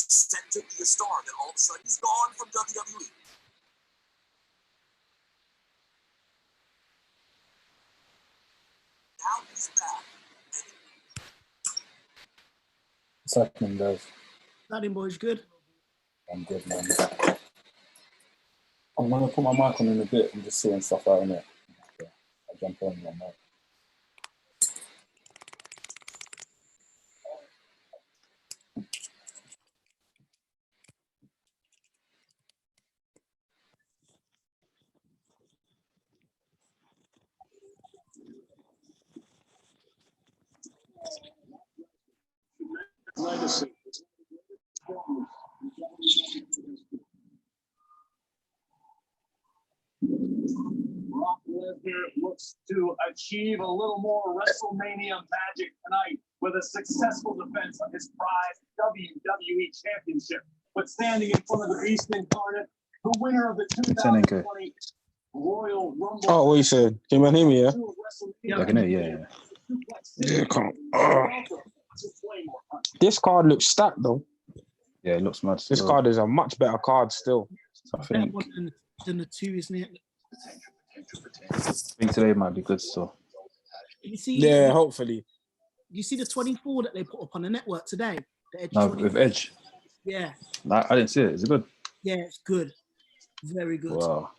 set to be a star, then all of a sudden he's gone from WWE. Now he's back. What's happening, guys? That boy's good. I'm good, man. I'm gonna put my mic on in a bit and just seeing stuff out in it. Okay. I'll jump on one more. Legacy. Brock Lesnar looks to achieve a little more WrestleMania magic tonight with a successful defense of his prized WWE Championship. But standing in front of the Beast incarnate, the winner of the 2020 Royal Rumble. Oh, what you said? Can you hear me? Yeah. Yeah, I can hear you, Yeah, come on. This card looks stacked though. Yeah, it looks mad. This card is a much better card still. I think Than the two, isn't it? I think today might be good still. You see, Yeah, hopefully. You see the 24 that they put up on the network today? The Edge No, 24? with Edge. Yeah. I didn't see it. Is it good? Yeah, it's good. Very good. Wow.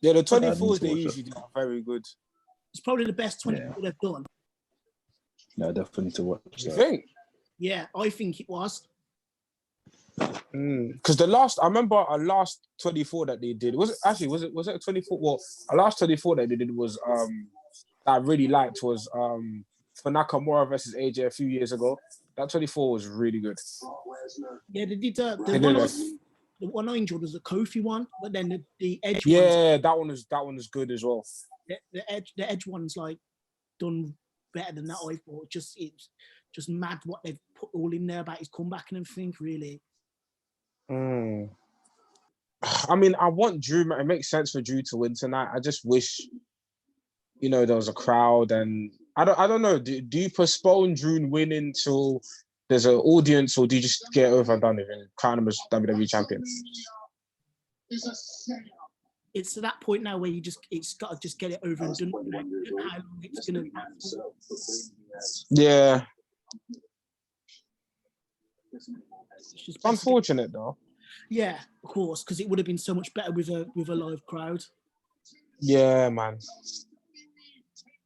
Yeah, the I need 24s to they watch usually do are very good. It's probably the best 24 they've done. Yeah, definitely need to watch You that. think? Yeah, I think it was. Because I remember our last 24 that they did. Was it a 24? Well, our last 24 that they did was that I really liked was for Nakamura versus AJ a few years ago. That 24 was really good. Yeah, they did the one I enjoyed was the Kofi one, but then the Edge one. Yeah, that one was good as well. The Edge one's like done better than that. I thought it's just mad what they've put all in there about his comeback and everything. Really. I mean, I want Drew. It makes sense for Drew to win tonight. I just wish, there was a crowd, and I don't know. Do you postpone Drew winning till there's an audience, or do you just get over and done with and crown him as WWE champion? It's to that point now where it's got to just get it over and done. Like, how long it's gonna. Yeah. It's unfortunate though. Yeah, of course, because it would have been so much better with a live crowd. Yeah, man.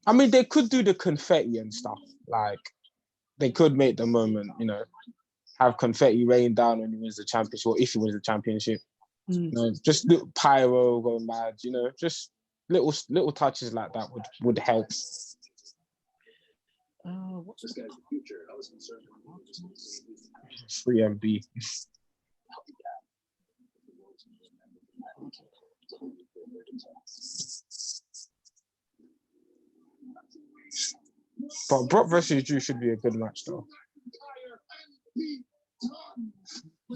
I mean, they could do the confetti and stuff. Like, they could make the moment, have confetti rain down when he wins the championship, or if he wins the championship. Just little pyro going mad. Just little touches like that would help. What's this guy's future? I was concerned. 3MB. But Brock versus Drew should be a good match, though.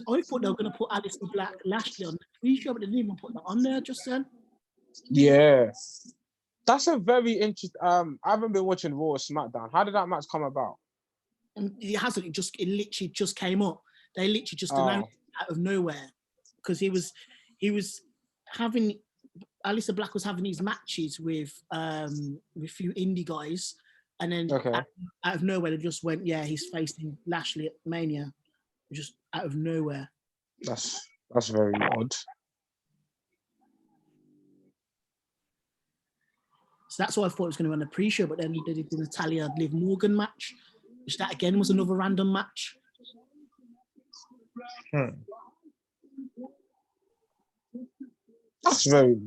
I thought they were going to put Aleister Black Lashley on the pre-show, but they didn't even put that on there just then. Yeah. That's a very interesting. I haven't been watching Raw or SmackDown. How did that match come about? And it hasn't. It literally just came up. They literally just announced it out of nowhere because he was having Aleister Black was having these matches with a few indie guys, and then out of nowhere they just went, yeah, he's facing Lashley at Mania, just out of nowhere. That's very odd. So that's why I thought it was going to run a pre-show, but then they did the Natalya Liv Morgan match, which that again was another random match. That's strange.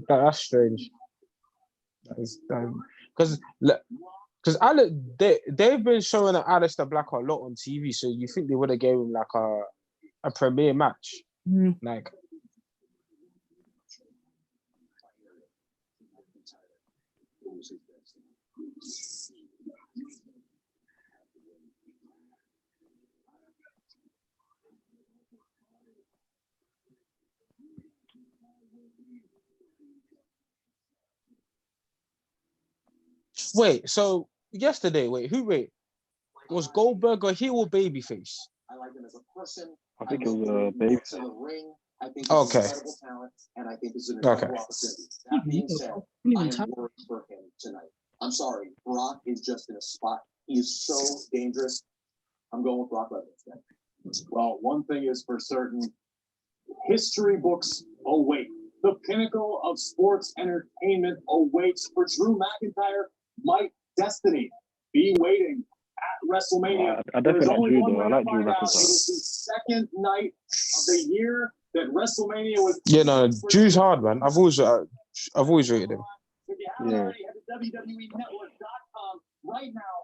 Because they've been showing Aleister Black a lot on TV, so you think they would have gave him like a premiere match, like. Wait, so yesterday, was Goldberg a heel or babyface? I like him as a person I think it was Baby. Okay. And I think this is an Okay. incredible opportunity. That being said, I am worried for him tonight. I'm sorry, Brock is just in a spot. He is so dangerous. I'm going with Brock Lesnar. Well, one thing is for certain, history books await. The pinnacle of sports entertainment awaits for Drew McIntyre. Might destiny be waiting at WrestleMania? I definitely There's like only Drew, one though. way I to like Drew find out. It McIntyre. is the second night of the year that WrestleMania was. Yeah, no, Drew's hard, man. I've always rated him. Yeah.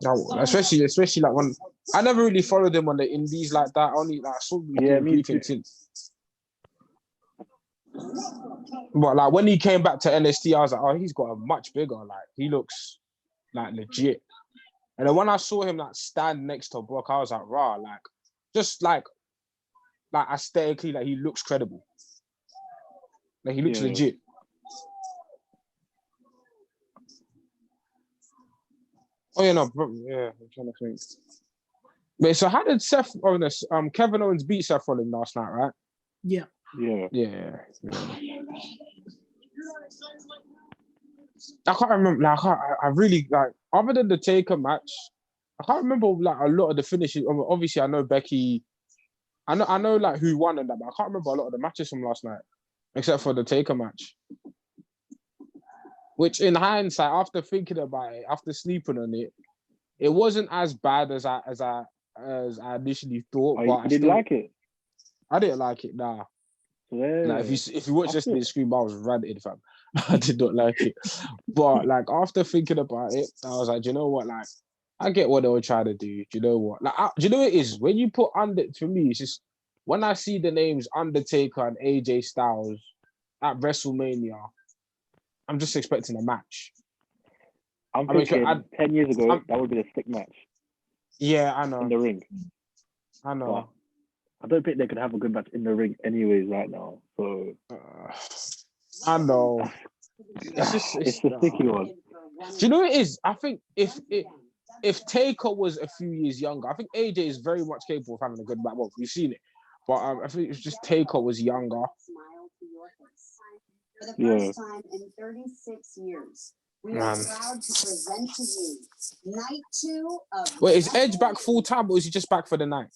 No, especially like when I never really followed him on the indies like that. I only like saw him Yeah, do me briefing too. since. But like when he came back to NXT, I was like, oh, he's got a much bigger. Like he looks like legit. And then when I saw him like stand next to Brock, I was like, rah, like just like aesthetically, like he looks credible. Like he looks legit. Oh yeah, no, bro, yeah, I'm trying to think. Wait, so how did Kevin Owens beat Seth Rollins last night, right? Yeah. Yeah. I can't remember. Like, I really like. Other than the Taker match, I can't remember like a lot of the finishes. Obviously, I know Becky. I know like who won and that, but I can't remember a lot of the matches from last night, except for the Taker match. Which, in hindsight, after thinking about it, after sleeping on it, it wasn't as bad as I initially thought. Oh, but you didn't like it? I didn't like it. Nah. Yeah. Like if you watch this in the screen, I was ranted, fam. I did not like it. But like after thinking about it, I was like, do you know what? Like, I get what they were trying to do. Do you know what? Like, do you know what it is? When you put for me, it's just when I see the names Undertaker and AJ Styles at WrestleMania, I'm just expecting a match. I'm thinking 10 years ago, that would be a sick match. Yeah, I know. In the ring. I know. But I don't think they could have a good match in the ring anyways right now. So I know. It's a sticky one. Do you know what it is? I think if Taker was a few years younger, I think AJ is very much capable of having a good match. Well, we've seen it. But I think it's just Taker was younger. For the first time in 36 years, we are proud to present to you night 2 of. Wait, is Edge back full time or is he just back for the night?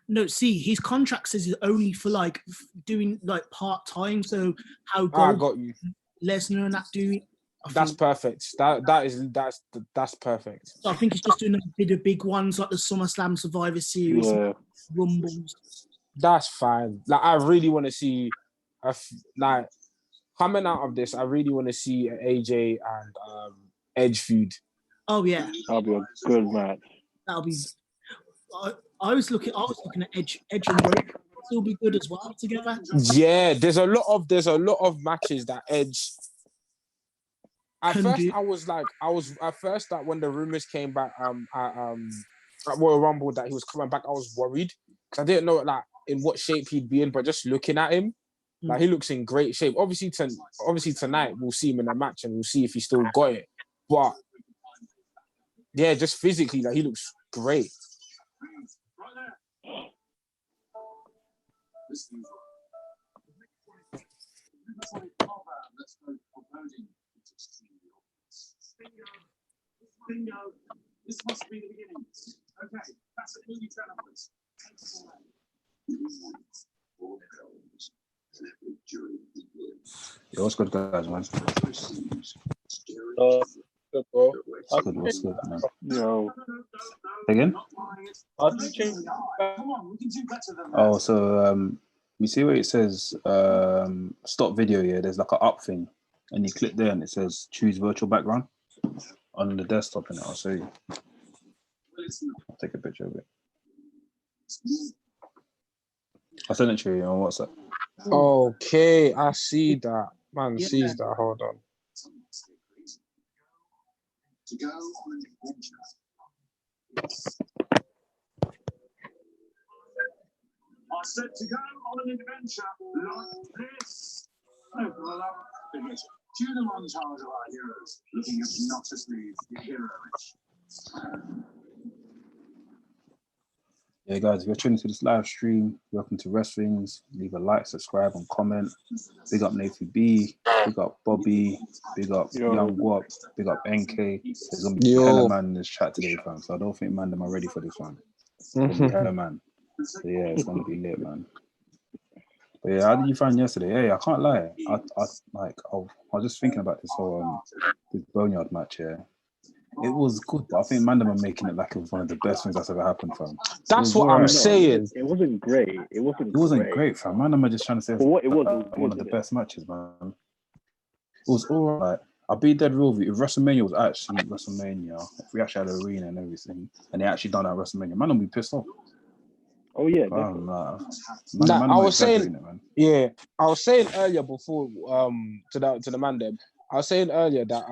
No, see, his contract says it's only for like doing like part time. So how I got you. Lesnar and that do. That's perfect. That's perfect. So I think he's just doing a bit of big ones like the SummerSlam Survivor Series, Rumbles. That's fine. Like I really want to see, like coming out of this, I really want to see an AJ and Edge feud. Oh yeah, that'll be a good match. That'll be. I was looking at Edge and Roman. Still be good as well together. Yeah, there's a lot of matches that Edge. At first, when the rumors came back at Royal Rumble that he was coming back, I was worried because I didn't know like in what shape he'd be in. But just looking at him, like he looks in great shape. Obviously tonight we'll see him in a match and we'll see if he still got it. But yeah, just physically, like he looks great. Bingo. This must be the beginning. Okay, that's a movie trailer, please. Yo, what's good, guys, man? Good, bro. What's good, man? Yo. Again? Oh, so you see where it says stop video, yeah? There's like an up thing, and you click there and it says choose virtual background on the desktop, and I'll show you. I'll take a picture of it. I'll send it to you on WhatsApp. Okay, I see that. Man sees that. Hold on. To go on an adventure. Are set to go on an adventure like this. Cue the montage of our heroes looking obnoxiously heroish. Yeah, guys, if you're tuning to this live stream, welcome to Wrestlings. Leave a like, subscribe, and comment. Big up Nathan B. Big up Bobby. Big up Young Guap. Big up NK. There's gonna be hella man in this chat today, fam. So I don't think man them are ready for this one. It's gonna be hella man. So yeah, it's gonna be lit, man. But yeah, how did you find yesterday? Hey, I can't lie. I was just thinking about this whole this Boneyard match here. It was good, but I think Mandem are making it like it was one of the best things that's ever happened, fam. That's what I'm saying. It wasn't great. It wasn't great, fam. Mandem are just trying to say what it was one of the best matches, man. It was all right. I'll be dead real with you. If WrestleMania was actually WrestleMania, if we actually had an arena and everything, and they actually done that at WrestleMania, man, I'll be pissed off. Oh yeah, I was saying, man. I was saying earlier before to the Mandem, I was saying earlier that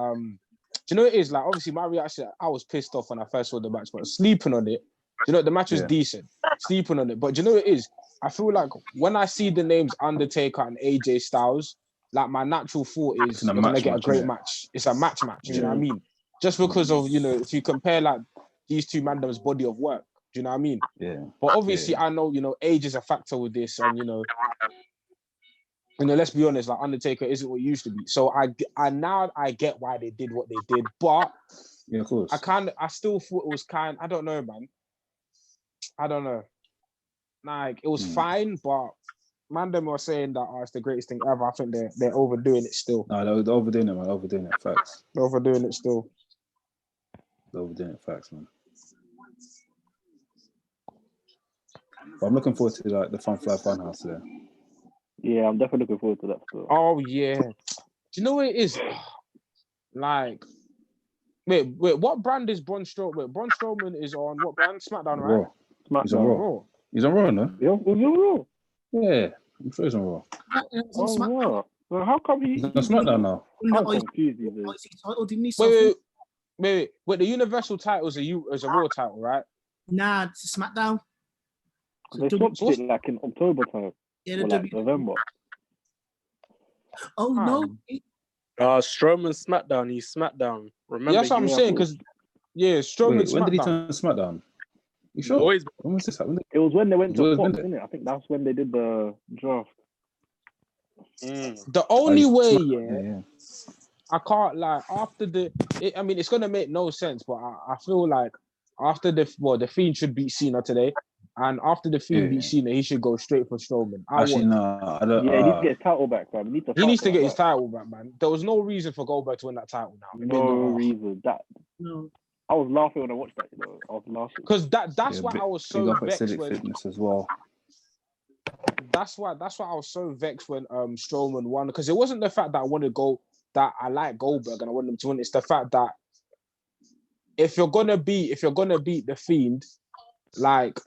do you know what it is? Like, obviously, my reaction, I was pissed off when I first saw the match, but sleeping on it, do you know, the match was decent. Sleeping on it. But do you know what it is? I feel like when I see the names Undertaker and AJ Styles, like, my natural thought is you're going to get a great match. It's a match. Do you know what I mean? Just because of, you know, if you compare, like, these two Mandem's body of work, do you know what I mean? Yeah. But obviously, I know, you know, age is a factor with this, and, you know, let's be honest, like, Undertaker isn't what he used to be. So I now get why they did what they did, but yeah, of course. I still thought it was I don't know, man. I don't know. Like, it was fine, but Mandem were saying that it's the greatest thing ever. I think they're overdoing it still. No, they're overdoing it, man. Overdoing it, facts. They're overdoing it still. They're overdoing it, facts, man. But I'm looking forward to like the Firefly Funhouse today. Yeah, I'm definitely looking forward to that still. Oh yeah. Do you know what it is? Like, wait, what brand is Braun Strowman? Wait, Braun Strowman is on what brand? SmackDown, right? Raw. He's on Raw. He's on Raw, no? Yeah, he's on Raw. Yeah, I'm sure he's on Raw. Wow. Well, how come he's on SmackDown now? I'm confused. Wait. The Universal title is a Raw title, right? Nah, it's a SmackDown. They swapped it like in October time. Yeah, or like November. Oh no. Strowman's SmackDown. He's SmackDown. Remember? Yeah, that's what I'm saying. Because Strowman's when SmackDown. did he turn SmackDown? You sure? Always. When was this happening? It was when they went to Fox, isn't it? I think that's when they did the draft. The only way, I can't lie. After it's gonna make no sense, but I feel like after the Fiend should beat Cena today, and after the Fiend beat Cena, he should go straight for Strowman. I don't. Yeah, he needs to get his title back, man. He needs to get his title back, man. There was no reason for Goldberg to win that title now. No reason. I was laughing when I watched that. You know, I was laughing because that's why I was so vexed when Fitness as well. That's why I was so vexed when Strowman won, because it wasn't the fact that I like Goldberg and I want him to win. It's the fact that if you're gonna beat the Fiend, like,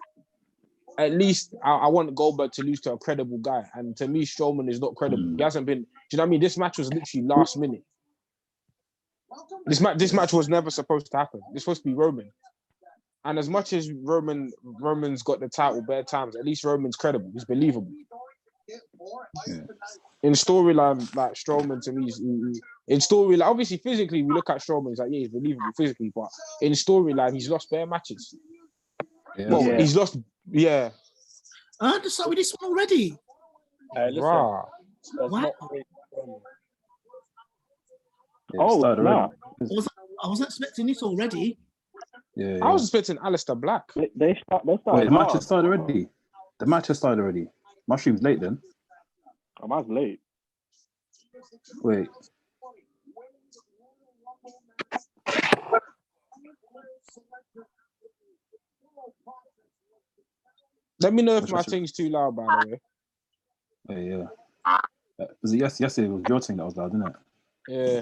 at least I want Goldberg to lose to a credible guy. And to me, Strowman is not credible. He hasn't been. Do you know what I mean? This match was literally last minute. This match was never supposed to happen. It's supposed to be Roman. And as much as Roman's got the title bare times, at least Roman's credible. He's believable. Yeah. In storyline, like, Strowman to me, in storyline, obviously physically, we look at Strowman, he's like, yeah, he's believable physically, but in storyline, he's lost bare matches. He's lost, I understand with this one already. Wow. I was expecting this already. Yeah. I was expecting Aleister Black. They start. Wait, the match has started already. The match has started already. My stream's late then. Oh, mine's late. Wait. Let me know if my thing's too loud, by the way. Yeah. Was it yesterday? It was your thing that was loud, didn't it? Yeah.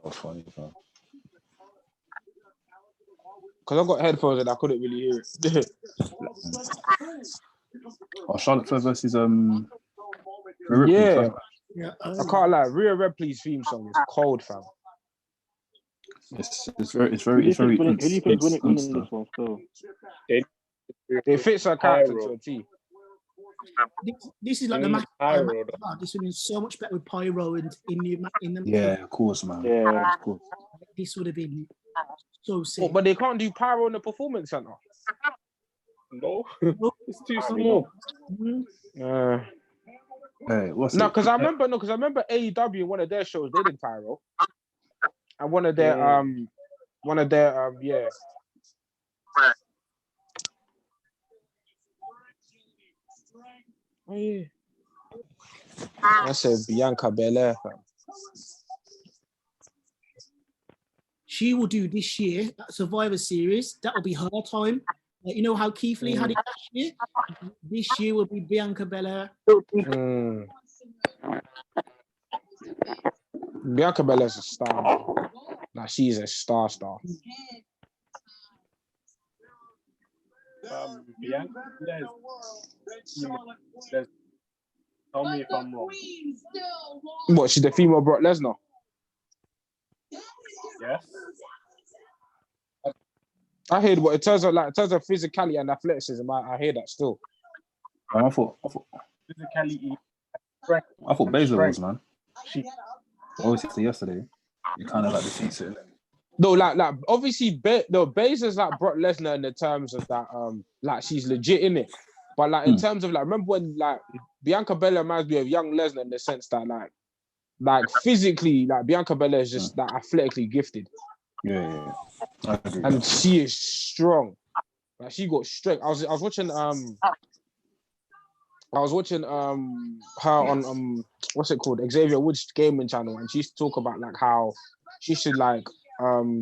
Oh, funny, bro. Because I got headphones and I couldn't really hear it. Charlotte Flair versus Yeah. I can't lie. Rhea Ripley's theme song is cold, fam. It's very winning this one still. It fits her character to a T. This is like the match. This would be so much better with Pyro and in the. Yeah, of course, man. Yeah, of course. This would have been so sick. But they can't do Pyro in the Performance Center. No, it's too small. Hey, what's No, it? because I remember AEW, one of their shows, they did pyro. And one of their yeah. Oh yeah. I said Bianca Belair. She will do this year at Survivor Series. That will be her time. You know how Keith Lee had it last year? This year will be Bianca Belair. Bianca Belair's a star. Like, she's a star. Bianca, tell me if I'm wrong. What, she's the female Brock Lesnar? Yes. I heard what in terms of physicality and athleticism, I hear that still. I thought Physicality. Baszler was, man. Obviously yesterday, you kind of like defeats it. No, like obviously, Baszler's like Brock Lesnar in the terms of that, like she's legit in it. But like in terms of like, remember when like Bianca Belair reminds me of young Lesnar in the sense that like physically, like Bianca Belair is just that athletically gifted. Yeah. I agree. And she is strong. Like she got strength. I was watching her on what's it called, Xavier Woods gaming channel, and she used to talk about like how she should like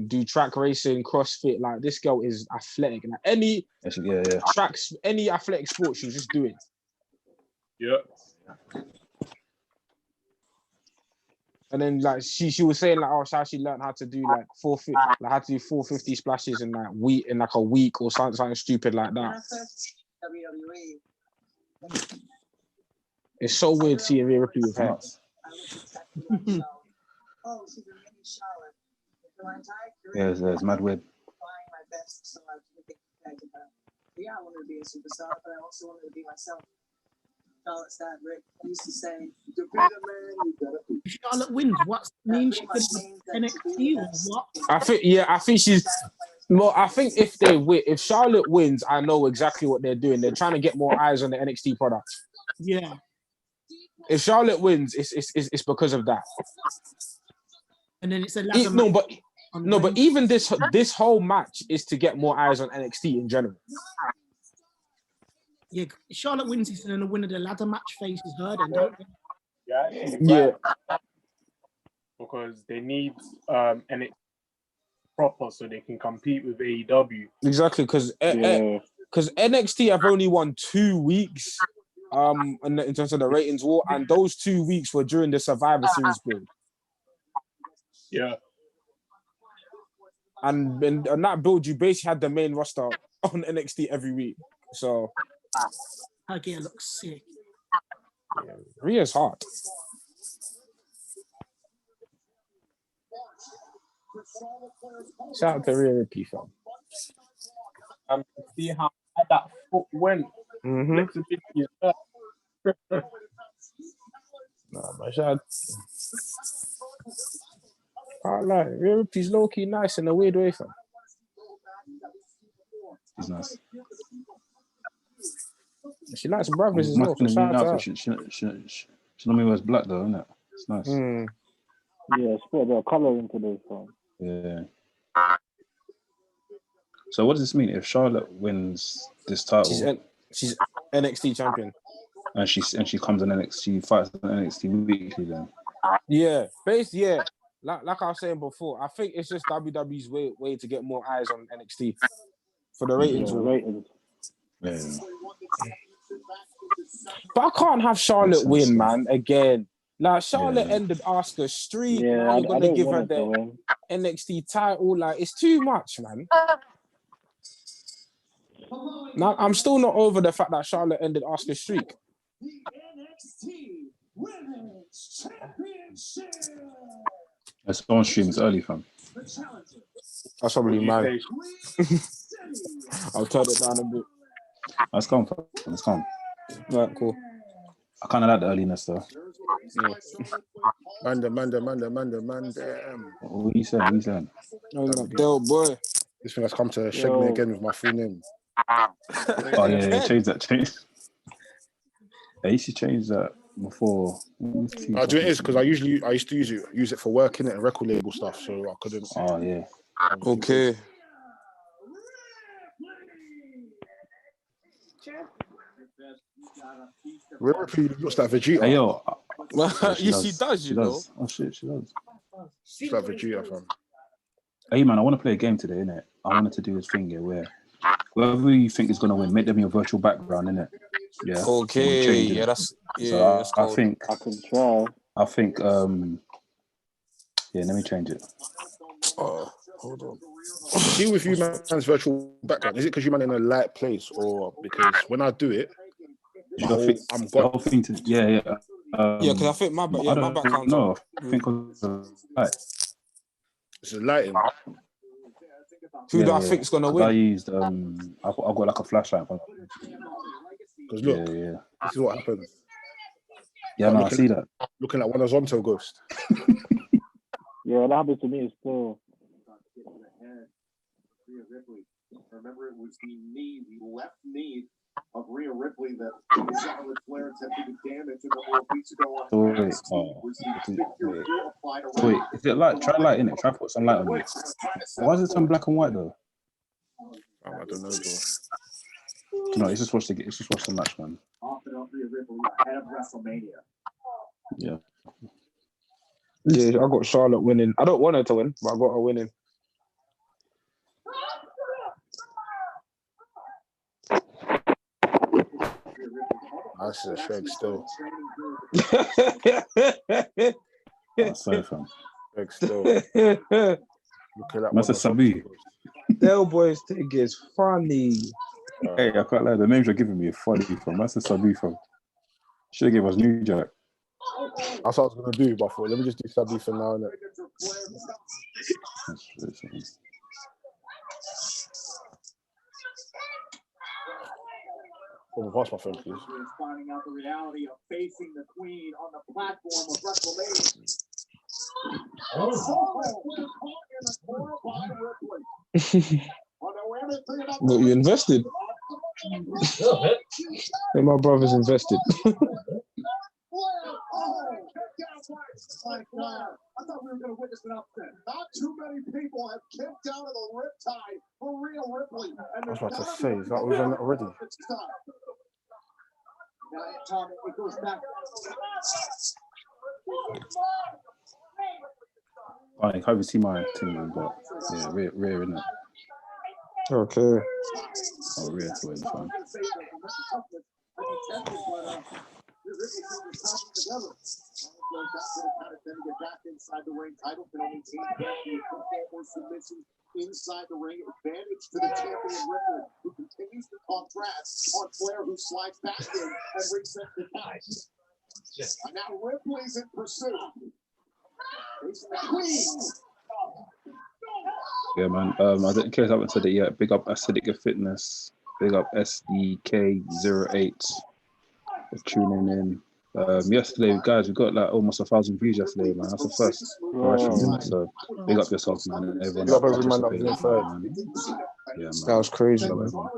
do track racing, CrossFit. Like this girl is athletic, like any tracks, any athletic sport she'll just do it. Yeah. And then like she was saying like, oh, how she learned how to do like 450 splashes in like a week or something stupid like that. It's so weird seeing Rhea Ripley with her. Yeah, it's mad weird. Yeah, I wanted to be a superstar, but I also wanted to be myself. Charlotte's dad, Rick, used to say, "To be the man, you gotta be." Charlotte wins. What means she could NXT or what? I think she's. Well, I think if Charlotte wins, I know exactly what they're doing. They're trying to get more eyes on the NXT product. Yeah. If Charlotte wins, it's because of that. And then it's a ladder but even this whole match is to get more eyes on NXT in general. Yeah, Charlotte wins this, and then the winner of the ladder match faces her, then don't they? Yeah. Because they need NXT proper so they can compete with AEW. Exactly, because NXT have only won 2 weeks in terms of the ratings war, and those 2 weeks were during the Survivor Series build. Yeah. And on that build, you basically had the main roster on NXT every week. So Her gear looks sick. Yeah, Rhea's hot. Shout out to Rhea Ripley, fam. See how that foot went. Nah, but shout out. I like Rhea Ripley's low key nice in a weird way, fam. He's nice. She likes brothers as well. So shout out to her. She normally wears black though, isn't it? It's nice. Yeah, she put a bit of color into this one. Yeah. So what does this mean if Charlotte wins this title? She's NXT champion, and she comes on NXT, fights on NXT weekly then. Yeah, like I was saying before, I think it's just WWE's way to get more eyes on NXT for the ratings. Yeah. But I can't have Charlotte win, man. Again, like Charlotte ended Asuka's streak. Yeah, now you're gonna give her the win. NXT title. Like it's too much, man. Now I'm still not over the fact that Charlotte ended Asuka's streak. It's on stream. It's early, fam. That's probably mine. I'll turn it down a bit. Let's come, fam. Let's come. Right, cool. I kind of like the earliness though. Yeah. Manda. What are you saying? Del boy. This thing has come to shake me again with my full name. Oh yeah, change that. Change. I used to change that before. Do it is because I used to use it for work in it and record label stuff, so I couldn't. Oh yeah. Okay. Rhea Ripley looks like Vegeta. Hey yo. Yes, she does. You know. Oh shit, she does. She's like Vegeta, fam. Hey man, I want to play a game today, innit? I wanted to do this thing here where whoever you think is gonna win, make them your virtual background, innit? Yeah. Okay. Yeah, that's that's I cool. think I can try. Yeah, let me change it. Hold on. See with you, man's virtual background. Is it because you man in a light place, or because when I do it, I'm the gone? whole thing to yeah. Yeah, because I think my background's no, I think of the light. It's the lighting. Who do I think's gonna win? I used I got like a flashlight. Because look, this is what happens. Yeah, no, I see that. Looking like one of Zonto Ghost. Yeah, that happened to me as well. Remember, it was the left knee of Rhea Ripley that Charlotte Flair attempted to damage a couple of weeks ago. Wait, is it light? Try light in it. Try put some light on it. Why is it some black and white though? I don't know, bro. No, it's just watch the match, man. Ahead of WrestleMania. Yeah. Yeah, I got Charlotte winning. I don't want her to win, but I got her winning. That's a shag still. That's so fun. Shag still. Looking like That's a Sabu. Del Boys thing is funny. Hey, I can't lie. The names you're giving me are funny from. That's a Sabu from. Should have gave us New Jack. That's what I was gonna do, but I thought, let me just do Sabu for now. Innit? Pass my phone, please. Finding out the reality of facing the Queen on the platform of WrestleMania. But you invested. And my brother's invested. I thought we were going to witness an upset. Not too many people have kicked out of the riptide for Rhea Ripley. I was about to say, is that we've done that already? Now, Tom, it goes back. I can't even see my team, but yeah, Rhea in it. Okay. Oh, Rhea to win, fine. Inside the ring, title can only take more submissions inside the ring. Advantage to the champion Ripley, who continues to talk trash on Flair, who slides back in and resets the count. And now Ripley's in pursuit. Facing the Queen. Yeah, man. In case I haven't said it yet, big up Acidic Fitness. Big up SDK08 for tuning in. Yesterday, guys, we got like almost 1,000 views yesterday, man. That's the first for wrestling. So big up yourself, man, and everyone. Big up every man that was in third. Yeah, man. That was crazy. Big up everyone.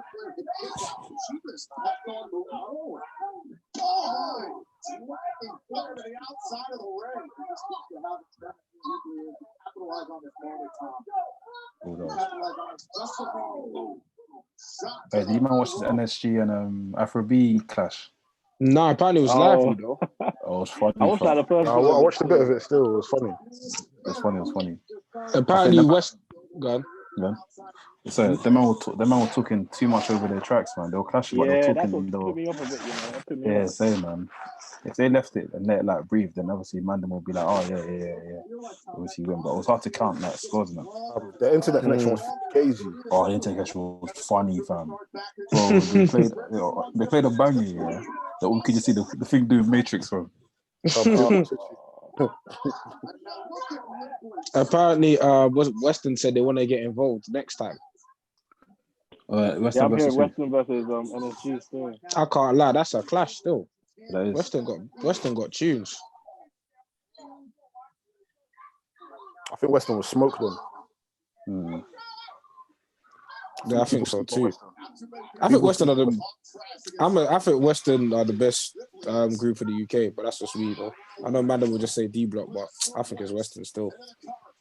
Hey, do you man watch this NSG and Afro-B clash? No, apparently it was lively though. Oh, it was funny. I watched that the first. I watched a bit of it still. It was funny. It was funny. Apparently West. Go on. Yeah. So the man were talking too much over their tracks, man. They were clashing, but they were That's talking. what put me off a bit, you know. Yeah, same, man. If they left it and let it like breathe, then obviously Mandem will be like, oh yeah. Obviously win, but it was hard to count like scores, man. The internet connection was crazy. Oh, the internet connection was funny, fam. Bro, they played a banger, yeah. That we could just see the thing doing Matrix, fam. Apparently, Western said they want to get involved next time. Western I'm versus hearing Western versus NSG still. I can't lie, that's a clash still. that is. Western got tunes. I think Western was smoked them. Yeah, I think so too. I think Western are the. I think Western are the best group of the UK, but that's just me though. I know Madam will just say D Block, but I think it's Western still.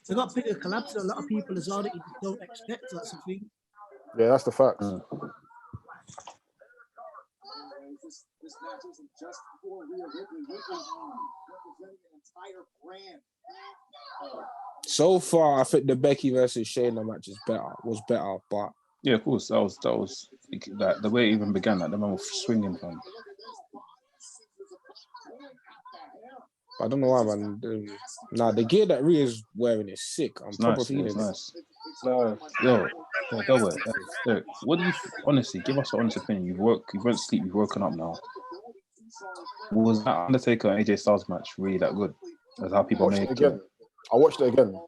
They got bigger collabs than a lot of people as well that you don't expect. That's the thing. Yeah, that's the fact. This match isn't just for Rhea Ripley. Ripley's representing an entire brand. So far, I think the Becky versus Shayna match was better, but Yeah, of course. That was the way it even began. Like the man was swinging from. I don't know why, man. The gear that Rhea's wearing is sick. I'm proper feeling it. Nice. Yo, go with it. Derek, what do you honestly give us an honest opinion? You went to sleep. You've woken up now. Was that Undertaker and AJ Styles match really that good? As how people made it again? I watched it again.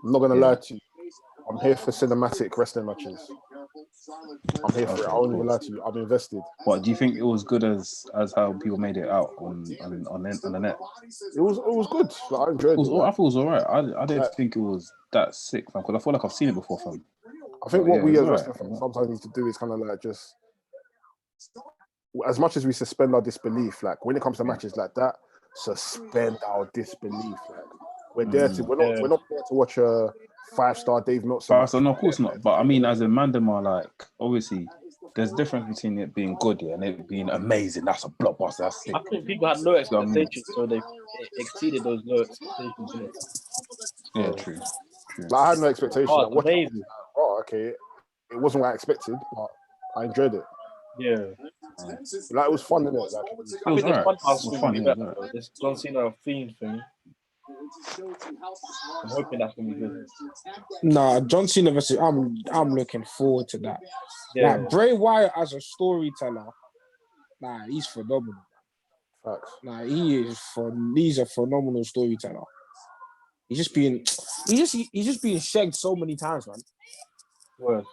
I'm not gonna lie to you. I'm here for cinematic wrestling matches. I'm here for it. I won't even lie to you. I'm invested. What do you think it was good as how people made it out on the net? It was good. Like, I enjoyed it. I thought it was alright. I didn't think it was that sick, fam, because I feel like I've seen it before, fam. I think what we as wrestling fans sometimes need to do is kind of like just, as much as we suspend our disbelief, like when it comes to matches like that, suspend our disbelief. Like we're there to, we're not there to watch a 5-star Dave Meltzer. No, of course not. But I mean, as a Mandemar, like obviously, there's a difference between it being good and it being amazing. That's a blockbuster. That's sick. I think people had low expectations, so they exceeded those low expectations. Yeah, true. Like, I had no expectation. Oh, it's amazing. Okay, it wasn't what I expected, but I enjoyed it. Yeah. Like it was fun, innit? Like I think this Funhouse will be better. This John Cena theme thing. I'm hoping that's gonna be good. Nah, John Cena versus I'm looking forward to that. Yeah. Like Bray Wyatt as a storyteller, he's phenomenal. Facts. He's a phenomenal storyteller. He's just being shagged so many times, man. Word.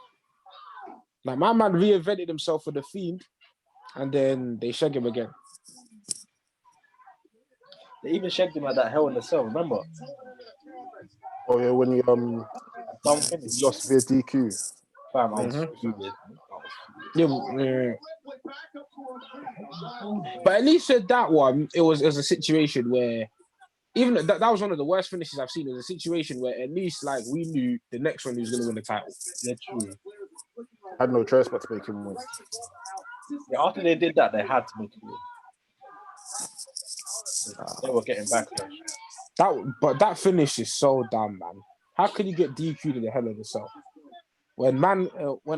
Like my man reinvented himself for the Fiend, and then they shag him again. They even shagged him at that Hell in the Cell, remember? Oh yeah, when he lost via DQ. Fam, I was stupid. Yeah. But at least at that one, it was a situation where even that was one of the worst finishes I've seen. It was a situation where at least like we knew the next one who was going to win the title. Yeah, true. Had no choice but to make him win. Yeah, after they did that, they had to make him win. They were getting backlash. But that finish is so dumb, man. How could you get DQ'd in the Hell in the Cell? When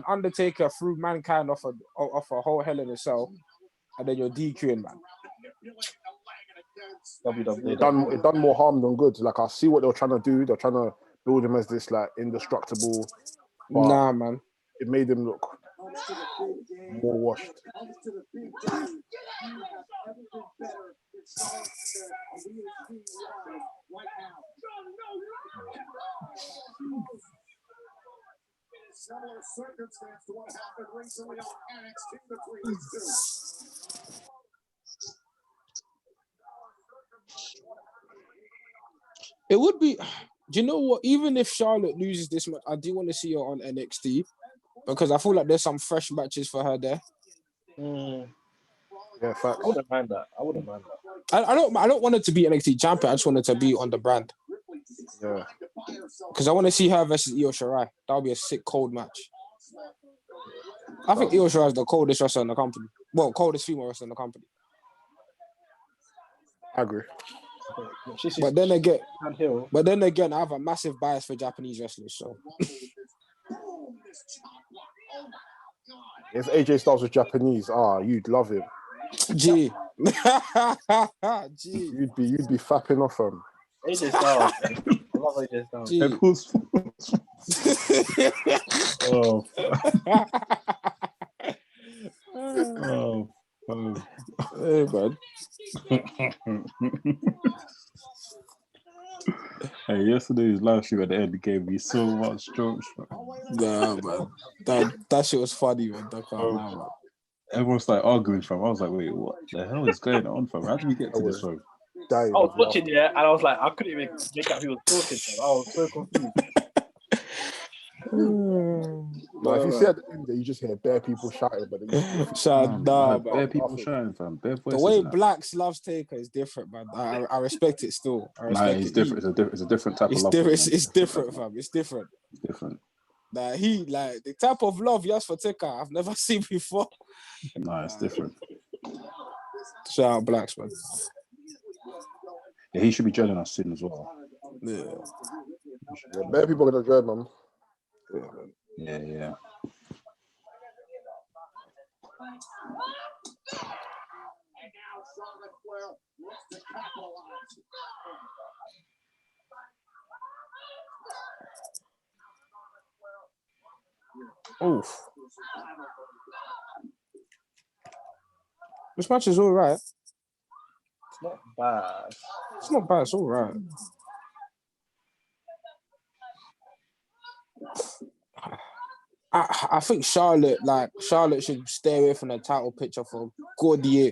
Undertaker threw Mankind off a whole Hell in a Cell, and then you're DQing, man. It done more harm than good. Like I see what they're trying to do. They're trying to build him as this like indestructible. Nah, man. It made him look more washed. Similar circumstance to what happened recently on NXT between these two. It would be. Do you know what? Even if Charlotte loses this match, I do want to see her on NXT because I feel like there's some fresh matches for her there. Yeah, facts. I wouldn't mind that. I don't want her to be NXT champion. I just want her to be on the brand. Yeah. Because I want to see her versus Io Shirai. That would be a sick cold match. I think Io Shirai is the coldest wrestler in the company. Well, coldest female wrestler in the company. I agree. But then again, I have a massive bias for Japanese wrestlers. So if AJ Styles was Japanese, you'd love him. Gee. You'd be fapping off him. AJ Styles. I love AJ Styles. Hey, man. Hey, yesterday's live stream at the end gave me so much jokes. Nah, man. That shit was funny, man. Man. Everyone's like arguing from. I was like, wait, what the hell is going on, fam? How did we get to this one? I was watching, and I was like, I couldn't even make out who was talking. I was so confused. Now, if you see at the end that you just hear bare people shouting, but then bare people shouting, fam. Bare the way Blacks loves Taker is different, man. I respect it still. I respect it's it. different. It's a different type of love. It's different, fam. It's different. It's different. Like the type of love he has for Taker, I've never seen before. Nah, it's different. Shout out Blacks, man. Yeah, he should be joining us soon as well. Yeah. Bare people are gonna join, man. Yeah. Oof. This match is all right. It's not bad. It's not bad. It's all right. I think Charlotte should stay away from the title picture for a good year.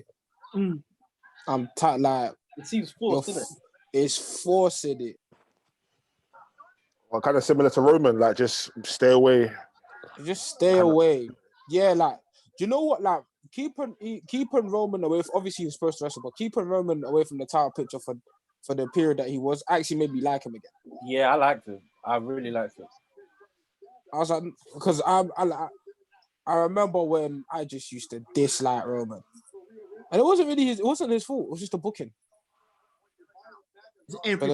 Like it seems forced, isn't it? It's forcing it. Well, kind of similar to Roman, like just stay away. Just stay away. Yeah, like do you know what? Like keeping Roman away. Obviously, he's supposed to wrestle, but keeping Roman away from the title picture for the period that he was actually made me like him again. Yeah, I liked him. I really liked him. I was like, because I remember when I just used to dislike Roman, and it wasn't his fault. It was just the booking. Every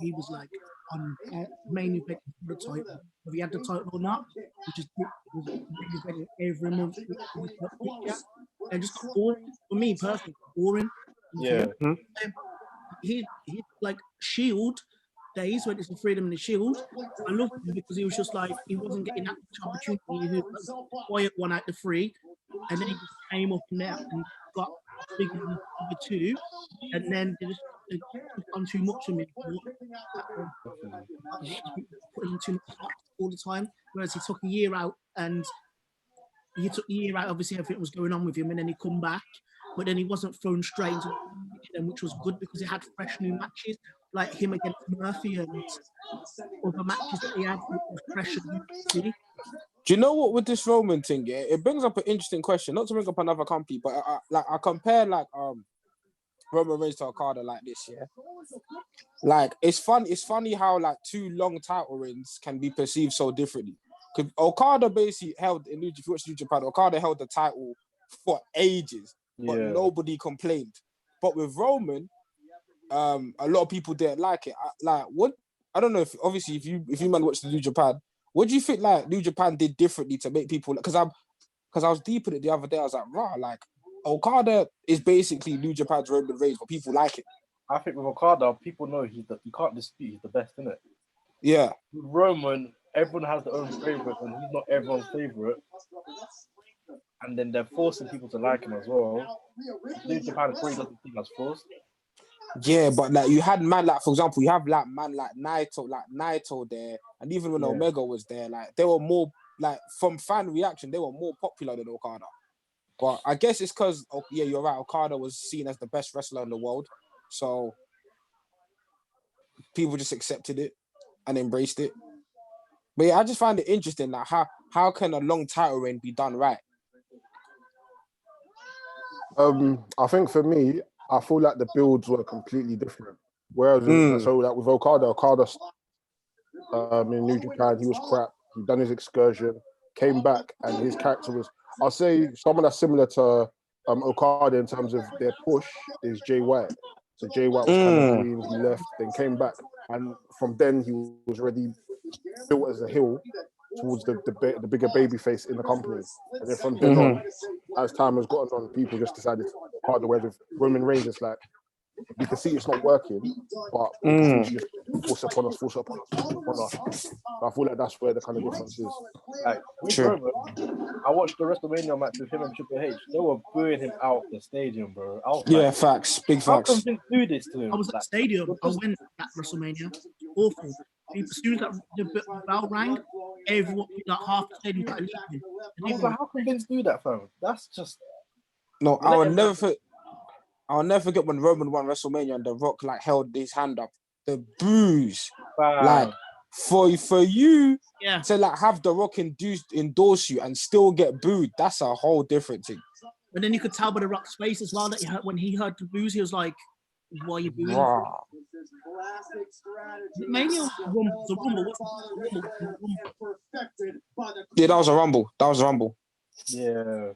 he was like on main event for the title, whether he had the title or not. He just was main event every month. And just got boring for me personally. Boring. Yeah. He like Shield days when it's the Freedom and the Shield. I loved him because he was just like he wasn't getting that much opportunity. He was the quiet one out the three, and then he just came up in there and got bigger than the other two, and then they just took on too much of me. Putting too much all the time, whereas he took a year out, and he took a year out. Obviously, everything was going on with him, and then he come back, but then he wasn't thrown straight into them, which was good because he had fresh new matches, like him against Murphy and other matches that he had, which was fresh and new. Do you know what with this Roman thing? Yeah, it brings up an interesting question. Not to bring up another company, but I compare Roman Reigns to Okada like this. Yeah, like it's funny how like two long title reigns can be perceived so differently. Because Okada basically held in New Japan. Okada held the title for ages, but nobody complained. But with Roman, a lot of people didn't like it. I don't know if obviously if you man watch the New Japan. What do you think like New Japan did differently to make people? Because I was deep in it the other day. I was like, rah, like Okada is basically New Japan's Roman Reigns, but people like it. I think with Okada, people know you can't dispute he's the best, isn't it? Yeah. With Roman, everyone has their own favorite, and he's not everyone's favorite. And then they're forcing people to like him as well. New Japan probably doesn't think that's forced. Yeah, but like you had man like, for example, you have like man like Naito there, and even when Omega was there, like they were more like from fan reaction, they were more popular than Okada. But I guess it's because you're right, Okada was seen as the best wrestler in the world, so people just accepted it and embraced it. But yeah, I just find it interesting that how can a long title reign be done right? I think for me, I feel like the builds were completely different. Whereas, so like with Okada in New Japan, he was crap. He done his excursion, came back, and his character was, I'll say, someone that's similar to Okada in terms of their push is Jay White. So Jay White was kind of green, he left, then came back, and from then he was already built as a heel towards the bigger baby face in the company. And then from then on, as time has gotten on, people just decided to part the ways with Roman Reigns. It's like, you can see it's not working, but you just force upon us. So I feel like that's where the kind of difference is. Like, Roman, I watched the WrestleMania match with him and Triple H. They were booing him out the stadium, bro. Facts, big facts. How come they do this to him? I was at the stadium. I went at WrestleMania. Awful. As soon as the bell rang, everyone, like half the stadium started leaving. How can Vince do that, fam? That's just... No, I'll never forget when Roman won WrestleMania and The Rock like held his hand up. The boos. Wow. Like For you Yeah. to like have The Rock endorse you and still get booed, that's a whole different thing. But then you could tell by The Rock's face as well that when he heard the boos, he was like, "Why are you booing?" Wow. Mania Rumble, the Rumble. What's the Rumble? Yeah, that was a rumble. Yeah.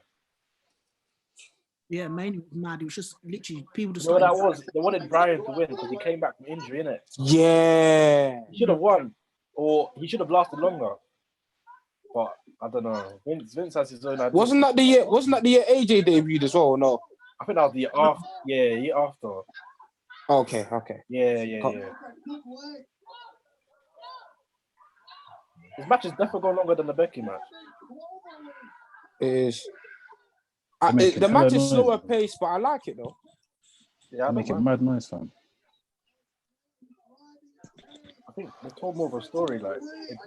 Yeah, Mania was mad. It was just literally people just. You know what that was? They wanted Brian to win because he came back from injury, innit? Yeah. He should have won, or he should have lasted longer. But I don't know. Vince has his own idea. Wasn't that the year AJ debuted as well? Or no. I think that was the year after. Yeah, year after. Okay. Yeah. His match is definitely going longer than the Becky match. It is. The match is slower paced, but I like it though. Yeah, I Make it mad noise, fam. I think they told more of a story. Like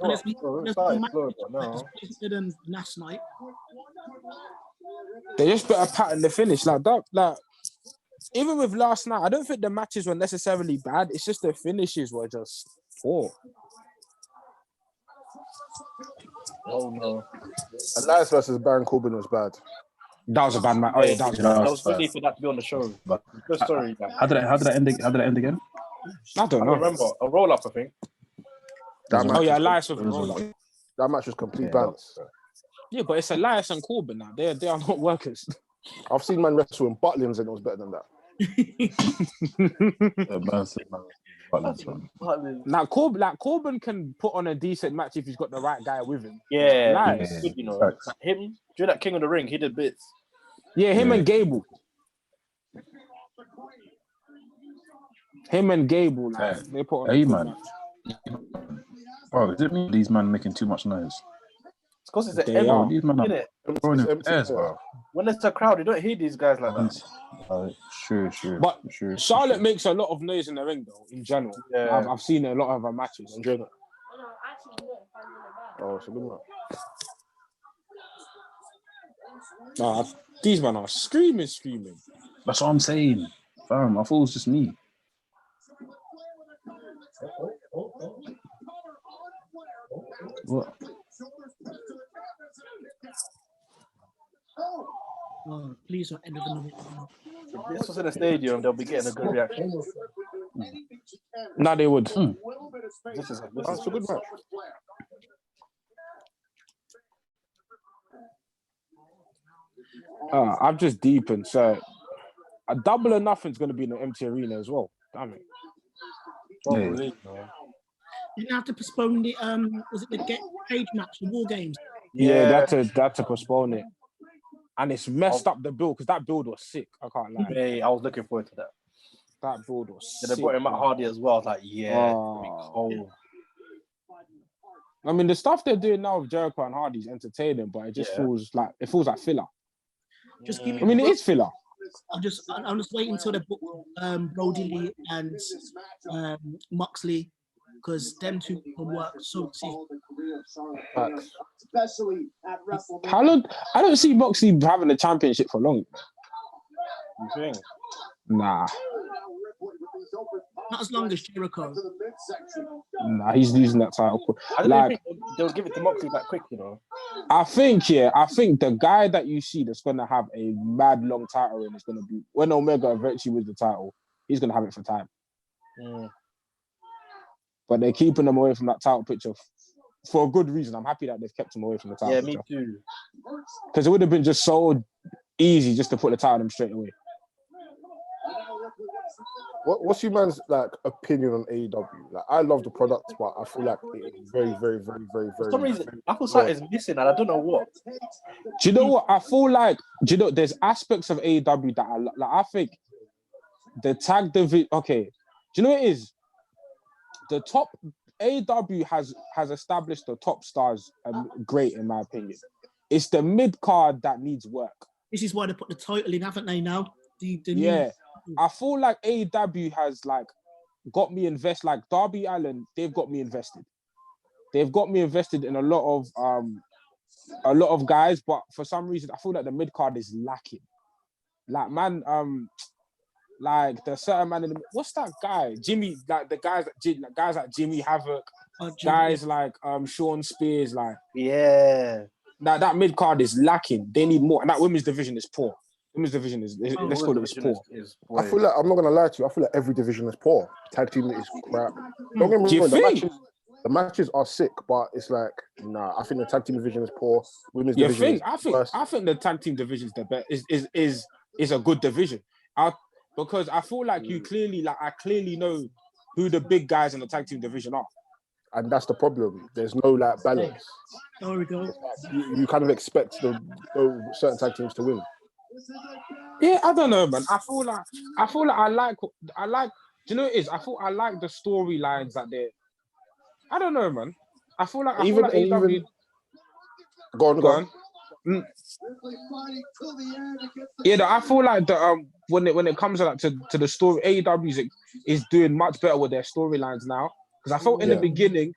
There's it started slow, but now than last night. They just better pattern the finish like that. Like even with last night, I don't think the matches were necessarily bad. It's just the finishes were just poor. oh no, Elias versus Baron Corbin was bad. That was a bad match. Oh yeah, that was I bad. was ready for that to be on the show. But Good story. how did it end again? I don't know. remember a roll up. I think. Oh yeah, Elias with a roll up. That match was complete balance. Yeah, but it's Elias and Corbin now. They are not workers. I've seen man wrestle in Butlins and it was better than that. Now Corbin can put on a decent match if he's got the right guy with him. Yeah, Elias. good, you know. Him during that King of the Ring, he did bits. Yeah, him and Gable. Like, they put on Hey man. Bro, is it me? These men making too much noise. It's because it's an They are. These men are throwing in airs, bro. When it's a crowd, you don't hear these guys like that. Sure. But Charlotte makes a lot of noise in the ring, though. In general, Yeah. I've seen a lot of her matches. In general. Oh, it's a good one. These men are screaming. That's what I'm saying. Fam, I thought it was just me. What? Oh, please don't end up another. If this was in a stadium, they'll be getting a good reaction. Nah, they would. This is a good match. I've just deepened. So a double or nothing's going to be in the empty arena as well. Damn it. Probably. Didn't have to postpone the was it the cage match, the War Games? Yeah, they had to postpone it. And it's messed up the build because that build was sick. I can't lie. Hey, I was looking forward to that. That build was sick. They brought him Matt Hardy as well. I was like, yeah. I mean, the stuff they're doing now with Jericho and Hardy is entertaining, but it just feels like filler. Just give me. I mean, it is filler. I'm just waiting until they book Brody Lee and Moxley because them two can work so sick. Especially at WrestleMania. I don't see Moxley having a championship for long. You think? Nah. Not as long as Jericho. Nah, he's losing that title. I don't think they'll give it to Moxley that quick, you know. I think the guy that you see that's gonna have a mad long title and is gonna be when Omega eventually wins the title, he's gonna have it for time. But they're keeping him away from that title picture for a good reason. I'm happy that they've kept him away from the title picture. Yeah, me too. Because it would have been just so easy just to put the title on him straight away. What's your man's like opinion on AEW? Like, I love the product, but I feel like it is very, very, very, very, very. For some reason, I feel something is missing, and I don't know what. Do you know what? I feel like there's aspects of AEW that I think the tag division. Okay, do you know what it is? The top AEW has established the top stars great in my opinion. It's the mid card that needs work. This is why they put the title in, haven't they? Now, I feel like AEW has like got me invested. Like Darby Allin, they've got me invested. They've got me invested in a lot of guys, but for some reason, I feel like the mid card is lacking. Like man, like the certain man in the what's that guy? Jimmy, like the guys like Jimmy Havoc, guys like Sean Spears, like Yeah. that mid card is lacking. They need more, and that women's division is poor. Women's division is let's call it poor. I feel like, I'm not gonna lie to you, I feel like every division is poor. Tag team is crap. Don't get me wrong, the matches are sick, but it's like, nah, I think the tag team division is poor. Women's division I think the tag team division is a good division. Because I feel like I clearly know who the big guys in the tag team division are. And that's the problem. There's no like balance. There we go. You kind of expect certain tag teams to win. Yeah, I don't know, man. I feel like I like. Do you know what it is? I like the storylines that they're. I don't know, man. I feel like AEW. Go on. Yeah, I feel like when it comes to the story, AEW is doing much better with their storylines now. Because I felt in the beginning,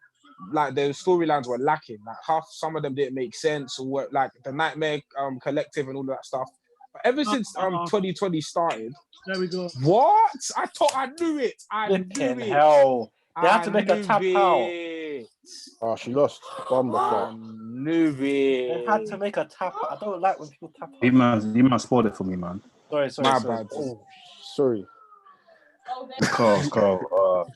like the storylines were lacking. Like some of them didn't make sense, or like the Nightmare Collective and all of that stuff. But ever since 2020 started, there we go. What? I knew it. I knew it. Hell. They had to make a tap out. Oh, she lost. I knew it. They had to make a tap out. I don't like when people tap out. You man spoiled it for me, man. Sorry. My bad. Oh, sorry. Carl.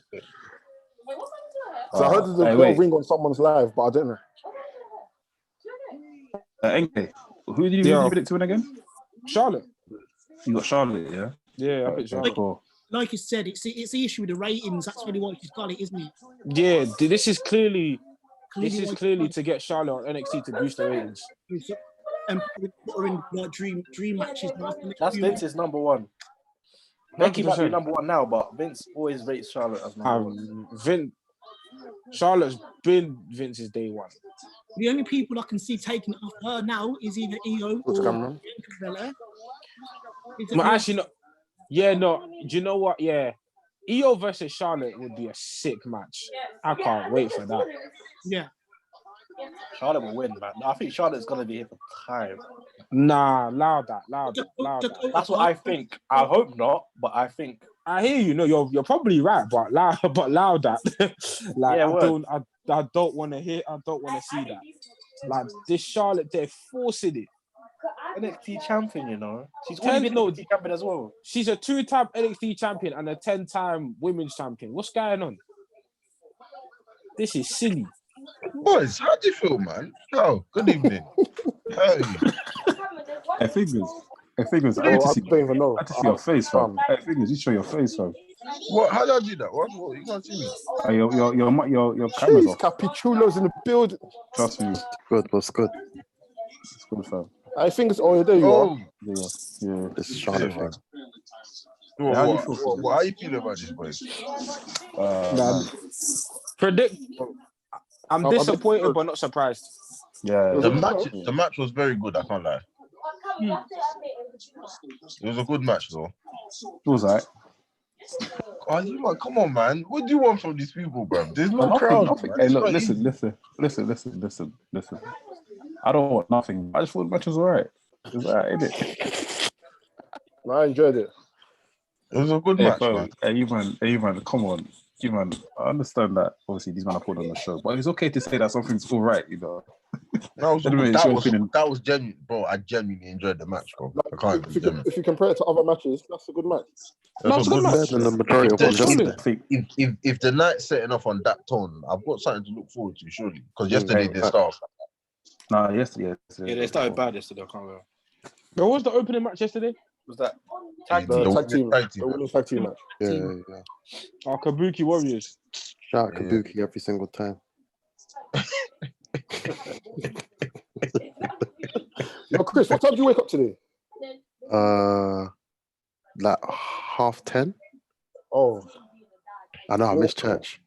So I heard there's a ring on someone's live, but I don't know. Enke, who did you predict to win again? Charlotte. You got Charlotte, yeah? Yeah, I picked Charlotte. Cool. Like you said, it's the issue with the ratings. That's really why she's got it, isn't it? Yeah, this is clearly to get Charlotte on NXT to boost the ratings. And put her in like dream matches. That's Vince's number one. Becky might be number one now, but Vince always rates Charlotte as number one. Charlotte's been Vince's day one. The only people I can see taking it off her now is either EO or Bella. Well, actually, no. Yeah, no. Do you know what? Yeah. EO versus Charlotte would be a sick match. I can't wait for that. Yeah. Charlotte will win, man. I think Charlotte's going to be here for time. Nah, loud that. That's what I think. I hope not, but I think. I hear you. No, you're probably right, but loud that. Like, yeah, I don't want to hear. I don't want to see that. Like this Charlotte, they're forcing it. NXT champion, you know. She's only been NXT champion as well. She's a 2-time NXT champion and a 10-time women's champion. What's going on? This is silly. Boys, how do you feel, man? Oh, good evening. Hey. I figures. I don't even know. I have to see your face, fam. I figures. You show your face, fam. What? How did I do that? What? You can't see me. Your camera's off. Capichulo's in the building. Trust me. Good, boss. Good. It's good, fam. I think it's there you are. Yeah. This is Charlotte thing. How you feel about this, boys? Predict. I'm disappointed but not surprised. Yeah. The match was very good, I can't lie. It was a good match though. It was alright. Oh, you man, come on, man. What do you want from these people, bro? There's no crowd. Hey, look, listen. I don't want nothing. I just thought the match was alright. It was alright, innit? I enjoyed it. It was a good match, man. Hey, you man, come on. You man, I understand that obviously these men are put on the show, but it's okay to say that something's all right, you know. That was genuine, bro. I genuinely enjoyed the match, bro. I can't if you compare it to other matches, that's a good match. That's a good match. The majority of if the night's setting off on that tone, I've got something to look forward to, surely. Because yesterday they started. Nah, yesterday. Yeah, they started bad yesterday. I can't remember. What was the opening match yesterday? Was that tag team? The winning tag team match. Yeah. Oh, Kabuki Warriors. Shout out Kabuki every single time. Yo, Chris, what time did you wake up today? Like 10:30. Oh. I know, I missed church.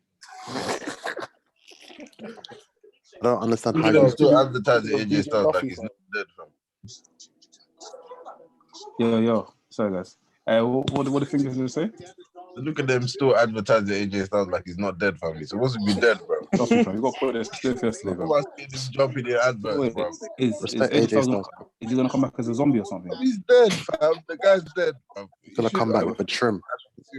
I don't understand how you still advertising AJ Styles like he's not dead, fam. Yo. Sorry, guys. What do you think you're going to say? Look at them still advertising AJ Styles like he's not dead, family. So supposed to be dead, bro. Trust me, fam. You got to put this stiff yesterday, bro. I see this jumping in adverts, bro. Is he going to come back as a zombie or something? He's dead, fam. The guy's dead, fam. He's going to come back with a trim.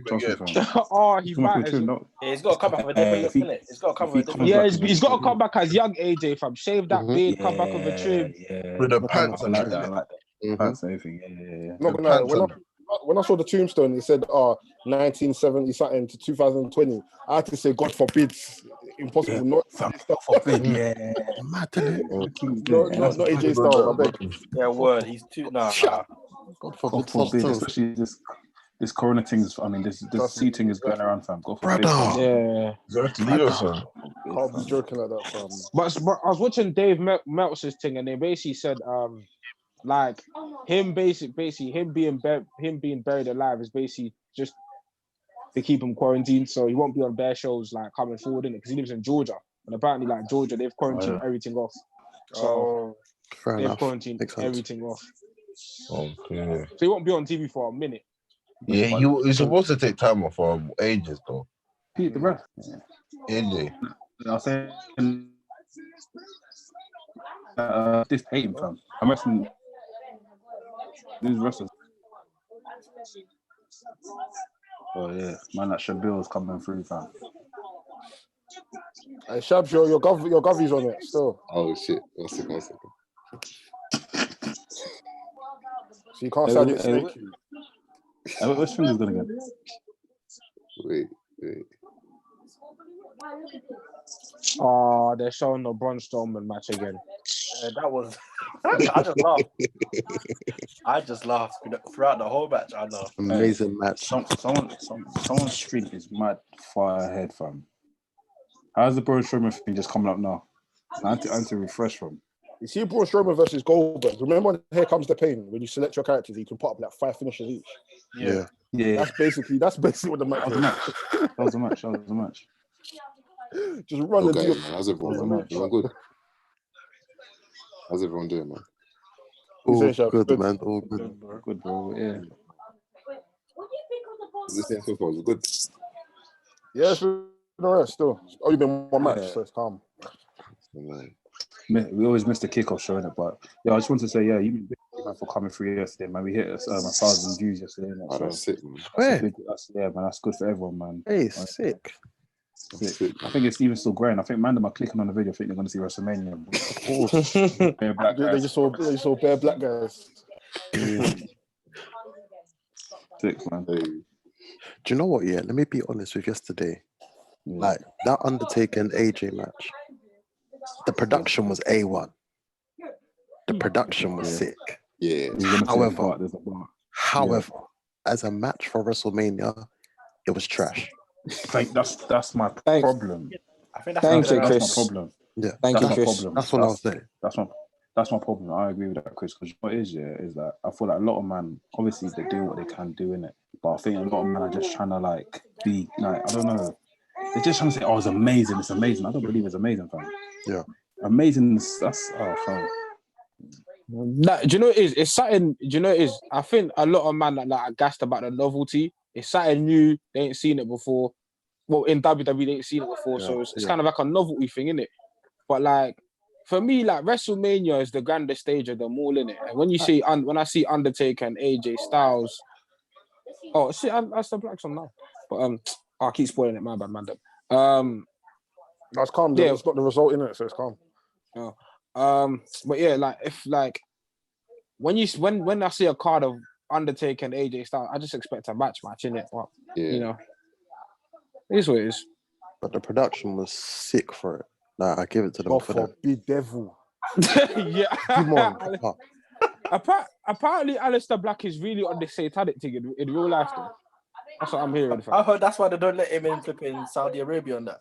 Trust me, again. fam. Oh, he Come back might with as two, well. no. Yeah, he's got to come back with a different If look, he- innit? He's got to come if with he a comes different Yeah, back he's got to come back as young AJ, fam. Shave that beard, come back with a trim. With the I pants and like that. I everything. like that. Pants and everything. Yeah. Not The gonna lie, pants when I saw the tombstone, it said 1970 something to 2020. I had to say, God forbid, impossible. Not God forbid. Yeah. Mad, innit? not AJ Styles. I beg. Yeah, word. He's too. Nah. God God forbid, forbid, still. especially this corona things. I mean, this seating is going around, fam. God forbid. Brother. Yeah. Exactly, son. Can't be joking like that, fam. But I was watching Dave Meltzer's thing, and they basically said, like him basically him being buried alive is basically just to keep him quarantined, so he won't be on bare shows like coming forward in it because he lives in Georgia, and apparently like Georgia they've quarantined everything off, so Fair they've enough. quarantined Makes sense. everything off, Okay. so he won't be on TV for a minute. Yeah, he's supposed to take time off for ages, though. Pete the ref. AJ. I was saying, this hating, fam. I'm wrestling these wrestlers. Oh yeah, man, that Shabil's coming through, fam. Hey, Shabs, your govies on it still. Oh shit! One second. So you can't say I didn't snake you. Which finger's gonna go? Wait. Oh, they're showing the Braun Strowman match again. That was. I just laughed throughout the whole match. I laughed. Amazing match. Someone's streak is mad far ahead, fam. How's the Braun Strowman thing just coming up now? I need to refresh from. You see Braun Strowman versus Goldberg. Remember on Here Comes the Pain, when you select your characters, you can put up like 5 finishes each. Yeah. That's basically what the match was. That was a match. Just run and do guys, man, how's everyone doing? Everyone good? How's everyone doing, man? All good, man. All good. Good, bro. Yeah. Is this thing so far? Is it good? Yeah, it's been alright still. It's only been one match, so it's calm. We always miss the kickoff showing it, but yeah, I just want to say, you've been big man for coming through yesterday, man. We hit 1,000 views yesterday. Oh, that's sick, man. That's good for everyone, man. Hey, sick. I think it's even still growing. I think Mandem are clicking on the video, think they're going to see WrestleMania. They just saw bare black guys. Sick, man. Do you know what? Yeah, let me be honest with yesterday. Like that Undertaker and AJ match, the production was A1. The production was sick. Yeah. However, as a match for WrestleMania, it was trash. That's my problem. I think that's my problem. Yeah, thank you, my Chris. problem. That's what I was saying. That's my problem. I agree with that, Chris. Because what is that I feel like a lot of men, obviously they do what they can do in it, but I think a lot of men are just trying to like be like, I don't know. They're just trying to say, "Oh, it's amazing! It's amazing." I don't believe it's amazing, fam. Yeah, amazing. That's fam. Do you know what it is? It's something. Do you know what it is? I think a lot of men like are gassed about the novelty. It's something new. They ain't seen it before. Well, in WWE, they ain't seen it before, so it's kind of like a novelty thing, innit? But like for me, like WrestleMania is the grandest stage of them all, innit? And when you see when I see Undertaker and AJ Styles, oh shit, that's the Black Song now. But I keep spoiling it, my bad, man. That's calm. Yeah, it's not the result in it, so it's calm. But yeah, like if like when I see a card of Undertaker and AJ Styles, I just expect a match, innit? Well, you know, it is what it is. But the production was sick for it. Like, I give it to them for that. Big devil. Yeah. Come on. Apparently, Aleister Black is really on this satanic thing in real life, though. That's what I'm hearing. I heard that's why they don't let him in flipping Saudi Arabia on that.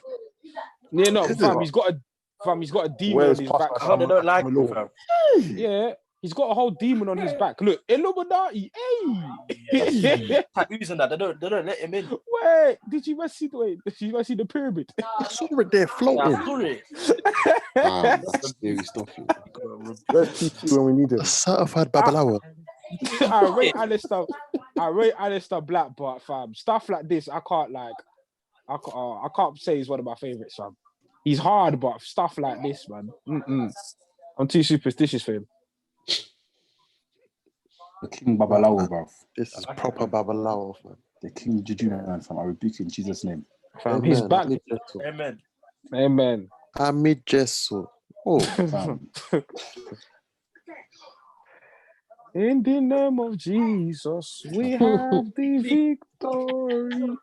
Yeah, no, fam, he's got a demon on his back. I heard they don't like him, fam. Yeah, he's got a whole demon on his back. Look, Illuminati, hey. Tattoos and that, they don't let him in. Wait, did you see the pyramid? I saw it there floating. I saw it. That's scary stuff. Where's PT when we need it? A certified Babalawo. I rate Aleister Black, but fam, stuff like this, I can't say he's one of my favorites, fam. He's hard, but stuff like this, man, I'm too superstitious for him. The King Babalawo, bro. This is proper Babalawo, man. The King Juju man, fam. I rebuke you in Jesus' name. Fam, he's back. Amen. Amen. Amijesu. Oh, Fam. In the name of Jesus, we have the victory.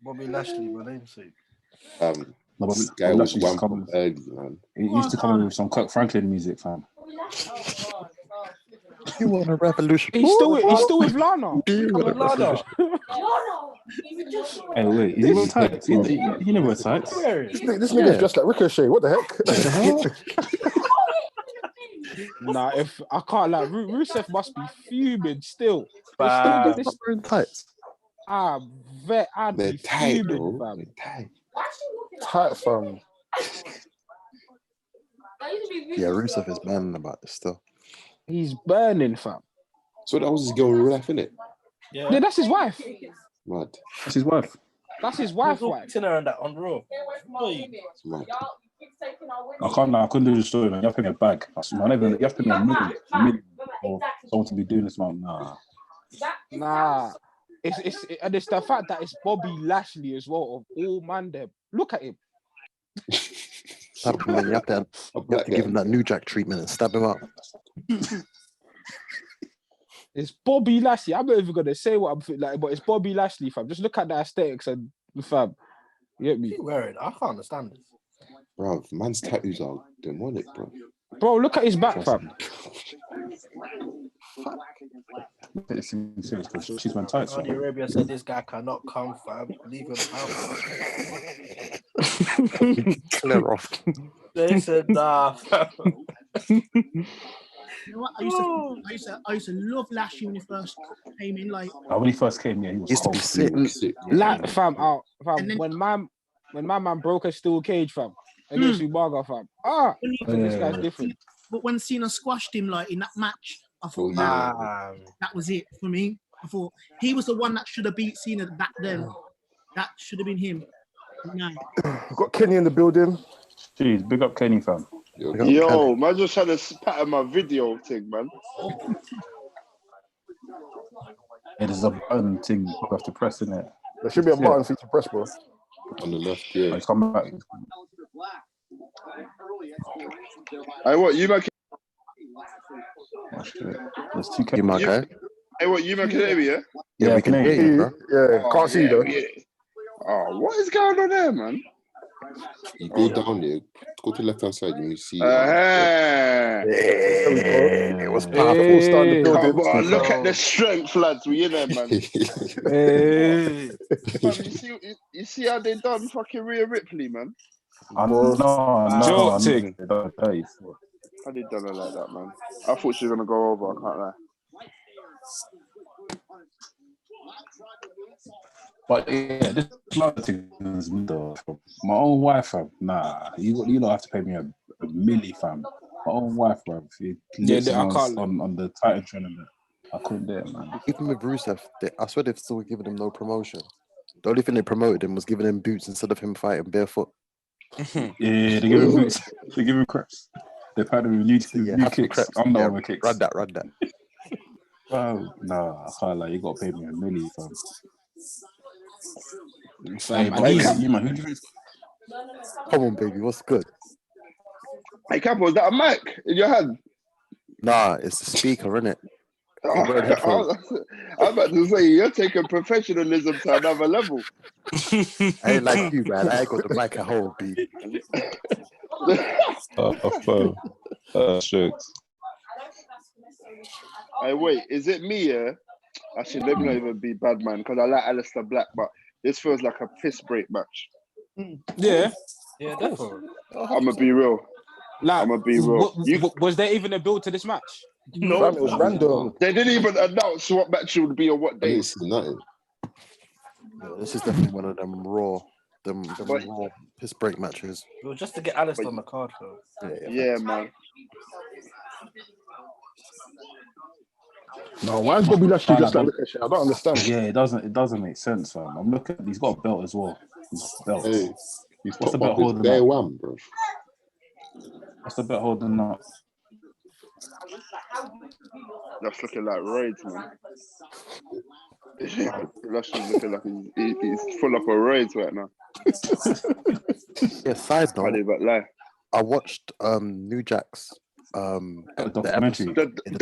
Bobby Lashley, my namesake. No, This but guy was Lashley used to one come. early, man. He used to come in with some Kirk Franklin music, fam. you want a revolution? He's still with Lana. Do you want a revolution? Hey, wait, is he wearing tights? He never wears tights. This nigga's just like Ricochet. What the heck? What the hell? Nah, if I can't like Rusev must be fuming still. They're wearing tights. I'd They're be tight, fuming, though. fam. They're tight. Tight, fam. Yeah, Rusev is manning about this still. He's burning, fam. So that was his girl in real life, innit? Yeah, that's his wife. Mad. That's his wife. That's his wife. Cena and that on Raw. Mad. I couldn't do the story, man. You have to pay me a bag. You have to pay me a million for someone to be doing this, man. Nah. It's the fact that it's Bobby Lashley as well, of all man there. Look at him. Stab him, man. You have to give him that New Jack treatment and stab him up. It's Bobby Lashley. I'm not even gonna say what I'm like, but it's Bobby Lashley, fam. Just look at the aesthetics and fam. You get me? What are you wearing? I can't understand this. Bro, man's tattoos are demonic, bro. Bro, look at his back, fam. She's wearing tights. Saudi Arabia said this guy cannot come, fam. Leave him out. Clear off. They said nah, fam. You know what? I used to love Lashley when he first came in. Like when he first came, yeah, he was used to be sick. Like, fam, when my man broke a steel cage, fam, against Umaga, fam. This guy's different. But when Cena squashed him, like in that match, I thought that was it for me. I thought he was the one that should have beat Cena back then. That should have been him. No. We've got Kenny in the building. Jeez, big up Kenny, fam. Yo, man, just had a spat at my video thing, man. It is a button thing you have to press in it. There should be a button for you to press, bro. On the left, yeah. It's come back. Hey, what you man? There's two You my guy? Hey, what you man can hear me? Yeah. Yeah, we can hear you, bro. Yeah, can't see you though. Yeah. Oh, what is going on there, man? You go down there, go to the left hand side, and you see. It was powerful starting the building. Come on, look at the strength, lads. We in there, man. Man, you see how they done fucking Rhea Ripley, man? No. How they done her like that, man? I thought she was gonna go over. I can't lie. But yeah, this other thing is me though. My own wife, fam. Nah, you don't have to pay me a milli, fam. My own wife, bro. I can't on the Titan tournament. I couldn't do it, man. Even with Rusev, I swear they've still given him no promotion. The only thing they promoted him was giving him boots instead of him fighting barefoot. Yeah, they give him boots. They give him creps. They've had him with new kicks. I'm not over kicks. Run that. Nah, I can't lie. You got to pay me a milli, fam. Hey, But easy, man. Who do you think? Come on, baby. What's good? Hey, Capo, is that a mic in your hand? Nah, it's the speaker, innit? I was about to say, you're taking professionalism to another level. I ain't like you, man. I ain't got the mic at home, B. Shit. Hey, wait, is it me, yeah? Actually, let me not even be bad, man, because I like Aleister Black, but this feels like a piss break match. Yeah, definitely. I'm going to be real. Like, I'm going to be real. Was there even a build to this match? No, it was random. They didn't even announce what match it would be or what day. Nothing. This is definitely one of them raw piss break matches. It was just to get Alistair on the card, though. Yeah, man. No, why is Bobby Lashley just like Ricochet? I don't understand. Yeah, it doesn't make sense, fam. I'm looking. He's got a belt as well. He's got a belt. Hey, what's the belt holding Day up? one, bro. What's the belt holding up? That's looking like roids, man. That's just looking like he's full up of roids right now. Yeah, side I note, didn't but lie. I watched New Jack's the documentary. episode. The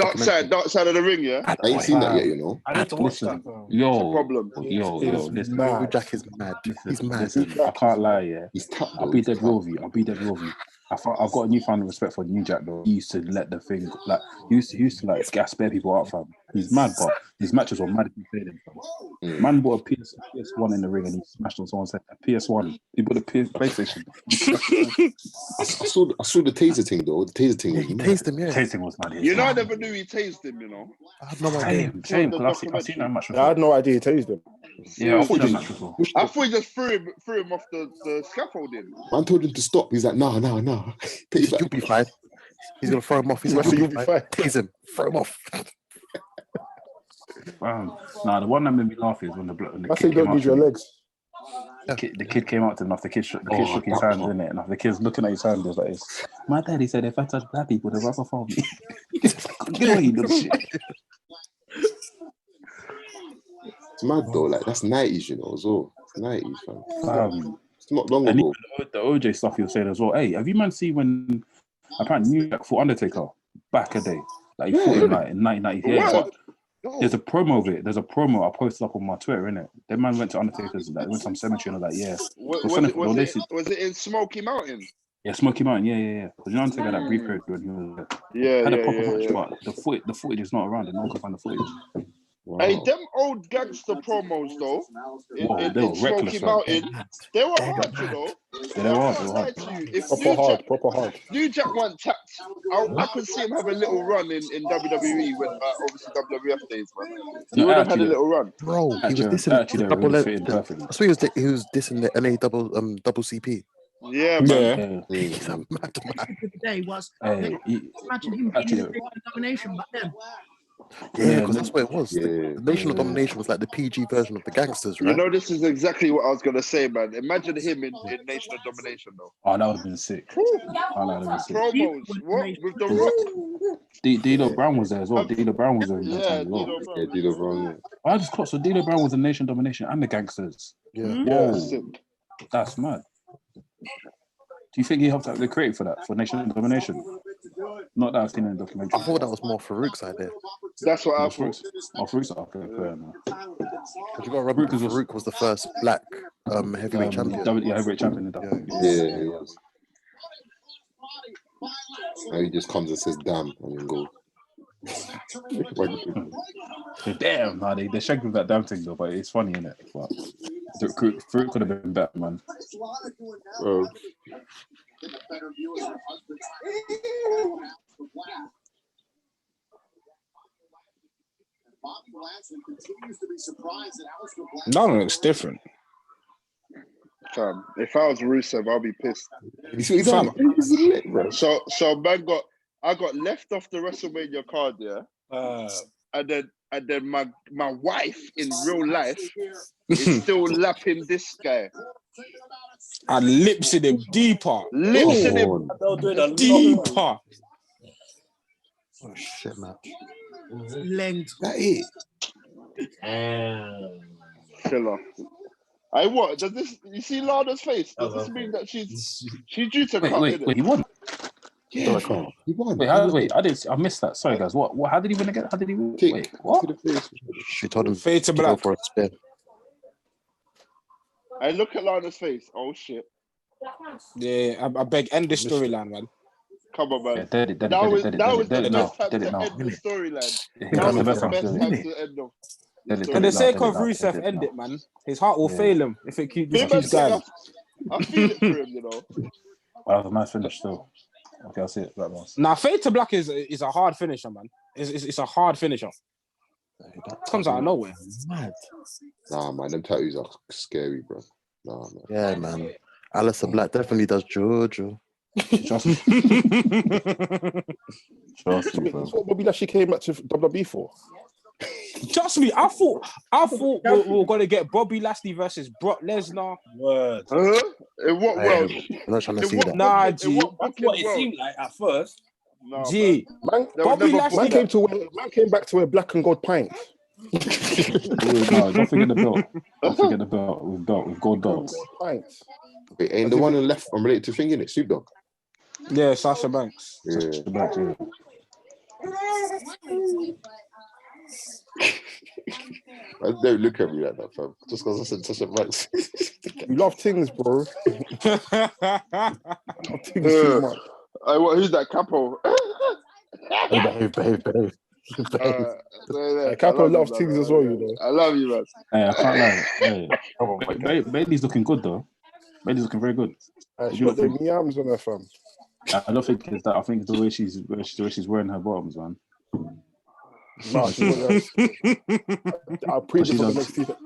dark side of the ring, yeah? I ain't seen that yet, you know. I need to watch Listen, that. Bro. It's a yo, problem. listen. New Jack is mad. He's mad. Listen, I can't lie, yeah. He's tapped, I'll be dead real with you. I've got a newfound respect for New Jack though. He used to let the thing like he used to like gas bare people out, fam. He's mad, but his matches were mad if he played him. Fam. Man bought a PS1 in the ring and he smashed on someone's head. A PS1. He bought a PlayStation. I saw the taser thing though. The taser thing. Yeah, he tased him. Yeah, tasing was mad. You know, I never knew he tased him, you know. I had no idea. Same, because I've seen that match before. I had no idea he tased him. Yeah, I thought that match before. I thought he just threw him off the scaffolding. Man told him to stop. He's like, nah. You'll be fine. He's gonna throw him off. He's like, you'll be fine. Tase him. Throw him off. Nah, the one that made me laugh is when the I kid say don't need your legs. The kid came up to him after the kid shook his hand, didn't it? And after the kid's looking at his hand, he was like, my daddy said if I touch black people, they'll rubber for me. Get away, little shit. It's mad though. Like that's 90s, you know, as well. It's 90s, fam. It's not long ago. The OJ stuff you were saying as well. Hey, have you man seen when apparently New Jack fought Undertaker back a day? Like he fought him like in 1998. There's a promo of it. There's a promo I posted up on my Twitter, innit? That man went to Undertaker's, like went to some cemetery and was like, yeah. Was it in Smoky Mountain? Yeah, Smoky Mountain, yeah. Because you know Undertaker that brief period when he was had a proper match, but the footage is not around and no one can find the footage. Wow. Hey, them old gangster promos though, in Smoky Mountain, they were hard, you know. Yeah, they were hard. Proper hard. New Jack went tapped. I could see him have a little run in WWE when obviously WWF days, man. He would have had a little run. Bro, he was dissing double I swear he was dissing the NA double CP. Yeah, man. He's a mad man. The day was imagine him being in domination back then. Yeah, because that's what it was. The Nation of Domination was like the PG version of the gangsters, right? You know, this is exactly what I was gonna say, man. Imagine him in Nation of Domination, though. Oh, that would have been sick. Promos, what with the Rock? D'Lo Brown was there as well. D'Lo Brown was there. Yeah, D'Lo Brown. I just caught so D'Lo Brown was in Nation of Domination and the gangsters. Yeah, whoa, that's mad. Do you think he helped out the creative for that, for Nation of Domination? Not that I've seen in the documentary. I thought that was more Farouk's idea. That's what I thought. Farouk's okay, fair enough. Because you got Robert Farouk was the first black heavyweight champion. Heavyweight champion. Yeah. And he just comes and says, damn, and then goes. Damn, nah, they shagged with that damn thing though, but it's funny, innit? But Farouk could have been better, man. That looks different. Fam, if I was Rusev, I'll be pissed. So man I got left off the WrestleMania card, and then my wife in real life is still lapping this guy. And lips in him deeper. Lips in him deeper. Oh shit, man. Length. That it. Killer. What? Does this? You see Lana's face? Does this mean that she's due to cut? Wait, he won. Yeah, he won. I missed that. Sorry, guys. What? How did he win again? How did he win? Wait, what? She told him fade to black for a spin. I look at Lana's face. Oh shit. Yeah, I beg, end the storyline, man. Come on, man. That was the best time to end the storyline. That was the best time to end off. For the sake of Rusev, end it, man. His heart will fail him if it keeps going. I feel it for him, you know. That was a nice finish, still. Okay, I'll see it. Now, fade to black is a hard finisher, man. It's a hard finisher. It comes out of nowhere. Mad. Nah, man, them tattoos are scary, bro. Nah, man. Yeah, man. Aleister Black definitely does Jojo. Trust me. That's what Bobby Lashley came back to WWE for. Trust me, I thought we were gonna get Bobby Lashley versus Brock Lesnar. Word. In what world? I'm not trying to see that. Nah, G. That's what it seemed like at first. No, Gee, Man, They would Bobby never Lashley. man came back to wear black and gold pints. No, don't forget the belt. Don't forget the belt with gold dots. Pints. Wait, ain't the one on the left I'm related to thinking it, Snoop Dogg. Yeah, Sasha Banks. Yeah. Don't look at me like that, fam. Just because I said Sasha Banks. You love things, bro. Things too much. Who's that Capo? Behave. I Capo love you, loves man. things as well, you know. I love you, man. Hey, I can't lie. Hey, Bailey's looking good though. Bailey's looking very good. She got the yams on her, fam. I don't think it's that. I think it's the way she's wearing her bottoms, man. No, she I'll preach it for the next season.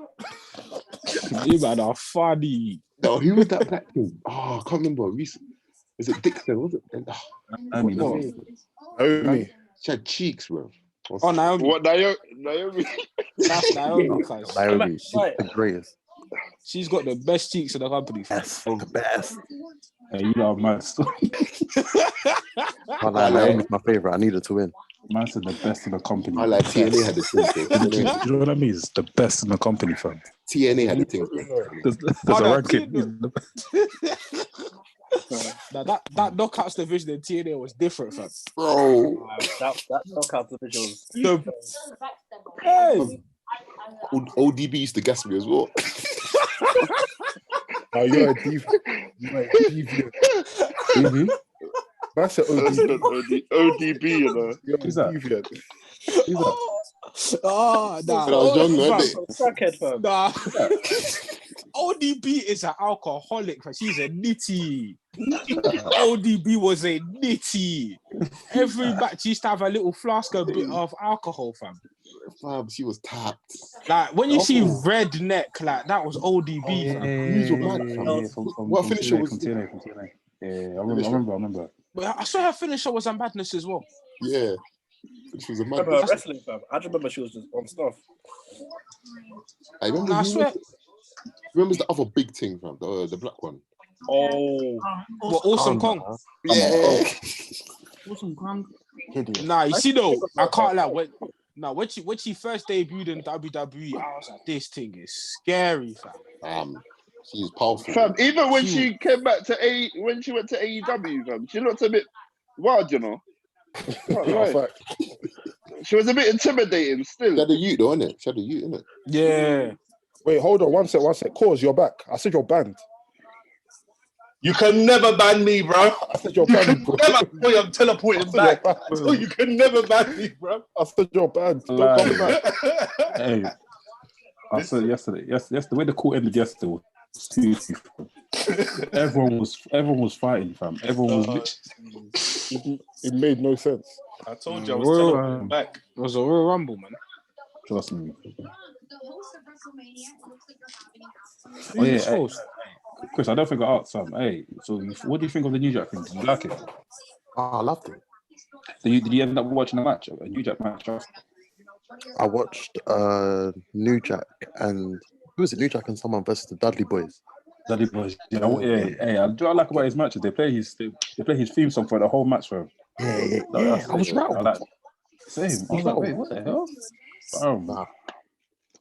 You man are funny. No, who was that black thing? Oh, I can't remember. Is it Dixon? Was it? Naomi. She had cheeks, bro. Oh, Naomi. What, Naomi? That's Naomi. Cause Naomi, she's the greatest. she's got the best cheeks in the company. The best. Hey, you are mad. Naomi's my favorite. I need her to win. Man said the best in the company. I like TNA had the thing. Do you know what I mean? It's the best in the company, fam. TNA had the thing. There's a ranking. Now that knockouts division in TNA was different, fam. Bro. That knockout division was Hey. ODB used to gas me as well. Oh, you're a deviant. Mm-hmm. That's an ODB, you know. You're a deviant. Oh, nah. When I was young, wasn't crackhead, fam. Nah. ODB is an alcoholic, fam. She's a nitty. ODB was a nitty. Every match she used to have a little flask of bit of alcohol, fam. Fam, she was tapped. Like when you see redneck, like that was ODB, fam. These were mad, fam. What finisher was from TNA? Yeah, I remember. But I saw her finisher was a madness as well. Yeah. She was a I mad. remember her wrestling, fam. I just remember she was just on stuff. I remember. Nah, I swear. Remember the other big thing, fam? The black one. Oh, what, Awesome Kong? Yeah. Awesome Kong. Nah, you see though, I can't lie. When she first debuted in WWE, I was like, this thing is scary, fam. She's powerful. Fam, even when she came back to when she went to AEW, fam, she looked a bit wild, you know. Right. She was a bit intimidating still. She had a ute though, innit? She had a ute, innit? Yeah. Wait, hold on, one sec. Cause you're back. I said you're banned. You can never ban me, bro. I said you're banned, bro. Never. I'm teleporting back. So you can never ban me, bro. I said you're banned. Don't come back. Hey, I said yesterday. Yes, the way the call ended yesterday was too. Everyone was fighting, fam. Everyone was. It made no sense. I told you I was teleporting back. It was a Royal Rumble, man. Trust me. Oh yeah, hey, Chris, I don't think I asked some. Hey, so what do you think of the New Jack thing? Did you like it? Oh, I loved it. Did you end up watching the match? A New Jack match? I watched New Jack and who was it? New Jack and someone versus the Dudley Boys. Dudley Boys. Yeah. Hey, I do like about his matches. They play his theme song for the whole match, bro. Yeah. I was rattled. Same. I was like, wait, what the hell? Nah.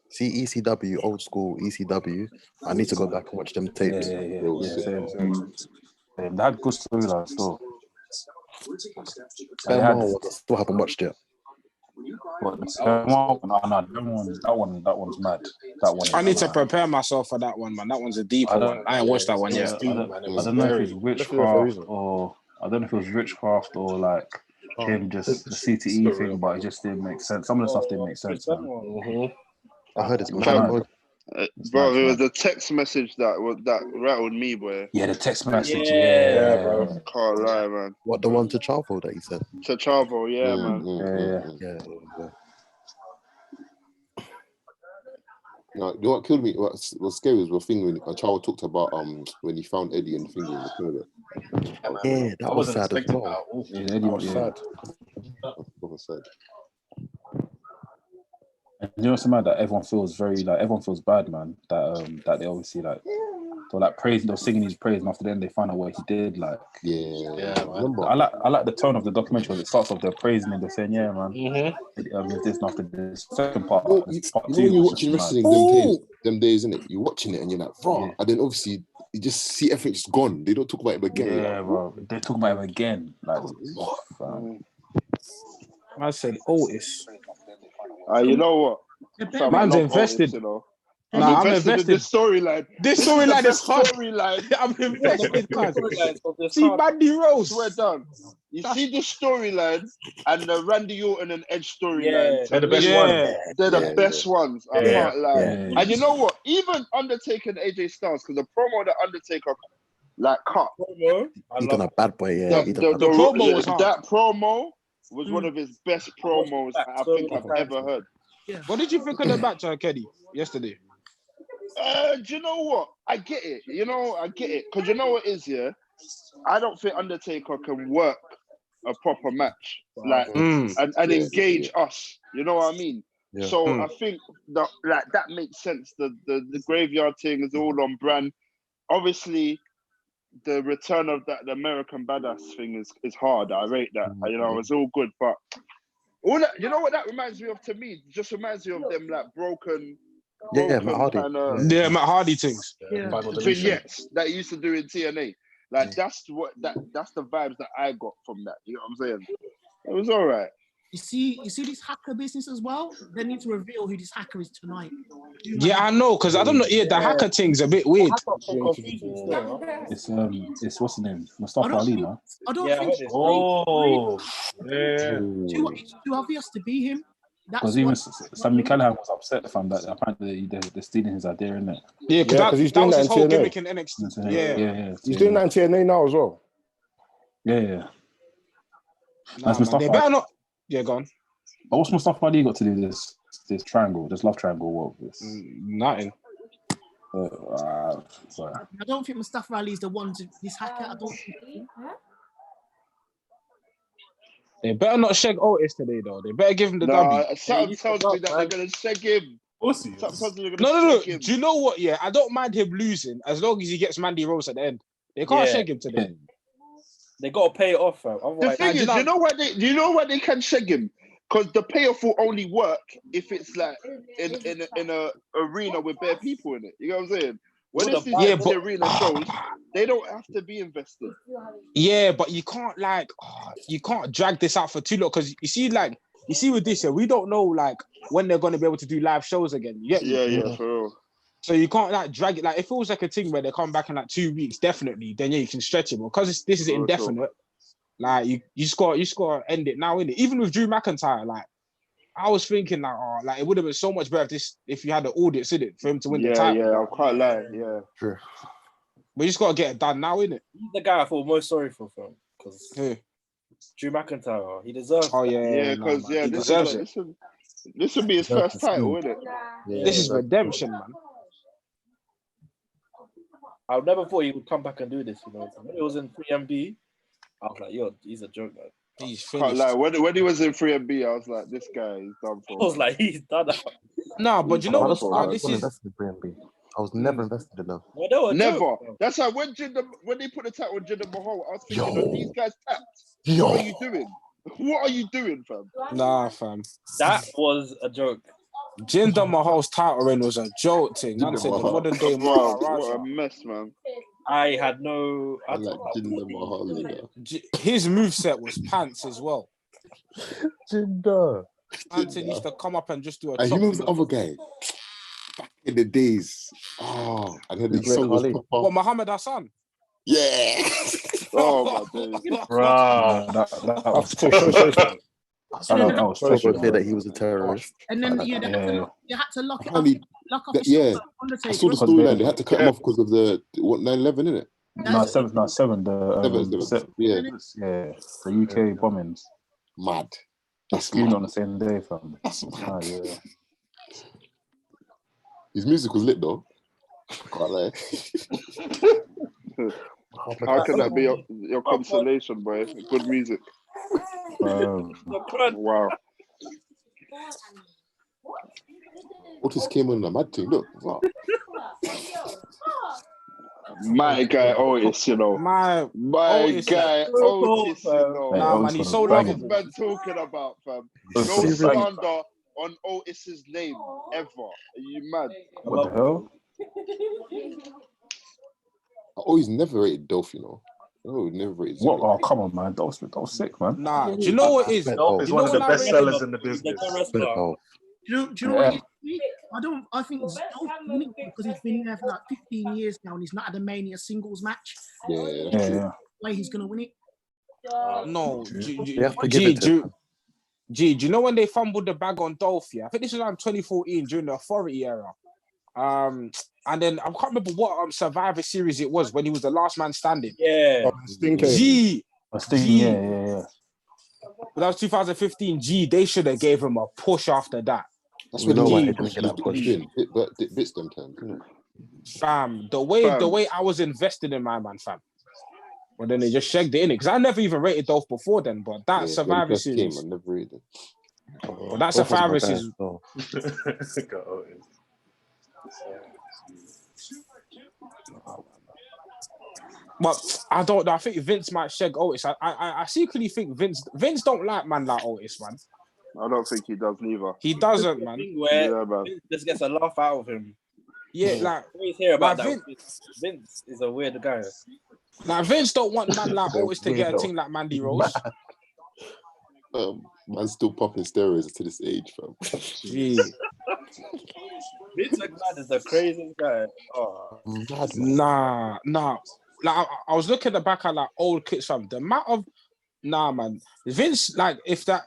See ECW, old school ECW. I need to go back and watch them tapes. Yeah. Same. They had good storylines still. I still haven't watched it. But that one's mad. That one. I need to prepare myself for that one, man. That one's a deeper one. I ain't watched that one yet. I don't know if it's witchcraft or like him just the CTE thing, but it just didn't make sense. Some of the stuff didn't make sense. I heard it's mad. Bro, it was the text message that rattled me, boy. Yeah, the text message. Yeah, bro. Can't lie, man. What, the one to Chavo that you said? To Chavo, yeah, man. Yeah. No, you know what killed me? What's scary was the thing when Chavo talked about when he found Eddie and the finger in the toilet. Yeah, that was sad as well. Yeah, Eddie was sad. That was sad. And you know what's mad that everyone feels bad, man. That they obviously like So like praising, they were singing his praise, and after then they find out what he did. Like, yeah. I like the tone of the documentary. When it starts off, they're praising him, they're saying, "Yeah, man, Mm-hmm. he's this." And after the second part, You part know two, when you're was watching just wrestling them days, isn't it? You're watching it and you're like, raw. Yeah. And then obviously you just see everything just gone. They don't talk about him again. You're Yeah, like, bro. They're talking about him again. Like, what? I said Otis. You know what? Fam, I Man's love invested. Otis, you know. Nah, I'm invested in this storyline. This is storyline the is best hard. storyline. I'm invested, cuz. Storylines of this See, card. Mandy Rose. Swear down. You see the storyline and the Randy Orton and Edge storyline. Yeah, They're the best ones. They're the best ones. I can't lie. Yeah. And you know what? Even Undertaker and AJ Styles, because the promo that Undertaker like cut. He done a bad boy, yeah. The promo was hard. That promo was one of his best promos I think I've ever heard. Yeah. What did you think of the match, Kenny, yesterday? Do you know what? I get it. I get it. Because you know what it is, yeah? I don't think Undertaker can work a proper match. Like, and engage us. You know what I mean? Yeah. So I think that that makes sense. The graveyard thing is all on brand. Obviously, the return of the American Badass thing is hard. I rate that. It's all good. But all that, you know what that reminds me of to me? It just reminds me of them like broken Matt Hardy. Matt Hardy things. Vignettes that he used to do in TNA. Like that's the vibes that I got from that. You know what I'm saying? It was all right. You see this hacker business as well? They need to reveal who this hacker is tonight. Yeah, I know, because I don't know. Yeah, the hacker thing's a bit weird. It's what's the name? Mustafa Ali, no? I don't think it's too obvious to be him. Because even Sami Callihan was upset from that. Apparently they're stealing his idea, isn't it? Yeah, because he's that doing was that his in whole TNA. gimmick in NXT. Yeah. He's doing that in TNA now as well. Yeah. Nah, man, they better not. Yeah, go on. But what's Mustafa Ali got to do with this triangle, this love triangle? What was this? Nothing. Sorry. I don't think Mustafa Ali is the one to this hacker. I don't think. They better not shag Otis today, though. They better give him the W. Something tells me that they're gonna shag him. No. Do you know what? Yeah, I don't mind him losing as long as he gets Mandy Rose at the end. They can't shag him today. They got to pay it off, fam. The thing is, you know why they can shag him? Because the payoff will only work if it's like in a arena with bare people in it. You know what I'm saying? When it's these arena shows, they don't have to be invested. Yeah, but you can't drag this out for too long because you see with this year, we don't know like when they're gonna be able to do live shows again. You get me? Yeah, for real. So you can't like drag it. Like if it was like a thing where they come back in like 2 weeks, definitely, then yeah, you can stretch it. Because this is indefinite. Like you just got to end it now, innit? Even with Drew McIntyre, like I was thinking like it would have been so much better if you had the audience in it for him to win the title. Yeah, I'm quite lying. Yeah, sure. We just got to get it done now, innit? He's the guy I feel most sorry for, fam. Because Drew McIntyre, he deserves. Oh yeah, because he deserves it. This would be his first title, isn't it? Yeah, this is redemption, man. I never thought he would come back and do this. When it was in 3MB, I was like, yo, he's a joke, man. He's finished. When he was in 3MB, I was like, this guy is done for. I was like, he's done. No, but you know what's this is. I was never invested enough. Never. That's why when they put the title on Jinder Mahal, I was thinking, these guys tapped. What are you doing? What are you doing, fam? Nah, fam. That was a joke. Jinder Mahal's title reign was a joke thing. Man said the modern day what a mess, man. I had no. I like Jinder Mahal. His moveset was pants as well. Jinder. Anton used to come up and just do a. You remember the other guy? Back in the days. Oh, I heard his song was proper. What, Muhammad Hassan? Yeah. Oh my days. Bro, that was that he was a terrorist. And then you had to lock it up. Lock off I saw the storyline. They had to cut him off because of the 9/11, innit? No, 7. The UK bombings. Mad. That's mad. On the same day, fam. That's mad. Yeah. His music was lit though. Can't lie. How can that be your consolation, boy? Good music. Wow. Otis came on a mad thing. Look. Wow. My guy Otis, you know. My Otis, guy Otis, you know. Nah, man, he's so lovable. What is man talking about, fam? No Seriously. slander on Otis's name ever. Are you mad? What the hell? I always never rated Dolph, you know. Oh, never rated What? Oh, come on, man. That was sick, man. Nah, do you know what it is? Dolph is You one know of the when I best read sellers it- in the business. Do Do you know what it is? I think it's Dolph winning because he's been there for like 15 years now and he's not had a Mania singles match. Yeah, Yeah, yeah. Way he's gonna win it. No, You have to give it to him. do you know when they fumbled the bag on Dolph? Yeah, I think this was around 2014 during the Authority era. And then I can't remember what Survivor Series it was when he was the last man standing. Yeah. G. Yeah. But that was 2015. G. They should have gave him a push after that. That's We when know he why was he didn't get that push. bits them times, isn't it? Fam, the way I was invested in my man, fam. But then they just shagged it in it because I never even rated Dolph before then. But that Yeah, Survivor when he first Series, came, I never rated it. but that Survivor Series. But I don't know. I think Vince might shag Otis. I secretly think Vince don't like man like Otis, man. I don't think he does neither. He doesn't, man. Where Yeah, man. Vince just gets a laugh out of him. Yeah, like I always hear about like that. Vince is a weird guy. Like Vince don't want man like Otis to get a thing like Mandy Rose. Man's still popping steroids to this age, fam. Gee. Vince McMahon is the craziest guy. Oh. Nah. Like I was looking back at like old clips from the amount of man. Vince, like if the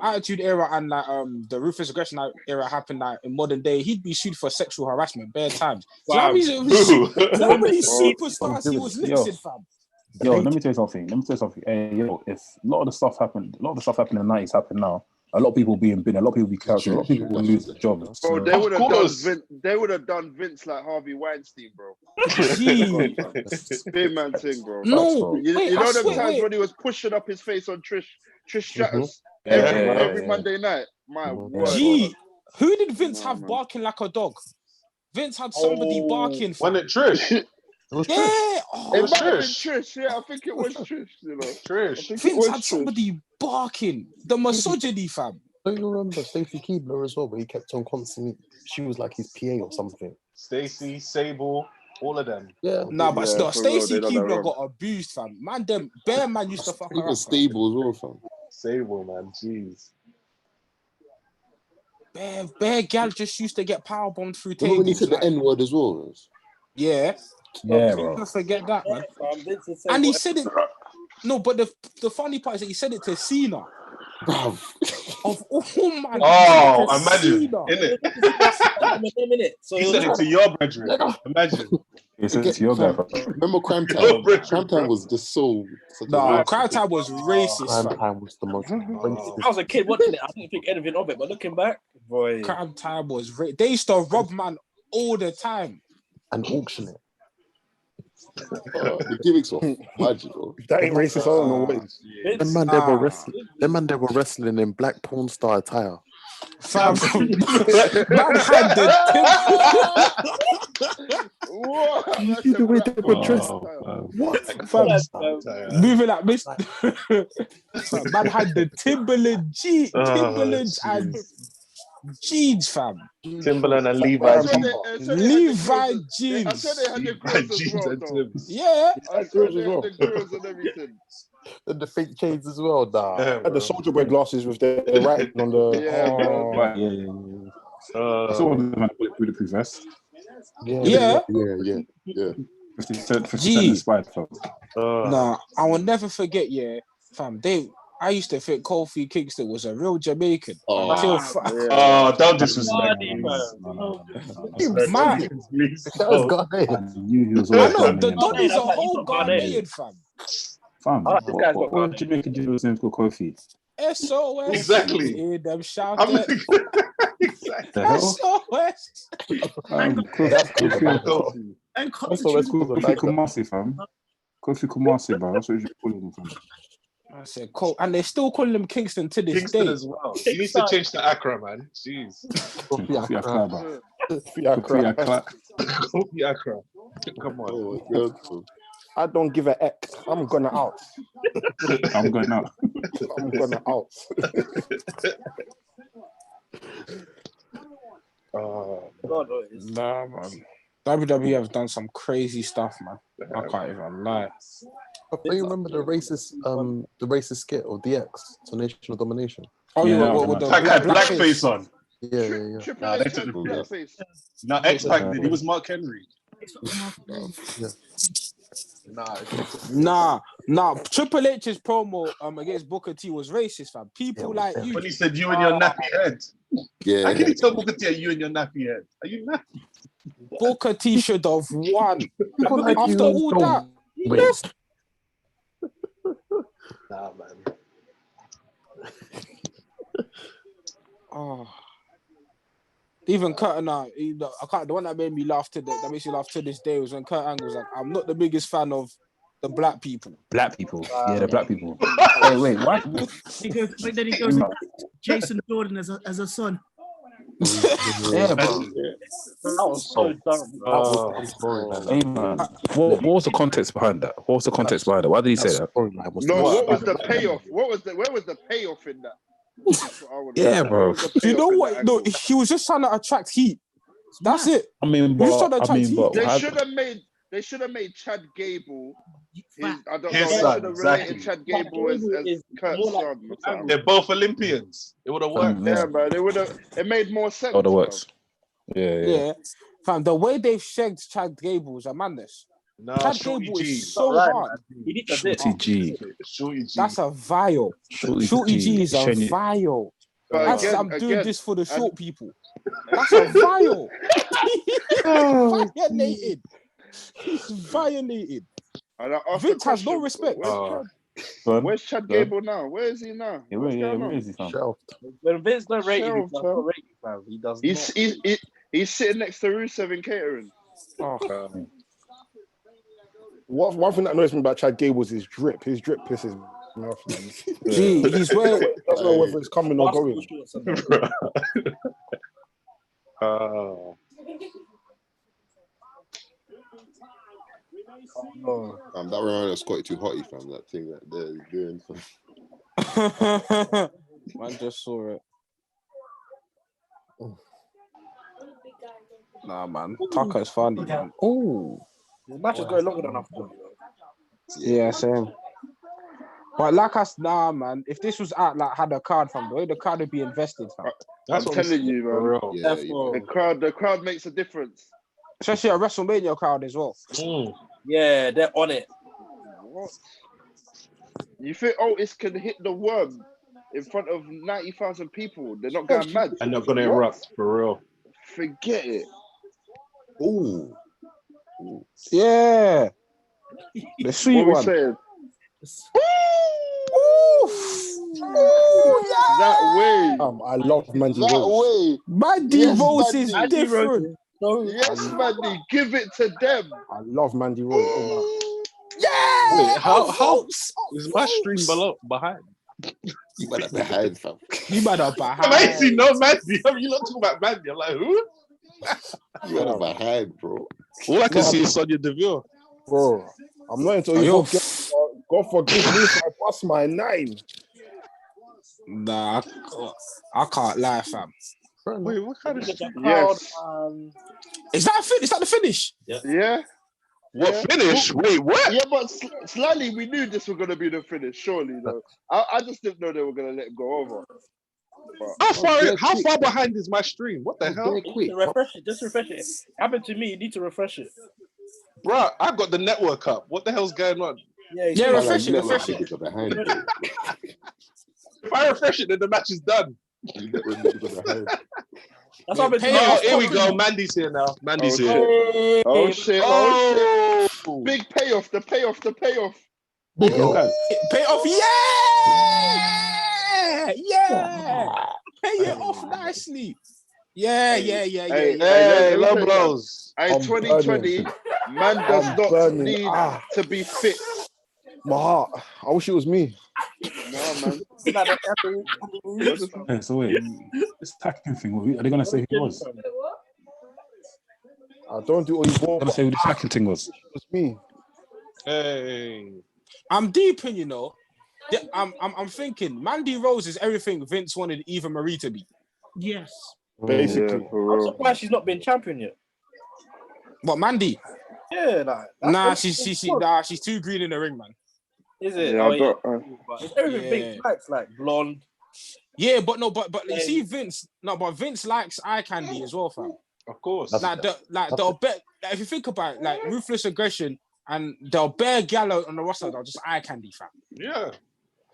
Attitude Era and like the Ruthless Aggression era happened like in modern day, he'd be sued for sexual harassment bare times. So how many superstars he was mixing, fam? Yo, let me tell you something. Hey, yo, if a lot of the stuff happened in the 90s happen now, a lot of people being bin, a lot of people be character, a lot of people will lose their jobs. Bro, they would have done Vince like Harvey Weinstein, bro. Big man thing, bro. No, you know them times when he was pushing up his face on Trish Stratus every Monday night. My word. Gee, who did Vince have barking like a dog? Vince had somebody barking. When it Trish. Yeah, it might have been Trish. Yeah, I think it was Trish. You know, Trish. Vince had somebody barking. The misogyny, fam. Don't you remember Stacey Keebler as well, where he kept on constantly? She was like his PA or something. Stacey, Sable, all of them. Yeah. Nah, but Stacey Keebler got abused, fam. Man, them bare man used to fuck her Even up. Stable as well, fam. Sable, man, jeez. Bare gal just used to get power bombed through Remember tables. when he said the N word as well? Yeah. Yeah, bro. Don't forget that, man. Vince is And he said it. No, but the funny part is that he said it to Cena. Bruv. Of all man. Oh, imagine, innit? So he said it to your brethren. Imagine. He said it to your guy, bro. Remember Crime Time? Crime Time was just so. Nah, Crime Time was racist. Crime Time was the most. I was a kid watching it. I didn't think anything of it, but looking back, boy. Crime Time was they used to rob man all the time And auction it. The gimmicks were magic, bro. That ain't racist, I don't know what it is. Them man, they were wrestling in black porn star attire. Fam, man had the You see the way they were dressed? What? Fam, moving like Mr. Man had the Timberland Timberlands and jeans, fam. Timberland and Levi jeans. Levi jeans. I said they had the grills as well, though. Yeah. I said they had the grills and everything. And the fake chains as well, nah. Had the soldier boy glasses with the writing on the. I saw one of them had a bulletproof vest. Yeah. 50% inspired, fam. Nah, I will never forget, fam. I used to think Kofi Kingston was a real Jamaican. Don't disrespect me. Man, that was Ghanaian. I know, the Donny's a whole Ghanaian, fam. Fam, what Jamaican dude was named called Kofi? SOS. Exactly. Hear them shouting. Exactly. SOS. Kofi Kumasi, fam. Kofi Kumasi, bro. That's what you should call him, fam. I said, cool. And they're still calling him Kingston to this Kingston day. as well. He needs to change to Accra, man. Jeez. Kofi Accra. Kofi Accra. Come on. Oh my God. I don't give a X. I'm gonna out. I'm going out. I'm gonna out. God, no, it's- Nah, man. WWE have done some crazy stuff, man. I can't even lie. But you remember the racist skit of DX, so Nation of Domination? Oh, Yeah, yeah, no, with the no. Like had blackface. blackface on. Yeah, yeah, yeah. Triple Nah, H they took had the piss. blackface. No, X-Pac did. He was Mark Henry. Yeah. Nah. Triple H's promo against Booker T was racist, fam. People like you. When he said you and your nappy head. Yeah. How can you tell Booker T you and your nappy head? Are you nappy? Booker T should have won. People like After you all don't that, he win. lost. Nah, man. Oh. Even Kurt and I can't. The one that made me laugh that makes you laugh to this day was when Kurt Angle was like, "I'm not the biggest fan of the black people." Black people. Yeah, the black people. Hey, wait, what? But then he goes and Jason Jordan as a son. Yeah, bro. That was so dumb. Hey, man. What was the context behind that? What was the context behind it? Why did he say that? No, what was the payoff? Where was the payoff in that? That's what I wanna Yeah, know. bro. Where was the Do you know payoff in what? that No, angle? he was just trying to attract heat. That's it. I mean, He was trying but to attract heat. They should have made Chad Gable. I don't know. His They son, should have exactly. related Chad Gable as Kurt's son. Or something. They're both Olympians. It would have worked. Yeah, man. They would have. It made more sense. Oh, that works. Yeah. Fam, the way they've shagged Chad Gable is a madness. Nah, Chad Shorty Gable G. is so Right, hard. man. He needs a Shorty dip. G. Shorty G. That's a vile. Shorty G is a Shiny. vile. But That's again, I'm doing again, this for the short people. That's a vile. Violated. He's violated. Vince has no respect. Where's Chad Gable now? Where is he now? Yeah, where is he from? Shelved. When Vince don't rate you, he Shelved, does fam. not rate you, fam. He does not. He's sitting next to Rusev in catering. One thing that annoys me about Chad Gable is his drip. His drip pisses me off, man. Gee, he's wearing. I don't know whether it's coming or going. That reminded of Scotty Too Hotty, fam. That thing that they're doing. Man just saw it. Nah, man. Tucker's funny, man. Oh. The match is going longer than I thought. Yeah, same. But nah, man. If this was had a card from the way the card would be invested, fam. I'm telling you, man. Yeah, The crowd makes a difference. Especially a WrestleMania crowd as well. Yeah, they're on it. What? You think Otis can hit the worm in front of 90,000 people? They're not going mad. And they're gonna erupt for real. Forget it. Ooh. Yeah. The sweet What one. we saying? Yeah. That way. I love Mandy That Rose. way. Mandy Yes, Rose is Mandy. different. Yes, Mandy. Give it to them. I love Mandy Rose. Oh, Yeah. Wait, how is my stream behind? You better behind, fam. You better behind. Amazing, no Mandy. I mean, you're not talking about Mandy. I'm like, who? You better behind, bro. All I can see is Sonya Deville. bro, I'm not until you God forgive me if I pass my 9. Nah, I can't lie, fam. Wait, what kind of shit? Yes. Is that the finish? Yeah. What finish? Wait, what? Yeah, but slightly we knew this was going to be the finish, surely, though. I just didn't know they were going to let him go over. How far behind is my stream? What the hell? Refresh it. Just refresh it. Happened to me. You need to refresh it. Bro, I got the network up. What the hell's going on? Yeah, refresh it. Refresh it. If I refresh it, then the match is done. That's what here we go. Mandy's here now. Mandy's here. Oh shit! Oh shit! Big payoff. The payoff. Payoff, yeah. Pay it off nicely. Yeah. Hey, love blows. Hey, 2020, man does not need to be fit. My heart. I wish it was me. No, man. So wait, this tacking thing, are they gonna say who it was? I don't do all you ball. I'm gonna say who this hacking thing was. It's me. Hey, I'm deep in, you know. Yeah, I'm thinking Mandy Rose is everything Vince wanted Eva Marie to be. Yes. Basically. I'm surprised she's not been champion yet. What, Mandy? Yeah, like Nah, she's too green in the ring, man. Is it? Yeah, Oh, I yeah. don't- But it's everything Vince likes, like blonde. Yeah, but you see Vince. No, but Vince likes eye candy as well, fam. Of course. They'll bet. Like, if you think about it, like ruthless aggression, and they'll bear gallo on the roster, they'll just eye candy, fam. Yeah.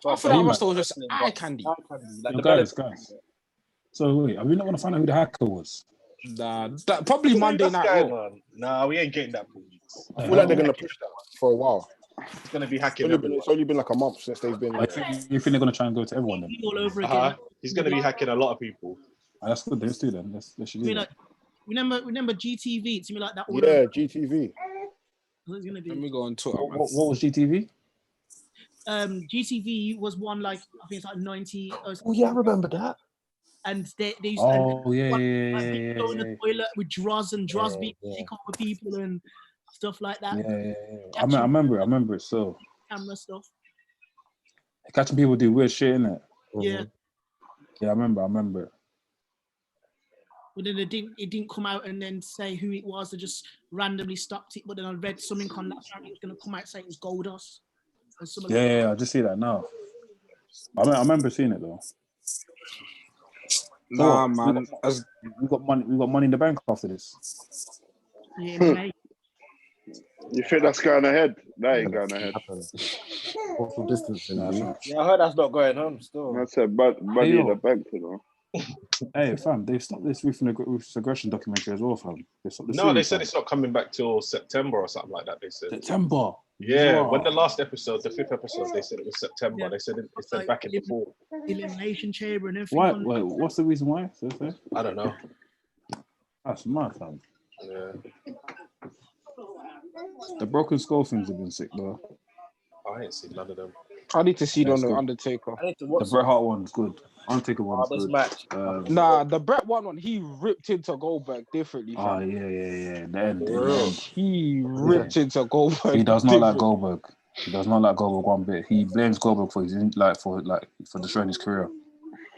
I thought that roster was just eye candy. Yo, guys. So wait, are we not gonna find out who the hacker was? Nah, probably Monday Night Raw. Nah, we ain't getting that. I feel like they're gonna push that for a while. It's gonna be hacking. It's only been like a month since they've been. You think they're gonna try and go to everyone then? All over again. He's gonna be hacking a lot of people. That's good. Let's do then. Let's should do that. Remember GTV? To me, like that. Yeah, GTV. It's gonna be. Let me go on Twitter. What was GTV? GTV was one like I think it's like 90. Oh yeah, I remember that. And they used Oh to yeah, go yeah. in the toilet with Droz and Droz beat take over people and stuff like that. Yeah. I remember it. So Camera stuff. catching people do weird shit, innit? Yeah. Yeah, I remember it. But then it didn't come out and then say who it was. They just randomly stopped it. But then I read something on that apparently it was gonna come out saying it was Goldust. Yeah, I just see that now. I remember seeing it though. Nah, man. We got money in the bank after this. Yeah, You think that's going ahead? That ain't going ahead. Social distancing. Yeah, I heard that's not going on still. I said, money in the bank, you know. Hey, fam, they stopped this ruthless aggression documentary as well, fam. They said it's not coming back till September or something like that. They said September. Yeah, Wow. when the last episode, the 5th episode, they said it was September. Yeah. They said it said back in the fall. Elimination Chamber and everything. Why? Wait, what's the reason why? I don't know. That's mad, fam. Yeah. The broken skull things have been sick, though. I ain't seen none of them. I need to see it on the Undertaker. The Bret Hart one's good. Undertaker one's good. Match. Nah, the Bret one, he ripped into Goldberg differently. Oh, fam. yeah. The end. He ripped into Goldberg. He does not like Goldberg. He does not like Goldberg one bit. He blames Goldberg for for destroying his career.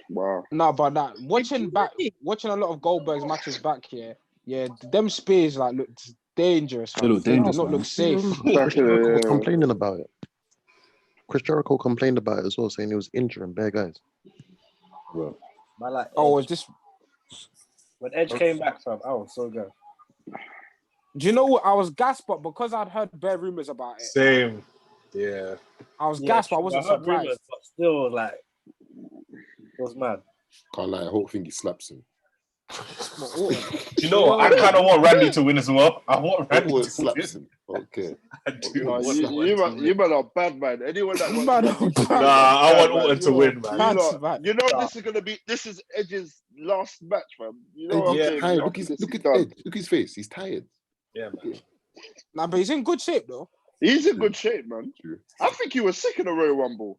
Wow. No, but watching a lot of Goldberg's matches back here, yeah, them spears looked dangerous. They look dangerous. They not look safe. Chris Jericho complaining about it. Chris Jericho complained about it as well, saying he was injuring bare guys. Well, was this when Edge came back, fam? I was so good. Do you know what? I was gassed, but because I'd heard bare rumors about it. Same. Yeah. I was gassed, but I wasn't surprised. Rumors, but still, it was mad. Can't lie, I hope he slaps him. Do you know what? I kind of want Randy to win as well. I want Randy to slaps him. Okay. I do. You man are bad, man. Anyone that wants I want Orton to win, man. You know this is Edge's last match, man. You know what I'm saying? Look at Edge. Look at his face. He's tired. Yeah, man. Nah, but he's in good shape though. He's in good shape, man. I think he was sick in the Royal Rumble.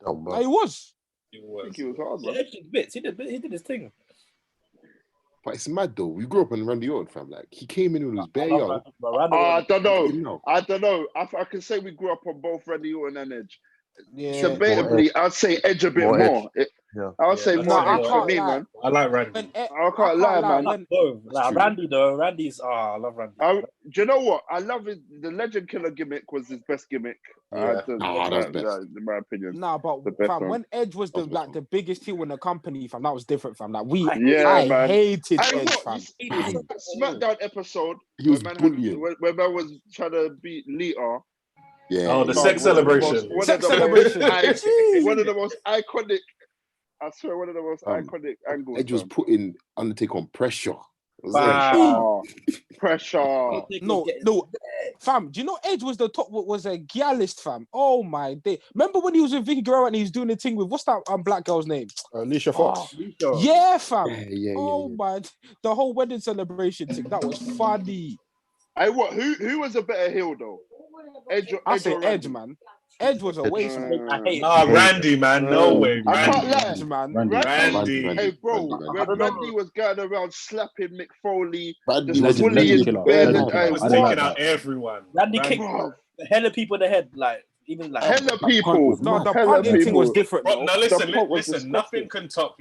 He was. I think he was hard, man. Edge did bits. He did his thing. But it's mad though. We grew up on Randy Orton, fam. Like he came in when he was bare young. I don't know. I can say we grew up on both Randy Orton and Edge. Yeah. Debatably, I'd say Edge a bit more. I'd say more Edge for me, man. I like Randy. I can't lie, man. Randy though. Randy's I love Randy. Do you know what? I love it. The Legend Killer gimmick was his best gimmick. That's best. In my opinion. Nah, but fam, when Edge was the biggest heel in the company, fam, that was different, fam. I hated Edge, fam. SmackDown episode. He was brilliant. When man was trying to beat Lita. Yeah. Oh, the sex celebration. One of the most iconic. I swear, one of the most iconic angles. Edge was putting Undertaker on pressure. Wow. Pressure. No, fam. Do you know Edge was was a Gallist, fam? Oh my day! Remember when he was with Vicky Guerrero and he was doing the thing with what's that black girl's name? Alicia Fox. Yeah, fam. Yeah. My! The whole wedding celebration thing that was funny. Who was a better heel though? Edge I say Edge, man. Edge was a waste. Nah, Randy, man, no way. I can't Randy, lie. man. Randy. Hey, bro, when Randy was going around slapping Mick Foley, Randy just was a bullying legend killer. Ben, Legend killer. hey, I was didn't taking like out that. everyone. Randy kicked a hell of people in the head, like even like hella people. No, the hella punting thing was people. different. Bro, Though. now listen, The pop was listen. disgusting. Nothing can top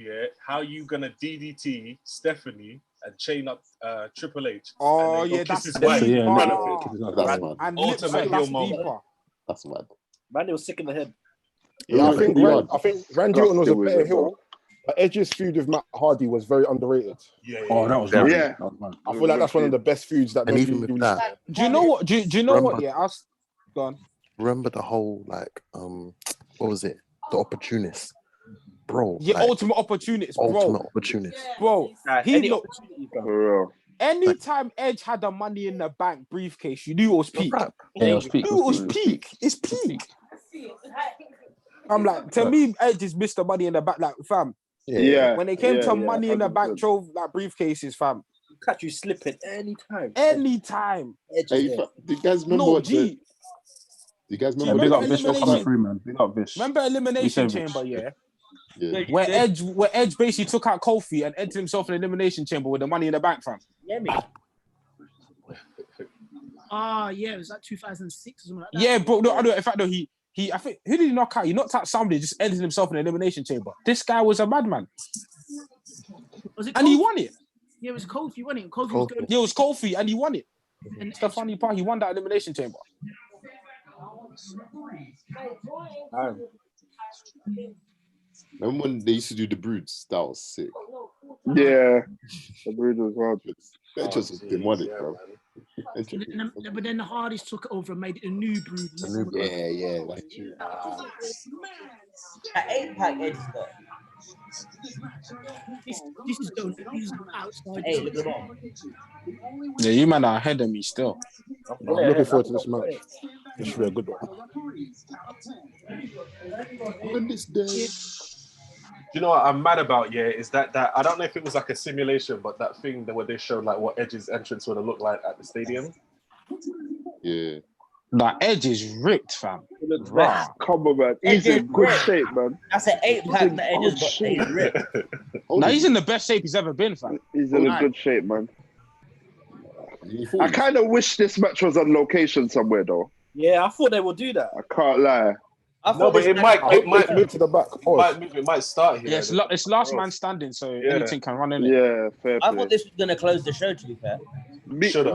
how you gonna DDT Stephanie and chain up Triple H. Oh and then yeah, go that's kiss his wife in deeper. front of him. That's mad. And lip Ultimate sync, heel that's moment. deeper. That's mad. Randy was sick in the head. Yeah, I think Randy Orton was a Disgusting better with it, heel. But Edge's feud with Matt Hardy was very underrated. Oh, that was mad. Yeah. That was mad. I feel like that's one of the best feuds that. And even with that, Do you know what? Do you know what? Remember- Yeah, I'll go on. remember the whole what was it? The Opportunist, bro. Yeah, like, ultimate opportunist, bro. ultimate opportunist. Bro, he Any looked. opportunity, bro. For real. Anytime Edge had a Money in the Bank briefcase, you knew it was peak. Yeah, it was peak. You knew it was peak. It's peak. I'm like, to me, Edge is Mr. Money in the Bank. Like, fam, Yeah. when it came to yeah, Money in the Bank, 100%. drove like briefcases, fam. Catch you slipping anytime. Anytime. Edge Hey, is there. do you guys remember No, what G. Do you guys Yeah, remember? big Remember up Vish for coming elimination? through, man. Big up Vish. Remember Elimination We say Chamber, yeah? Yeah. Where Edge basically took out Kofi and entered himself in an Elimination Chamber with the Money in the Bank, fam. Yeah, me. Yeah, it was like 2006 or something like that. Yeah, bro. No, in fact, no, I think, who did he knock out? He knocked out somebody, just entered himself in an Elimination Chamber. This guy was a madman. Was it And he Kofi? won it. Yeah, it was Kofi, wasn't it? Kofi was going. Yeah, it was Kofi, and he won it. And It's the funny part, he won that Elimination Chamber. Remember when they used to do the broods? That was sick. Yeah. The Brood was hard. That just demonic, bro. But then the Hardys took it over and made it a new brood. Yeah, that's true. That 8-pack Edge has got. This is going outside. Hey, look at that. Yeah, you man are ahead of me still. I'm looking forward to this match. This should be a good one. On this day. Do you know what I'm mad about? Yeah, is that I don't know if it was like a simulation, but that thing where they showed like what Edge's entrance would have looked like at the stadium. Yeah. That Edge is ripped, fam. Come on, man. He's in good shape, man. That's an 8-pack that Edge has got. He's ripped. Now he's in the best shape he's ever been, fam. He's in a good shape, man. I kind of wish this match was on location somewhere, though. Yeah, I thought they would do that. I can't lie. No, but it might move to the back. It might start here. Yeah, it's last man standing, so anything can run in it. Yeah, fair I play. thought this was going to close the show, to be fair. No. It's going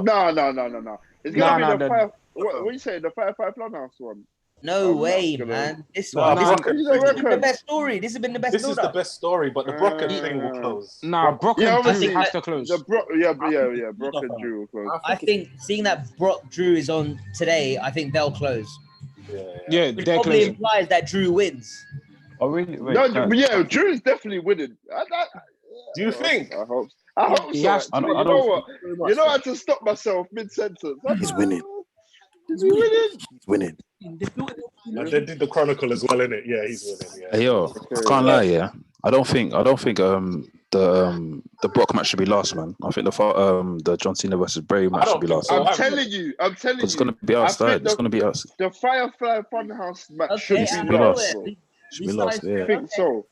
to be the Fire... What you say? The Firefly Funhouse one? No way, man. This No, one. this This has been the best story. This has been the best This is the build-up. best story, but the Brock thing will close. Nah, Brock and Drew obviously, has to close. Brock and Drew will close. I think seeing that Brock Drew is on today, I think they'll close. Yeah, Which they're probably closing. implies that Drew wins. Oh, really? Wait, No, yeah, Drew is definitely winning. Do you think? I hope so. He has to. Actually. You know what? You know I had to stop myself mid-sentence. He's winning. Is he winning? He's winning. And they did the Chronicle as well, innit? Yeah, he's winning. Yeah. Hey, yo, I can't lie, yeah. I don't think the Brock match should be last, man. I think the John Cena versus Bray match should be last. I'm telling you. It's gonna be outside. It's gonna be us. The Firefly Funhouse match should be Should be last. lost. Bro. Should be lost. I Yeah. think so.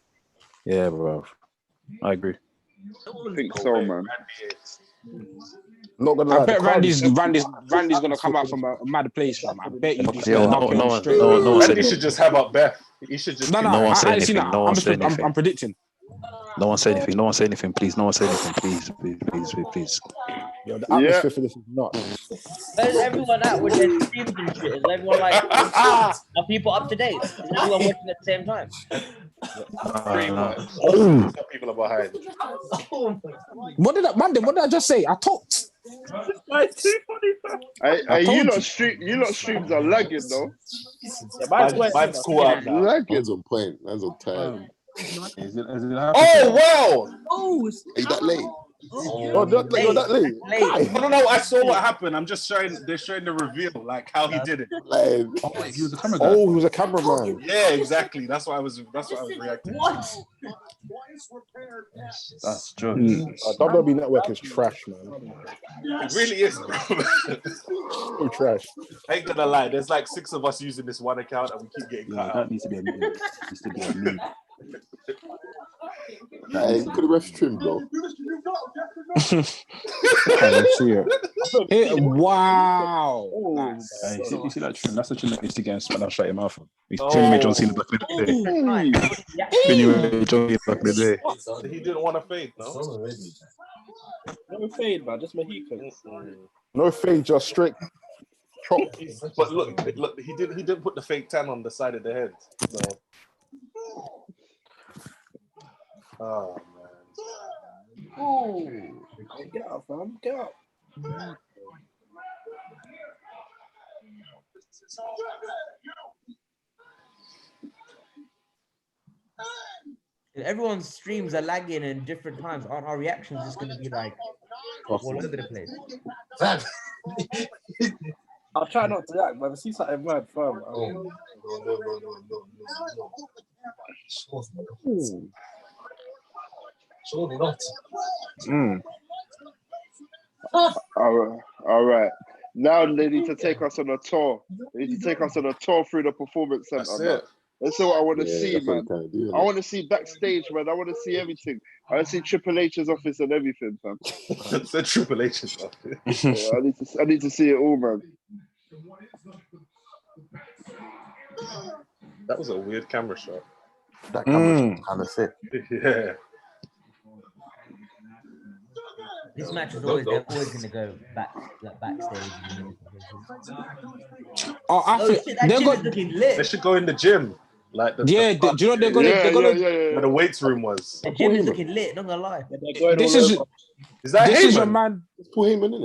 Yeah, bro. I agree. I think so, man. Not gonna I lie. bet the crowd Randy's is- gonna come out from a mad place, fam. I bet you just Yeah, knock him no one straight. said Randy should just have up Beth. He should just. No, No one said I ain't seen anything. that. No one said I'm anything. predicting. No one say anything. No one say anything. Please. No one say anything. Please. Yo, the atmosphere for this is nuts. Where's everyone at with their streams and shit? Is everyone like, are people up to date? Is everyone watching at the same time? Some people are behind. What did I just say? I talked. You lot streams are lagging though. Mine's cool up now. Lagging. Man's on point. Man's on time. Is it Oh wow! Oh, Is that late? Oh, that late. No. I saw what happened. I'm just showing. They're showing the reveal, like how he did it. Oh, wait, he was a camera guy. Oh, he was a cameraman. Yeah, exactly. That's what I was reacting. What? That's true. WWE Network is trash, man. It really is, bro. So trash. I ain't gonna lie. There's like 6 of us using this one account, and we keep getting cut out. That needs to be a meme. Needs to be a meme. Hey, could the refs trim, bro? Can't see it. Wow. Hey, you see that trim? That's the trim that needs to get spun out straight in your mouth. He's trimming me John Cena back in the day. Trimming John Cena back in the day. He didn't want to fade, no? No fade, man. Just Mohican. No fade, just straight chop. But look, he didn't put the fake tan on the side of the head. So. Oh man. Oh, get out, fam. Get out. Everyone's streams are lagging in different times. Aren't our reactions just going to be like all over the place? I'll try not to react, but if I see something mad, fam. Surely not. All right. Now they need to take us on a tour. They need to take us on a tour through the performance center. That's it. That's what I want to see, that's man. what I'm doing, I want to see backstage, man. I want to see everything. I want to see Triple H's office and everything, fam. It's a Triple H's office. Yeah, I need to see it all, man. That was a weird camera shot. That camera shot kind of sick. Yeah. This match is always they're always gonna go backstage. Oh, I think shit, that gym is looking lit. They should go in the gym. Like do you know they're gonna where the weights room was. The gym is looking lit, not gonna lie. This is that this Heyman? is your man. It's Paul Heyman, isn't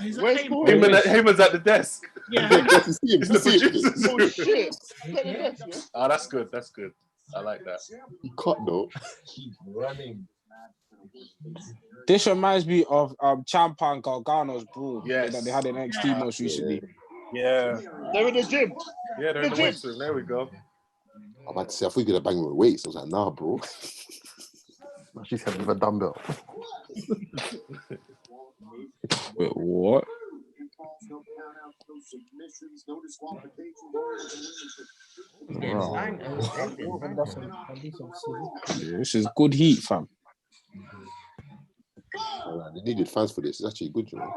it? Where's Paul Heyman? Heyman's at the desk. Yeah, It's the producers. Oh shit! Oh, that's good. That's good. I like that. He cut though. Keep running. This reminds me of Ciampa and Gargano's brawl Yes. that they had in NXT most recently. Yeah. They're in the gym. Yeah, they're in the weights room. There we go. I'm about to say, I thought you were gonna bang with weights. I was like, nah, bro. She said with a dumbbell. Wait, what? Wow. This is good heat, fam. They needed fans for this. It's actually good, you know.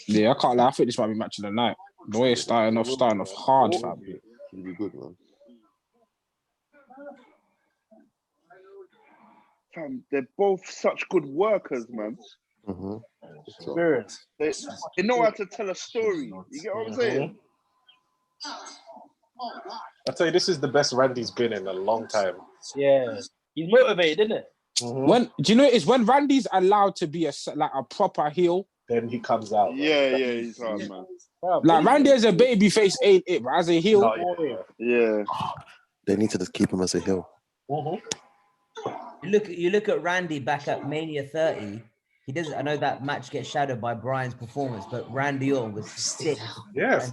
Yeah, I can't lie. I think this might be match of the night. The way it's starting off hard, fam. It'll be good, man. Fam, they're both such good workers, man. Experience. They know how to tell a story. You get what I'm saying? I tell you, this is the best Randy's been in a long time. Yeah. He's motivated, isn't it? When do you know it is when Randy's allowed to be a proper heel? Then he comes out. Yeah, he's hard, man. Like Randy as a baby face ain't it, but as a heel, yeah. They need to just keep him as a heel. You look at Randy back at Mania 30. He doesn't. I know that match gets shadowed by Bryan's performance, but Randy Orton was sick. Yeah.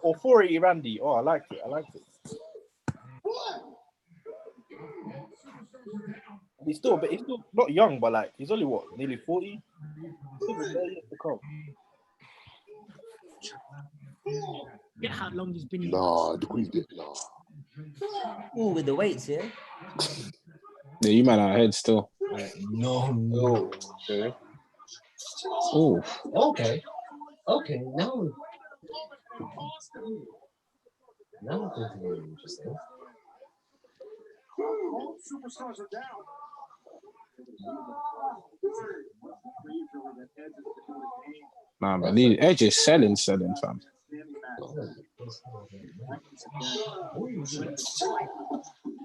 Authority Randy. Oh, I liked it. He's still not young, but like he's only nearly 40. Still got 30 years to come. Get how long he's been. Nah, the Queen's dead. Nah. Ooh, with the weights, yeah. Yeah, you might have head still. No. Okay. Oh. Okay. Now I'm thinking very interesting. Superstars are down. Nah, but Edge is selling, fam.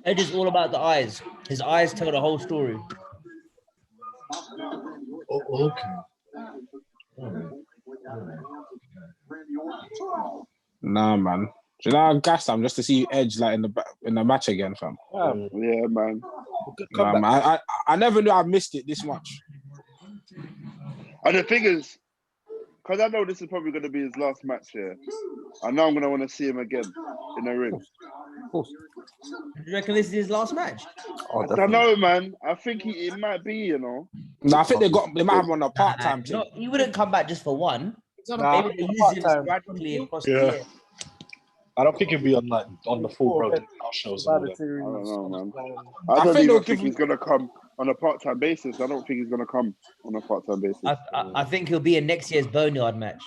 Edge is all about the eyes. His eyes tell the whole story. Oh, okay. Nah, man. Do you know how gassed I'm just to see Edge like in the back in the match again, fam. Yeah, man. Good Nah, comeback. man, I never knew I missed it this much. And the thing is, because I know this is probably going to be his last match here, I know I'm going to want to see him again in the ring. Do you reckon this is his last match? I don't know, man. I think it might be, you know. No, I think they might have him on a part-time thing. No, he wouldn't come back just for one. Nah, Maybe they use him sporadically across the year. I don't think he'll be on the full broken house shows. And all that. I don't know, man. I don't even think he's going to come on a part-time basis. I don't think he's going to come on a part-time basis. I think he'll be in next year's Boneyard match.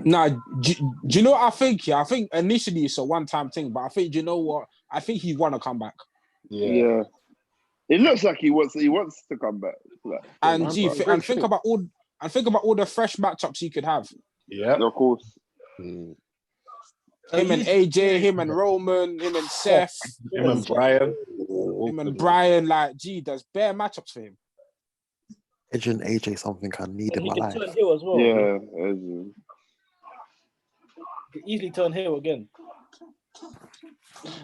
Nah, do you know what I think? Yeah, I think initially it's a one-time thing, but I think, do you know what? I think he want to come back. Yeah. It looks like he wants to come back. Like, And think about all the fresh matchups he could have. Yeah, of course. Him and AJ, him and Roman, him and Seth, him and Brian. Like, gee, there's bare matchups for him. Edge and AJ something I need in my life. Turn heel as well. Yeah. Could easily turn heel again.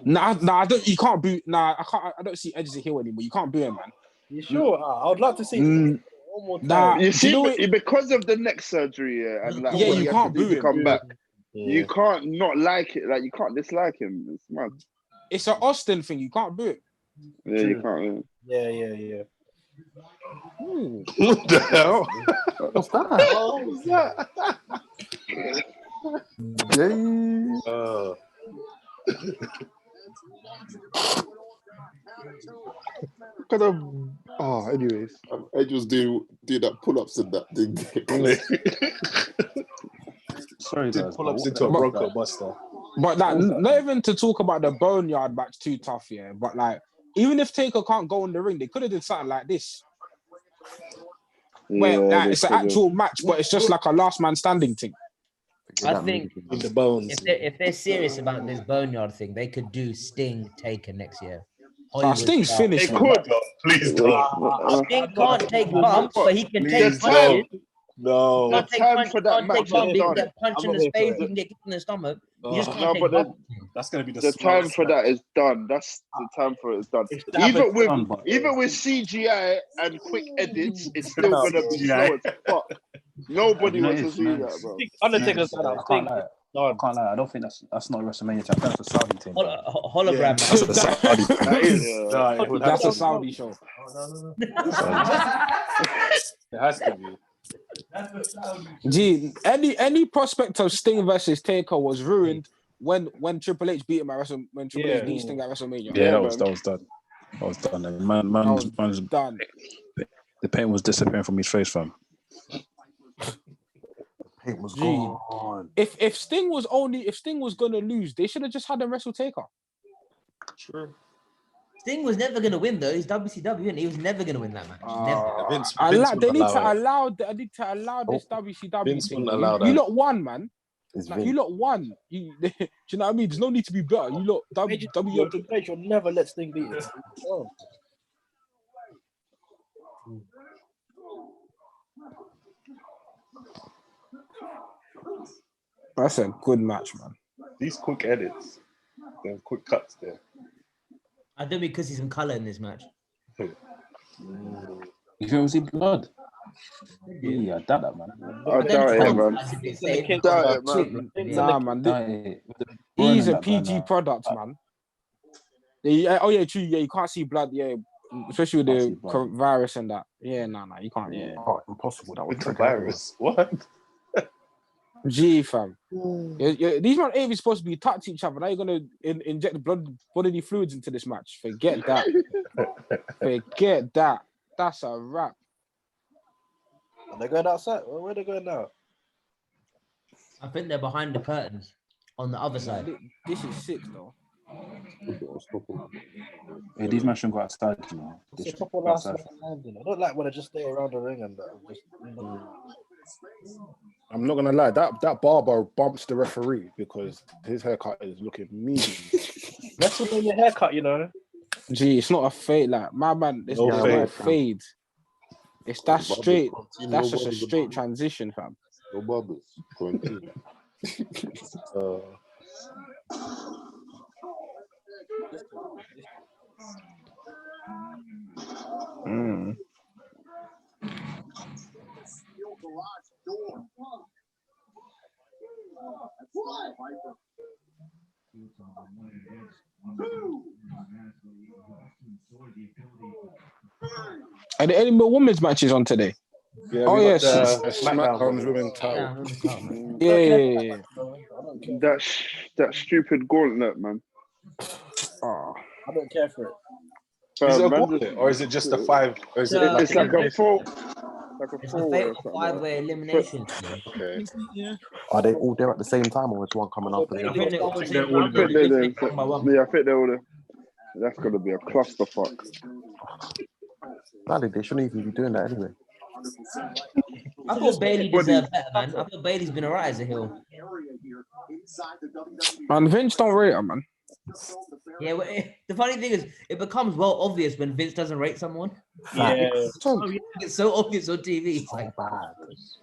Nah, I don't. You can't boo. Nah, I can't. I don't see Edge as a heel anymore. You can't boo him, man. You sure? I would like to see one more time. Nah, you see, because of the neck surgery, and like, yeah, what you he had can't to do boo to him. come back. Yeah. You can't not like it. Like, you can't dislike him. It's mad. It's an Austin thing. You can't boo it. Yeah, you can't. Yeah. What the hell? What's that? What was that? Anyways. Edge was doing that pull-ups and that thing. Sorry, guys. Pull-ups into a Bronco Buster. But like, not even to talk about the Boneyard match too tough, yeah. But like, even if Taker can't go in the ring, they could have done something like this. Where like, it's an actual match, but it's just like a last man standing thing. I think in the bones. If they're serious about this Boneyard thing, they could do Sting Taker next year. Sting's finished. They could. Please don't. Sting can't take bumps, but he can take Please punches. No. Can't take time punch, for that can't take match bumps. is He can done. get punched in the face, he can get kicked in the stomach. You just can't take bumps. That's gonna be The time for that is done. That's the time for it is done. Even with CGI and quick edits, it's still gonna be slow as fuck. Nobody wants to see that, bro. Undertaker's done. I can't lie. I can't lie. I don't think that's not a WrestleMania champ. That's a Saudi thing. Hologram. That's a Saudi. That is. That's a Saudi show. It has to be. Gee, any prospect of Sting versus Taker was ruined when Triple H beat him at WrestleMania. When Triple H beat Sting at WrestleMania. Yeah, that was done. That was done. And man's done. The pain was disappearing from his face, fam. It was Gee, gone. if Sting was gonna lose, they should have just had him wrestle Taker. True. Sting was never gonna win though. He's WCW, and he was never gonna win that match. Never. They need to allow this WCW Vince thing. wouldn't allow You that. lot won, man. Like, you lot won. Do you know what I mean? There's no need to be better. You lot WWE. You'll never let Sting beat him. That's a good match, man. These quick edits, them quick cuts there. I don't because he's some color in this match. You can see blood. Yeah, I doubt that, man. I doubt it, man. Nah, man. He's a PG product, man. Oh yeah, true. Yeah, you can't see blood. Yeah, especially with the virus and that. Yeah, nah, you can't. Yeah, impossible. That With the virus. What? G fam. These men ain't even supposed to be touching each other. Now you're gonna inject bodily fluids into this match. Forget that. Forget that. That's a wrap. Are they going outside? Where are they going now? I think they're behind the curtains on the other side. This is sick though. Yeah, these men shouldn't go outside, you know. It's a couple last man landing. I don't like when they just stay around the ring and just. I'm not gonna lie, that barber bumps the referee because his haircut is looking mean. That's what your haircut, you know. Gee, it's not a fade, like my man. It's not a fade. It's that straight. That's just a straight transition, fam. No bubbles. Are there any more women's matches on today? Yeah, Oh we got yes, the SmackDown's SmackDown. women title. yeah. That stupid gauntlet, man. Oh. I don't care for it. Is it a Man, gauntlet or is it just a 5? Or is it So, like it's like a four, It's a four-way or fatal something. five-way elimination. Okay. Yeah. Are they all there at the same time, or is one coming after the I other? think they're all the think same they're all round, in I think they're eliminate one by one. yeah, I think they're all there. That's gonna be a clusterfuck. Bloody, they shouldn't even be doing that anyway. I thought Bailey deserved better, man. I thought Bailey's been alright as a heel. Man, Vince don't rate her, man. Yeah, well, the funny thing is, it becomes well obvious when Vince doesn't rate someone. Yeah. It's so obvious on TV. It's like,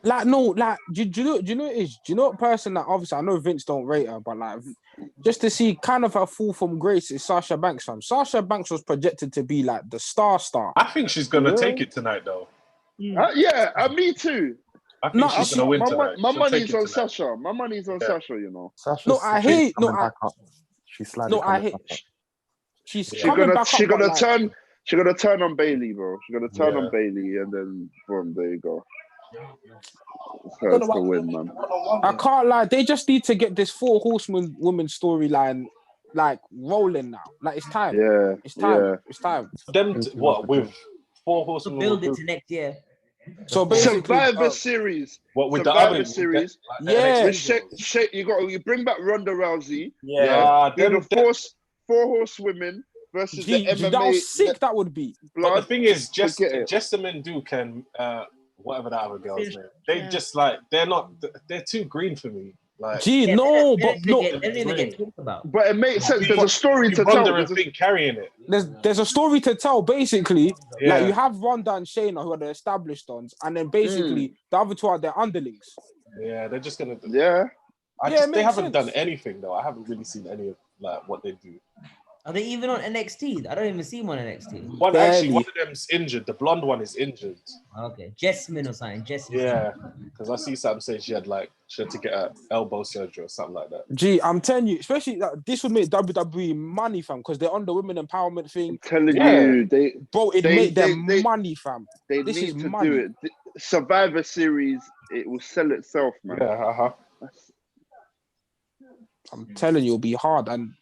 Like, no, like, do you know what it is? Do you know what person that obviously I know Vince don't rate her, but like, just to see kind of her fall from grace is Sasha Banks, fam. Sasha Banks was projected to be like the star. I think she's gonna take it tonight, though. Me too. I think she's gonna win tonight. My She'll take money's it on tonight. Sasha. My money's on Sasha, you know. Sasha's No, I hate. No, coming back up. She's slightly no, I coming hate. back up. She's She's coming gonna back up. But like, turn. She's gonna turn on Bailey, bro. She's gonna turn Yeah. on Bailey, and then boom, there you go. It's hers to win, man. I can't lie. They just need to get this 4 horsemen women storyline like rolling now. Like it's time. Yeah, It's time. yeah. It's time. Them what with 4 horsemen? build it to next year. So basically, Survivor Series. What with the Survivor other Series? Yeah. You bring back Ronda Rousey. Yeah, Do them, the 4 horsewomen versus the MMA. How sick that would be. But the thing is, Forget it. Jessamine Duke and whatever that other girl's name, they just like they're too green for me. Like, Gee, Yeah, no, they but don't no. even get talked about. But it makes sense. There's a story to Ronda tell. and Finn carrying it. There's a story to tell. Basically, Yeah. like you have Ronda and Shayna who are the established ones, and then basically the other 2 are their underlings. Yeah, they're just gonna. Yeah. They haven't done anything though. I haven't really seen any of like what they do. Are they even on NXT? I don't even see them on NXT. One of them's injured. The blonde one is injured. Okay, Jessamine or something. Jessamine. Yeah, because I see something saying she had to get an elbow surgery or something like that. Gee, I'm telling you, especially this would make WWE money, fam, because they're on the women empowerment thing. I'm telling you, it made them money, fam. This is need to money. do it. Survivor Series, it will sell itself, man. Yeah, I'm telling you, it'll be hard. And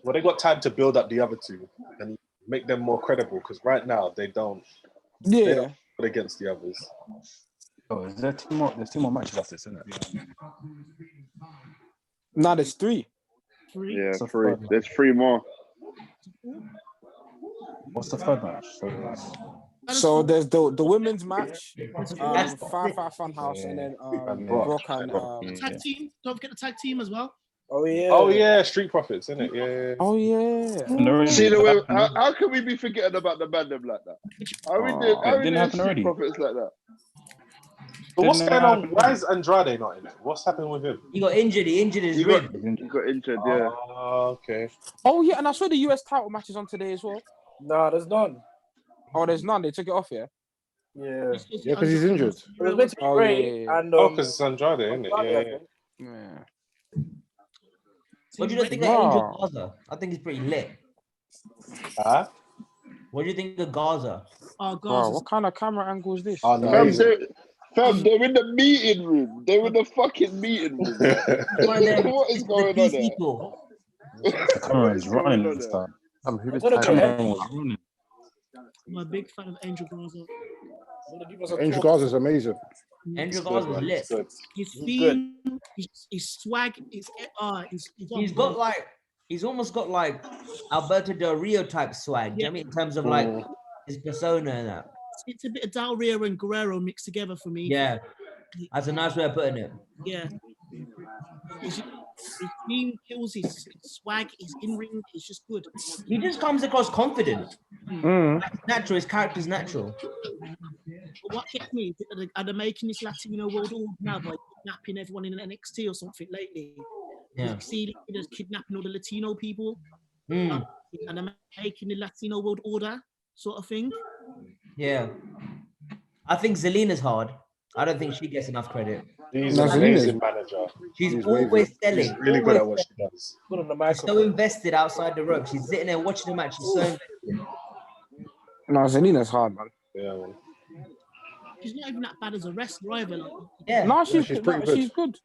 well, they got time to build up the other 2 and make them more credible because right now they don't. Yeah. They don't put against the others. Oh, is there 2 more? There's 2 more matches after this, isn't it? now there's 3. Yeah, 3. There's 3 more. What's the 3rd match? So there's the women's match, Firefly Funhouse, and then Brock and tag team. Don't forget the tag team as well. Oh yeah. Oh yeah, Street Profits, isn't it? Yeah. Oh yeah. See the way? How can we be forgetting about the Bandem like that? How we did Street Profits like that? But what's going on? Why is Andrade not in it? What's happening with him? He got injured. He injured his rib. He got injured. Yeah. Okay. Oh yeah, and I saw the US title matches on today as well. Nah, there's none. Oh, there's none. They took it off, yeah. Yeah. Yeah, because he's injured. It was meant to be great, and because it's Andrade, isn't it? Yeah. What do you think of Angel Gaza? I think he's pretty lit. Huh? What do you think of Gaza? Oh, Bro, what kind of camera angle is this? Fam, they're in the meeting room. They're in the fucking meeting room. What is going on there? The camera is running this time. I'm a big fan of Angel Gaza. Angel Gaza is amazing. Angel Gaza is lit. His theme, his swag, he's got like, he's almost got like Alberto Del Rio type swag. Yeah. I mean, in terms of like his persona and that. It's a bit of Del Rio and Guerrero mixed together for me. Yeah, that's a nice way of putting it. Yeah. His theme kills his swag, his in-ring, it's just good. He just comes across confident. Like, natural, his character's natural. But what gets me, are they making this Latino world order now by kidnapping everyone in NXT or something lately. Yeah. You see leaders kidnapping all the Latino people, Mm. and they're making the Latino world order sort of thing. Yeah. I think Zelina's hard. I don't think she gets enough credit. She's an amazing manager. She's always selling. She's really good at what she does. Good on the She's microphone. so invested outside the rope. She's sitting there watching the match. She's so invested. No, Zelina's hard, man. Yeah, man. She's not even that bad as a wrestler either. Like, Yeah. No, she's she's pretty good. She's good.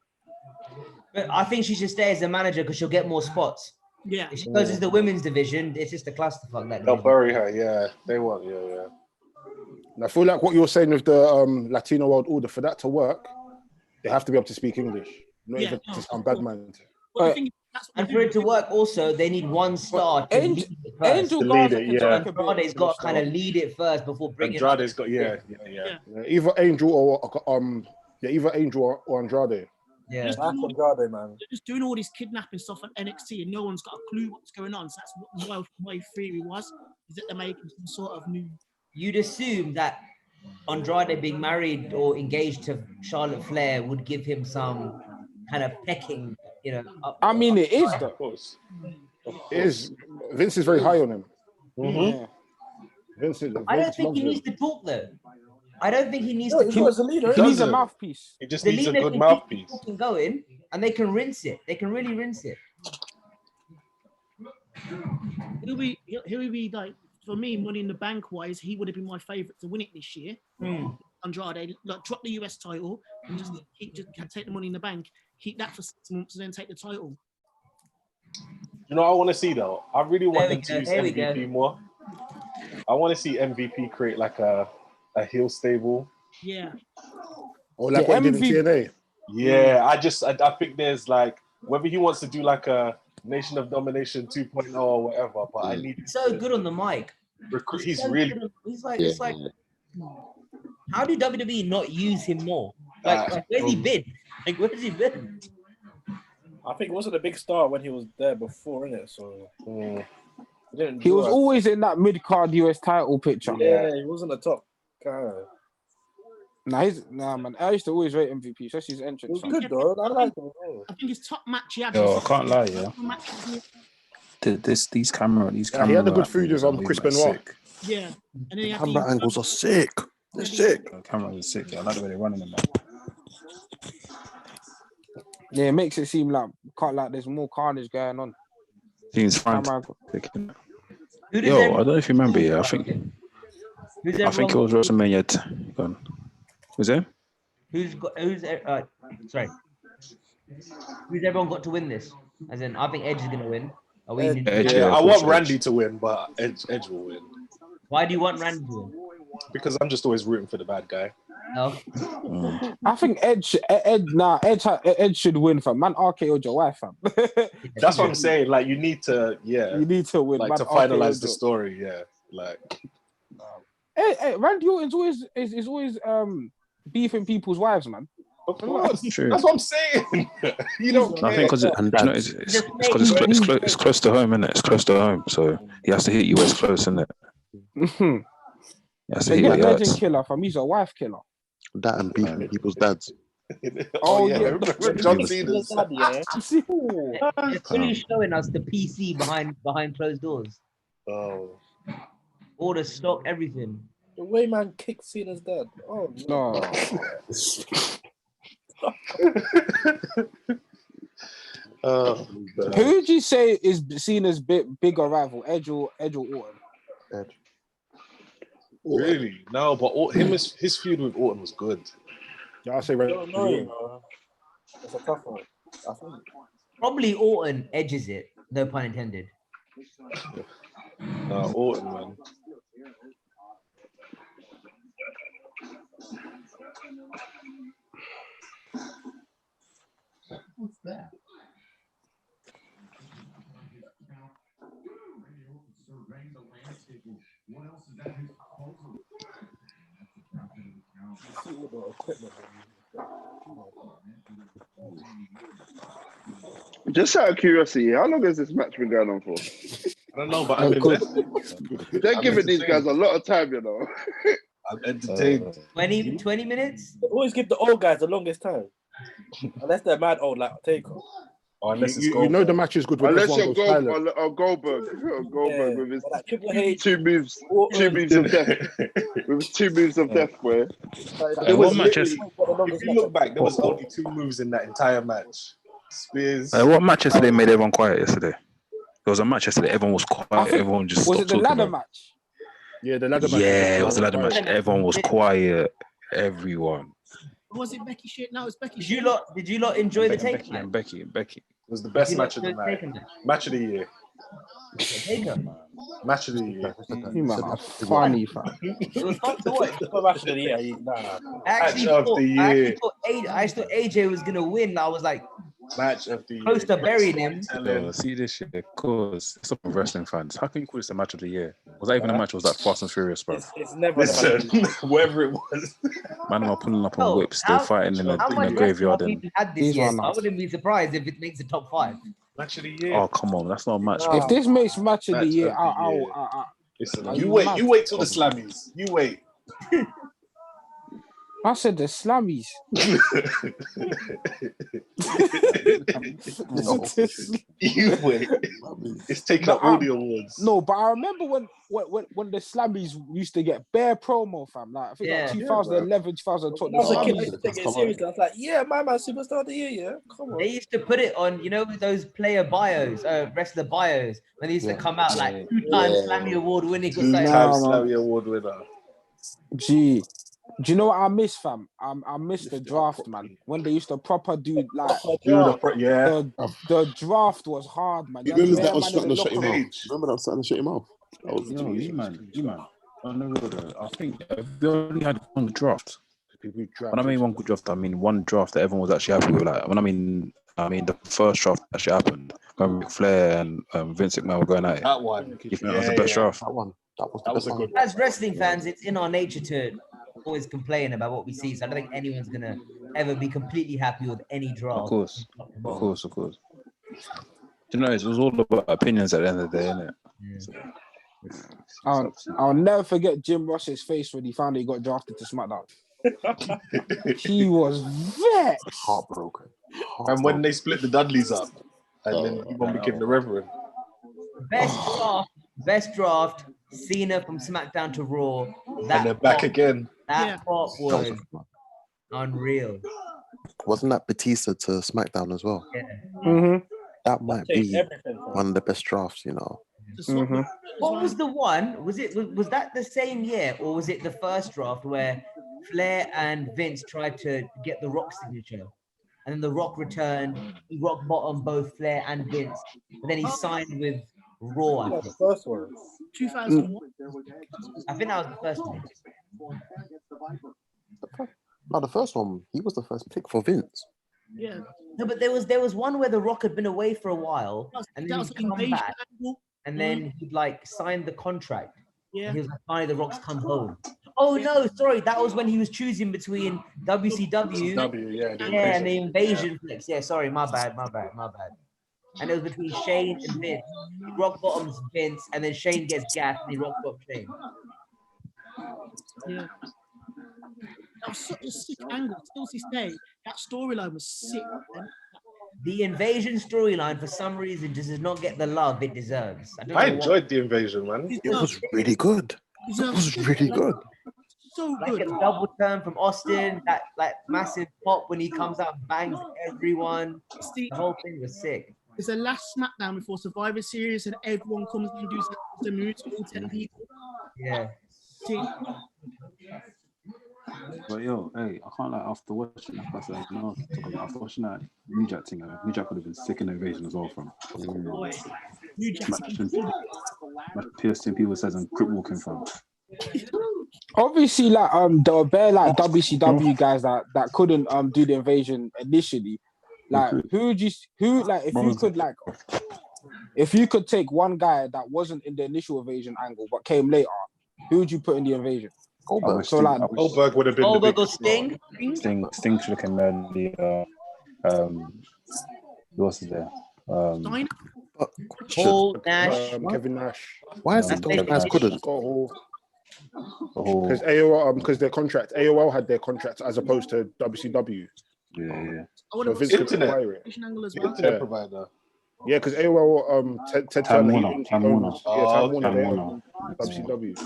But I think she should stay as a manager because she'll get more spots. yeah. If she goes into the women's division, it's just a clusterfuck. That They'll division. bury her. Yeah, they won't. Yeah. And I feel like what you're saying with the Latino world order, for that to work, they have to be able to speak English. Not even to sound bad mind. And for it to work, also they need one star to lead it first. Angel Garza can talk a bit. Andrade's got to kind of lead it first before bringing. Andrade's got Yeah, either Angel or either Angel or Andrade. Yeah, Just That's Andrade, man. just doing all this kidnapping stuff on NXT and no one's got a clue what's going on. So that's what my theory was, is that they're making some sort of new. You'd assume that Andrade being married or engaged to Charlotte Flair would give him some kind of pecking, you know. I mean, it is though. Of course. It is. Vince is very high on him. Mm-hmm. Yeah. Vince I don't think he needs to talk though. I don't think he needs to. He was a leader. He needs a mouthpiece. He just The needs a leader good can mouthpiece. keep fucking going, and they can rinse it. They can really rinse it. He'll be like, for me, Money in the Bank wise, he would have been my favourite to win it this year. Andrade, like, drop the US title and just take the Money in the Bank, keep that for 6 months, and then take the title. You know what I want to see though? I really want them to use There we MVP more. I want to see MVP create like a heel stable. Yeah. Or like what he did in TNA. Yeah, I think there's like, whether he wants to do like a Nation of Domination 2.0 or whatever, but I need He's so good on the mic. he's so really good on- He's like, it's like, how do WWE not use him more? Like where's he been? Like, where's he been? I think he wasn't a big star when he was there before, innit? So He was always in that mid-card US title picture. Yeah, he wasn't a top guy. Nah, man. I used to always rate MVP, especially his entrance. He was good though. I like him. I think his top match he had. Yo, I was- can't lie, yeah. These camera. Yeah, he had the good food as Chris Benoit. Yeah. And then he had Camera angles are sick. They're sick. The cameras are sick. Yeah, I like the way they're running them. Man. Yeah, it makes it seem like there's more carnage going on. Seems fine. Camera- Yo, I don't know if you remember. Yeah, I think it was WrestleMania. Go on. Was it? Who's everyone got to win this? As in, I think Edge is gonna win. Are we? I want Randy to win, but Edge will win. Why do you want Randy to win? Because I'm just always rooting for the bad guy. No. I think Edge should win, fam. Man, RKO'd your wife, fam. That's what I'm saying. Like, you need to, You need to win. like man, to finalize RKO'd the your- story. Yeah, like. Hey, Randy Orton's always beefing people's wives, man. Of course, True. that's what I'm saying. You don't care. I think because it's close to home, isn't it? It's close to home, so he has to hit you where it's close, isn't it? He has to They hit get where it legend hurts. killer, fam. He's a wife killer. That and beefing people's dads. Oh, yeah. Remember John Cena's. They're fully showing us the PC behind closed doors. Oh. All the stock, everything. The way man kicked Cena's dad. Oh no. Who would you say is Cena's bigger rival, Edge or Orton? Edge. Really? No, but his feud with Orton was good. Yeah, I say I don't know, you know. It's a tough one. I think. Probably Orton edges it. No pun intended. Orton, man. What's that? Just out of curiosity, how long has this match been going on for? I don't know, but I'm invested. They're giving these guys a lot of time, you know. I'm entertained. 20 minutes? They always give the old guys the longest time. Unless they're mad old like Taker. Or unless it's You know the match is good when Unless everyone you're goes silent. Goldberg with his Like Triple H. two moves of death. With 2 moves of death, where There was what matches? literally, if you look back, there was only 2 moves in that entire match. Spears. What match yesterday made everyone quiet yesterday? There was a match yesterday. Everyone was quiet. I think- Everyone just Was stopped it the talking ladder about it. match? Yeah, the ladder match. Yeah, it was the ladder quiet. match. Everyone was quiet. Everyone. Was it Becky shit? No, it's Becky Did shit. you lot enjoy the Becky Taker? and Becky. It was the best You match lot of the enjoyed night. Taker match? Match of the year. Taker. Match of the year. You man are funny, fam. It was fun to watch. It's not match of the year. Nah. I actually Match of thought, the I actually year. thought I thought AJ was gonna win. I was like Match of the year. close to burying him. No, see this shit, cause some wrestling fans. How can you call this a match of the year? Was that even a match? Or was that Fast and Furious, bro? It's never. Listen, whoever it was. Man, are pulling up on Oh, whips, still how- fighting in How a much graveyard. wrestling have And we had this These year? one So I now. wouldn't be surprised if it makes the top 5. Match of the year. oh, come on, that's not a match. If this makes match of the Match year, of the year. Listen, Are you you wait. mad? You wait till the slammies. You wait. I said the slammies. You wait. It's taking up all the awards. No, but I remember when the slammies used to get bare promo, fam. Like I think Yeah. like 2011, 2012. When I was a kid, I The used to take it seriously. I was like, yeah, my man, superstar of the year, yeah. Come on. They used to put it on, you know, those player bios, wrestler bios, when they used to come out like 2-time Slammy Award winning. or something. 2-time Nah, man. Slammy Award winner. Gee, do you know what I miss, fam? I miss the draft, man. When they used to proper do like the draft was hard, man. You had remember bare that on man in the Starting to Shut Him locker room. Off? Remember that on Starting to Shut Him Off? That was Yo, you man. On the road, I think we only had one draft. When I mean one good draft, I mean one draft that everyone was actually happy with. Like when I mean the first draft that actually happened when Ric Flair and Vince McMahon were going at it. That one. You think that was the best draft? That was a good one. As wrestling fans, it's in our nature to always complain about what we see. So I don't think anyone's gonna ever be completely happy with any draft. Of course. You know, it was all about opinions at the end of the day, isn't it? I'll never forget Jim Ross's face when he found he got drafted to SmackDown. He was vexed. Heartbroken. And when they split the Dudleys up, and then he became the Reverend. Best draft. Cena from SmackDown to Raw. And they're back again. That pop was unreal. Wasn't that Batista to SmackDown as well? Yeah. Mm-hmm. That might be one of the best drafts, you know. Mm-hmm. What was the one? Was that the same year, or was it the first draft where Flair and Vince tried to get the Rock signature, and then the Rock returned, he rock bottom both Flair and Vince, and then he signed with Raw. I think. First one. 2001. I think that was the first one. No, the first one, he was the first pick for Vince. Yeah. No, but there was one where the Rock had been away for a while, and then That was he'd come Invasion back, angle. and then he'd like signed the contract. Yeah. And he was like, finally, the Rock's come home. Oh no, sorry, that was when he was choosing between WCW, and the Invasion flex. Yeah, sorry, my bad. And it was between Shane and Vince. He rock bottoms Vince, and then Shane gets gassed, and he rock bottoms Shane. Yeah. That was such a sick angle. Still to this day, that storyline was sick. Man. The Invasion storyline, for some reason, does not get the love it deserves. I enjoyed the Invasion, man. It was really good. It was really good. So good. Like a double turn from Austin, that like massive pop when he comes out and bangs everyone. The whole thing was sick. It's the last SmackDown before Survivor Series, and everyone comes and does the moves, all 10 people. Yeah. See? But yo, hey, I can't like after watching that. After watching that New Jack thing, New Jack would have been sick in Invasion as well from. New Jack. Piercing people says I'm crip walking from. Obviously, like there were bare like WCW guys that couldn't do the Invasion initially. Like if you could take one guy that wasn't in the initial Invasion angle but came later, who would you put in the Invasion? Goldberg. So like Goldberg would have been Goldberg the or Sting? Sting should have come early. Who else is there? Paul Nash. Kevin Nash. Why is it those guys couldn't? Because AOL, because their contract, AOL had their contract as opposed to WCW. Yeah. I want to Vince watch could Internet. acquire it. angle as well. Internet provider. Yeah, because AOL, Ted Time Turner, Warner. Time Warner. owns, Time Warner, Time they Warner. own WCW.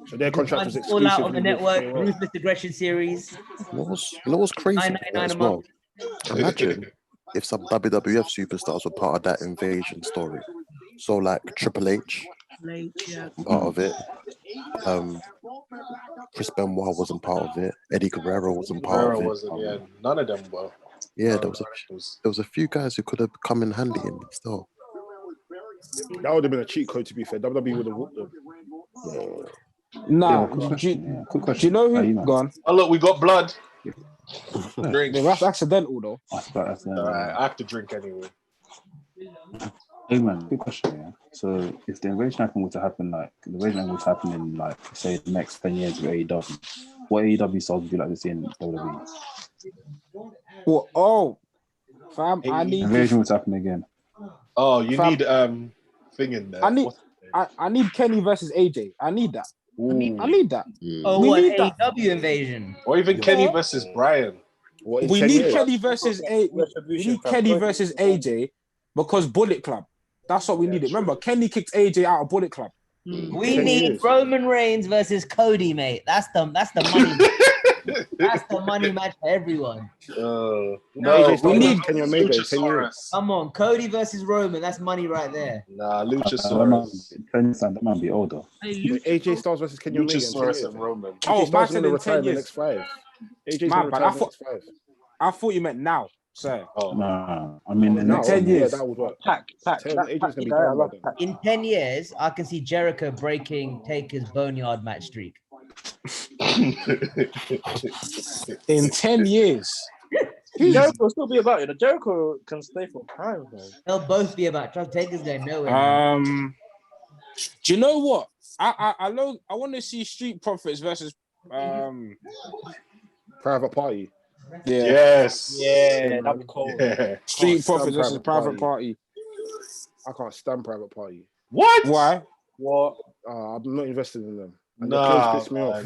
So their contract was All out on exclusively the with network, AOL. Ruthless Aggression series. You know what's crazy $9.99 as a well? month. Imagine if some WWF superstars were part of that invasion story. So like Triple H, Yeah. part of it. Chris Benoit wasn't part of it. Eddie Guerrero wasn't part Guerrero of it. wasn't. Yeah, none of them were. Yeah, there was a few guys who could have come in handy in this still. That would have been a cheat code, to be fair. WWE would have whooped them. Nah, quick question. do you know who? Go on. Oh look, we got blood. Drink. Yeah, that's accidental though. That's Alright, I have to drink anyway. Hey man, good question. Yeah. So if the invasion were to happen, like the invasion was happening in like say the next 10 years with AEW, what AEW stars would you like to see in WWE? Well, oh, fam, I need Invasion was happening again. Oh, you need thing in there. I need Kenny versus AJ. I need that. I need that. Oh, We what need that. AEW invasion? Or even Kenny versus Brian. We need Kenny versus AJ because Bullet Club. That's what we needed. Remember, Kenny kicked AJ out of Bullet Club. We need Roman Reigns versus Cody, mate. That's the money. That's the money match for everyone. No, we need Kenny Omega. Come on, Cody versus Roman. That's money right there. Nah, Luchasaurus. That might be older. AJ Styles versus Kenny Omega. Luchasaurus and Roman. Oh, AJ Styles man, going to in retire 10 in the years. next 5. AJ's Man, going to but retire in the next 5. I thought you meant now, sir. Oh. Nah, I mean in the Now, next 10 years. Yeah, that would work. Pack. AJ's going to be done by then. In 10 years, I can see Jericho breaking Taker's Boneyard match streak. In 10 years. Jericho will still be about it. Jericho can stay for time, man. They'll both be about Trump. Taker's going nowhere. Man. Do you know what? I want to see Street Profits versus Private Party. Yeah. Yes. Yeah, that'd be cool. Yeah. Street Profits versus Private Party. I can't stand Private Party. What? Why? What? I'm not invested in them. And Nah, the clothes piss me off.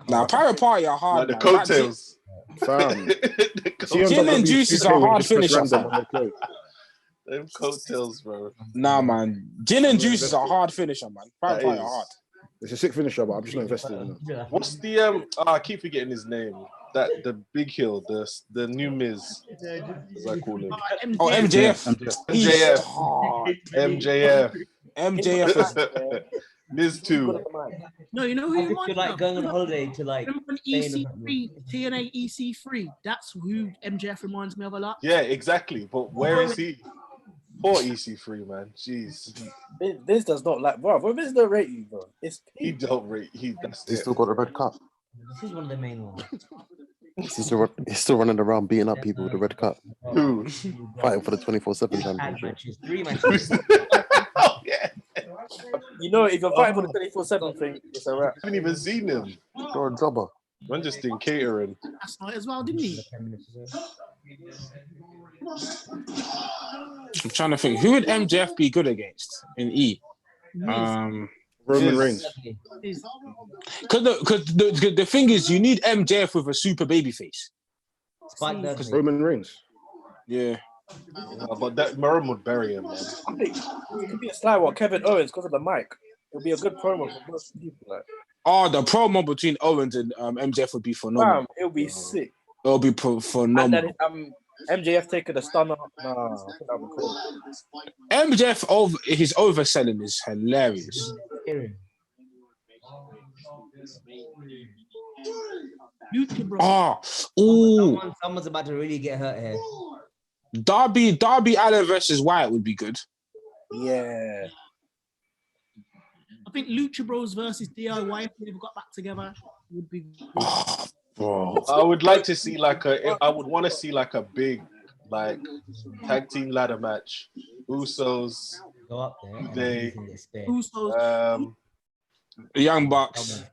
Nah, Private Party are hard. Like the man. coattails. Fam. Gin and juice is a hard finisher. Them coattails, bro. Nah, man. Gin and juice is a hard finisher, man. Private Party are hard. It's a sick finisher, but I'm just not invested in them. What's the I keep forgetting his name. That the big heel, the new Miz. As I call him. Oh, MJF. MJF. Hard. MJF. is Miz too. No, you know who I you just might feel like know? going on holiday to like Remember when Spain or EC3, TNA EC3? That's who MJF reminds me of a lot. Yeah, exactly. But where is he? Poor EC3, man. Jeez. This does not like, bro. What is the rating, bro? It's He don't rate. That's He's it. still got the red cup. This is one of the main ones. He's still running around beating up people with the red cup. Who? Fighting for the 24/7 Tag championship. matches, 3 matches. Oh yeah. You know, if you're fighting for the 24/7 thing, it's a wrap. I haven't even seen him. You're a jobber. I'm just in catering. Last night as well, didn't he? I'm trying to think. Who would MJF be good against in E? Roman Miz. Reigns. Because the thing is, you need MJF with a super baby face. Spike Dudley. Roman Reigns. Yeah. But that Maroon would bury him, man. I think it could be a style what Kevin Owens because of the mic. It'll be a good promo for most people. Like, Oh, the promo between Owens and MJF would be phenomenal. it'll be sick. It'll be And phenomenal. then MJF taking the stunner. Nah, I think that would be cool. MJF his overselling is hilarious. Oh, ooh. Someone's about to really get hurt here. Darby Allin versus Wyatt would be good. Yeah. I think Lucha Bros versus DIY, if they ever got back together, would be. Oh, bro. I would like to see I would want to see like a big tag team ladder match. Usos. Go up there. They. Usos. Young Bucks.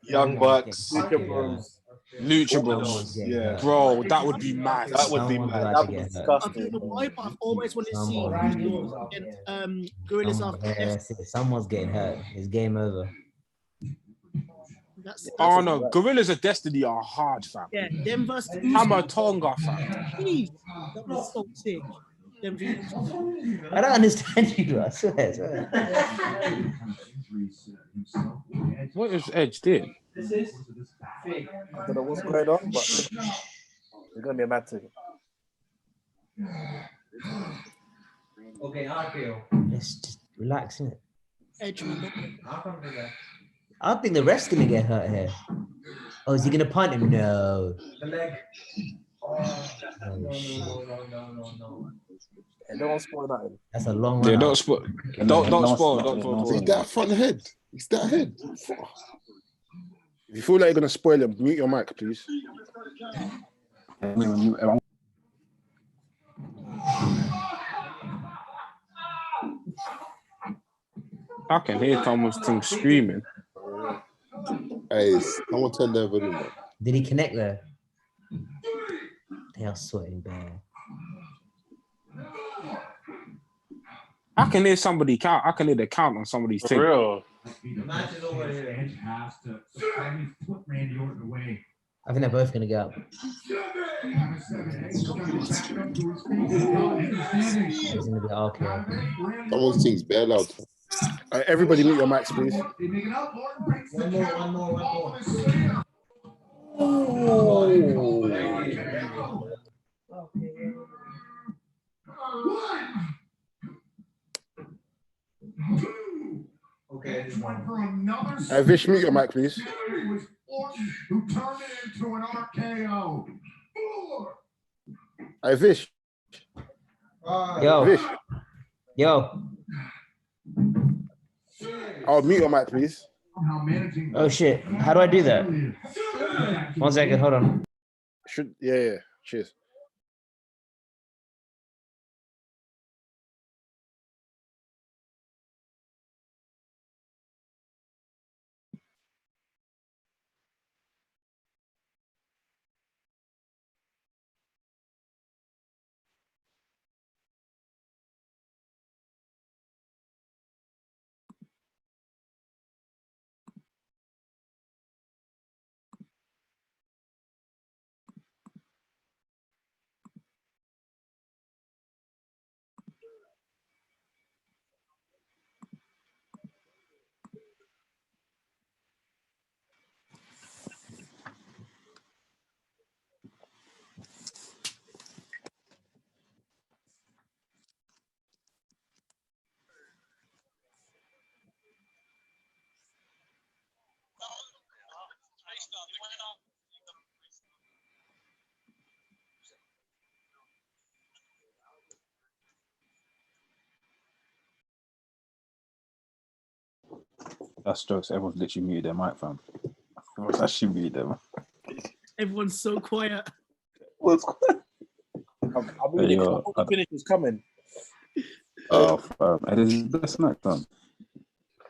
Lucha Bros. Yeah. Bro, that would be mad. That would be mad. That would be disgusting. I don't know why, but I've always wanted to see against Gorillas after. Someone's getting hurt. It's game over. Oh no, Gorillas of Destiny are hard, fam. Yeah, them versus Hammer Tonga, fam. Jeez, that was so sick. Them I don't understand you. I swear. What is Edge did? I don't know what's going on, but it's gonna be a mad thing. Okay, let's just relax, innit? Edge, I don't think the ref's gonna get hurt here. Oh, is he gonna punt him? No. The leg. Oh, shit. Hey, don't spoil nothing. That's a long Yeah, run. don't spoil. Don't spoil. He's that front head. He's that head. If you feel like you're gonna spoil him, mute your mic, please. I can hear Thomas Ting screaming. Hey, someone turn their volume up. Did he connect there? They are sweating bad. I can hear somebody count. I can hear the count on somebody's thing. For real. I think they're both gonna go. It's gonna be okay. Someone sings bare loud. Everybody mute your mics, please. One more. Okay. Went for another. Vish, mute your mic, please. Who turned it into an RKO. Vish. Yo. Vish. Yo. Oh, mute your mic, please. Oh shit. How do I do that? 1 second, hold on. Yeah. Cheers. That's jokes. Everyone's literally muted their mic, fam. Everyone's actually muted them. Everyone's so quiet. What's quiet? I'm really I thought the finish was coming. Oh, fam. Hey, this is the best snack, fam.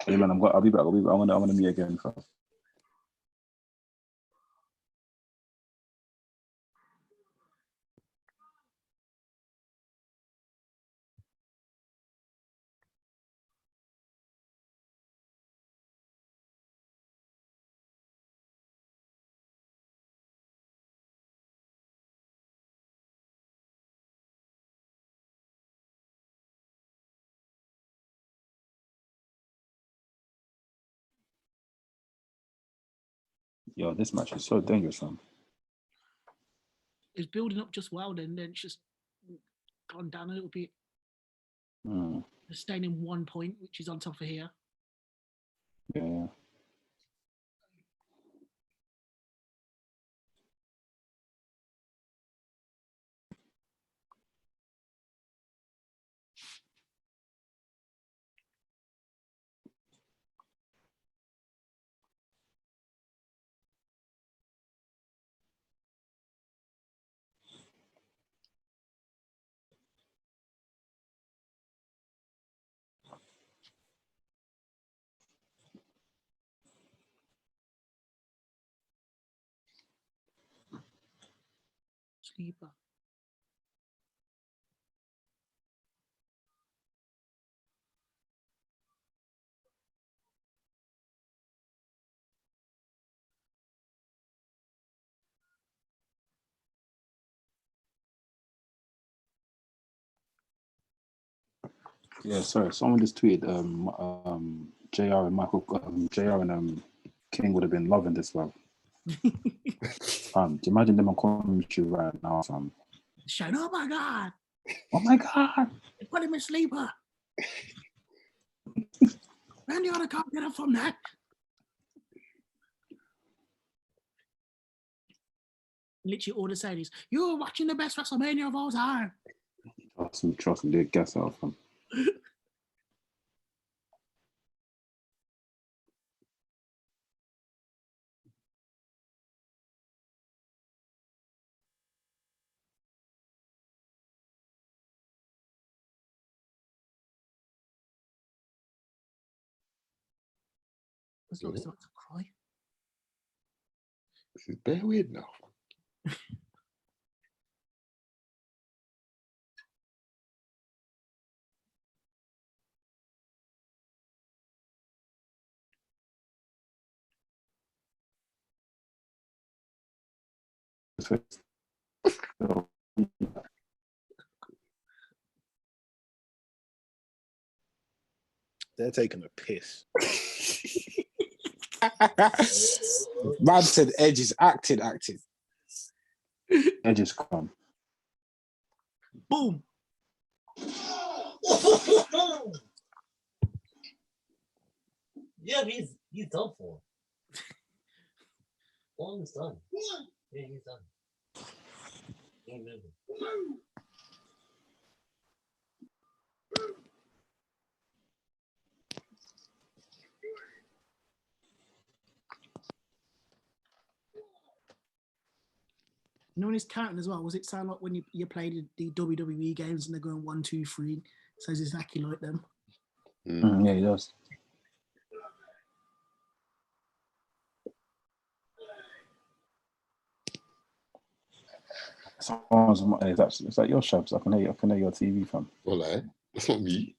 Hey, man, I'll be back. I'm gonna mute again, fam. Yo, this match is so dangerous, fam. It's building up just well, then it's just gone down a little bit. Mm. They're staying in 1 point, which is on top of here. Yeah. Sleeper. Yeah, sorry. Someone just tweeted JR and Michael JR and King would have been loving this, bro. Do you imagine them on commentary right now, fam? Shut up, oh my God. Oh my God. They put him in sleeper. Randy ought to come get him from that. Literally all the saying is, you're watching the best WrestleMania of all time. Trust me, they guess out, fam. It's not starting to cry. This is very weird now. They're taking a piss. Man said Edge is acting. Edge is calm. Boom. Yeah, he's done for. Almost done. Yeah, he's done. He ain't moving. You know when it's counting as well? Was it sound like when you played the WWE games and they're going 1, 2, 3? It sounds exactly like them. Yeah, he does. It's like your shops. I can hear your TV, fam. Well, that's not me.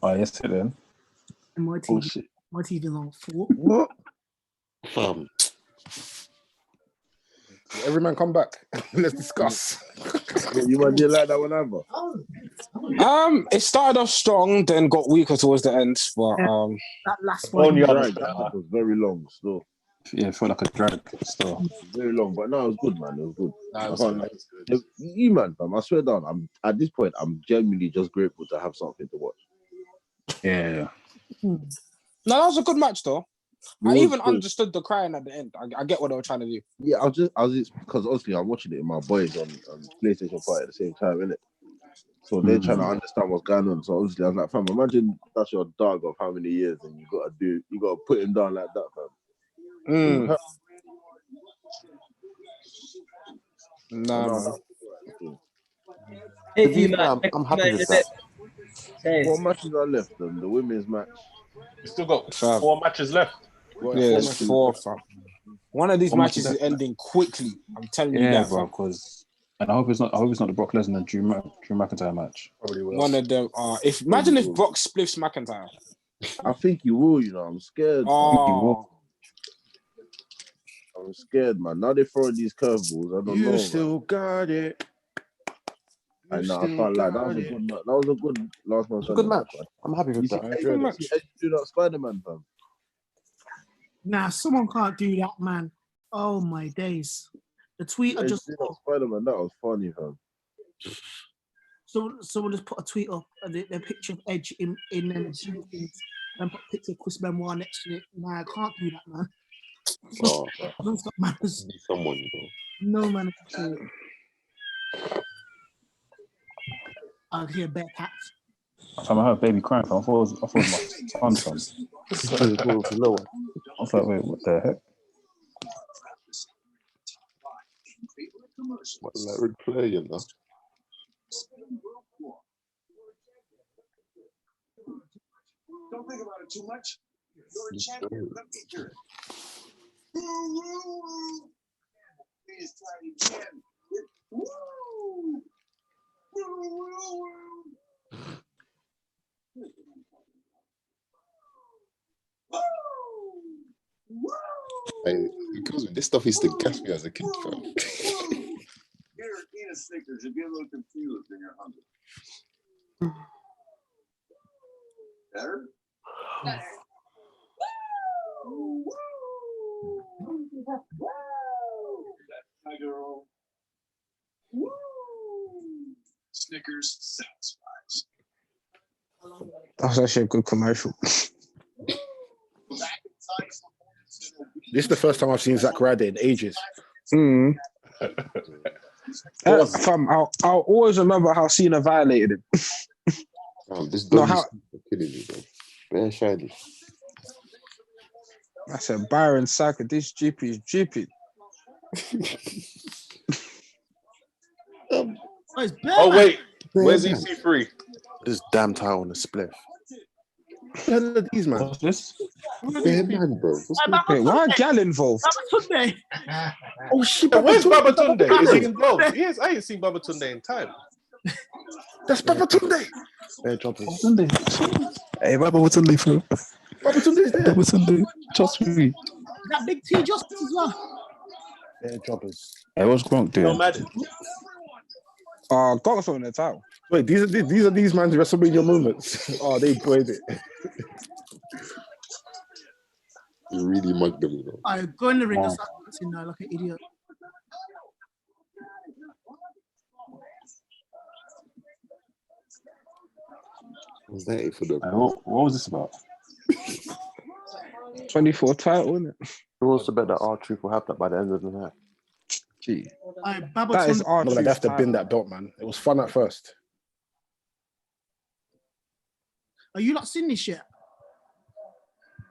Oh, yes, it then. And my TV's on 4. What? Fam. Every man come back. Let's discuss. You want to like that one ever? It started off strong, then got weaker towards the end. But that last one That was very long still. Yeah, it felt like a drag still. Very long, but no, it was good, man. It was good. Nah, it was good. You man, fam, I swear down. I'm at this point. I'm genuinely just grateful to have something to watch. Yeah. No, that was a good match though. It I was even good. understood the crying at the end. I get what they were trying to do. Yeah, I was just because obviously I'm watching it with my boys on PlayStation Party at the same time, innit? So they're trying to understand what's going on. So obviously I was like, fam, imagine that's your dog of how many years, and you gotta put him down like that, fam. Nah, man. To be fair, I'm happy with that. 4 matches are left. The women's match. You still got 4 matches left. Yeah, it's 4, fam. One of these matches is ending quickly. I'm telling you that, bro. Because, and I hope it's not the Brock Lesnar and Drew McIntyre match. Probably will. One of them. Imagine if Brock spliffs McIntyre. I think he will. You know, I'm scared. I'm scared, man. Now they're throwing these curveballs. I don't know. You still got it. I know. I can't lie. That was a good match. That was a good last man. It's a good match. I'm happy with that. You do that Spider-Man, fam. Nah, someone can't do that, man. Oh my days. The tweet I just saw. Spider-Man, that was funny, fam. Someone just put a tweet up, the picture of Edge in and put a picture of Chris Benoit next to it. Nah, I can't do that, man. Don't stop manners. Be someone, bro. No man. I hear bear cats. I heard baby crying. I thought it was my son. I was like, wait, what the heck? What Larry play, you know? Don't think about it too much. You're a champion. Let me hear it. Please try it again. Woo! Hey, because this stuff used to gas me as a kid, fam. Better? Tiger roll. Snickers satisfies. That's actually a good commercial. This is the first time I've seen Zack Ryder in ages. Fam, I'll always remember how Cena violated him. This No, dog how- is killing me, bro. Bare shiny. I said, Byron Saka, this GP is GP. Oh wait, where's EC3? This damn title on the spliff. What the hell are these, man? What's this? Bare man, bro. Wait, why are Gal involved? Sunday. Oh shit! Yeah, where's Baba Baba Tunde? Tunde? Is he involved? Yes, I ain't seen Baba Tunde in time. That's Baba Tunde. Their jobbers. Hey, Baba, what's on the phone? Baba Tunde's there. What's on the? Trust me. That big T Justice as well. Their jobbers. Hey, what's Gronk No doing? Madden. Got us on the title. Wait, these are these man's WrestleMania moments. Oh, they played it. You really mugged them, you know. I go in the ring Wow. and start dancing now like an idiot. Was that it for them? Hey, what was this about? 24 title, isn't it? Who wants to bet that R-Truth will have that by the end of the night? Gee. Baba That is Tunde. our No, like, they have to bin that belt, man. It was fun at first. Are you not seen this yet?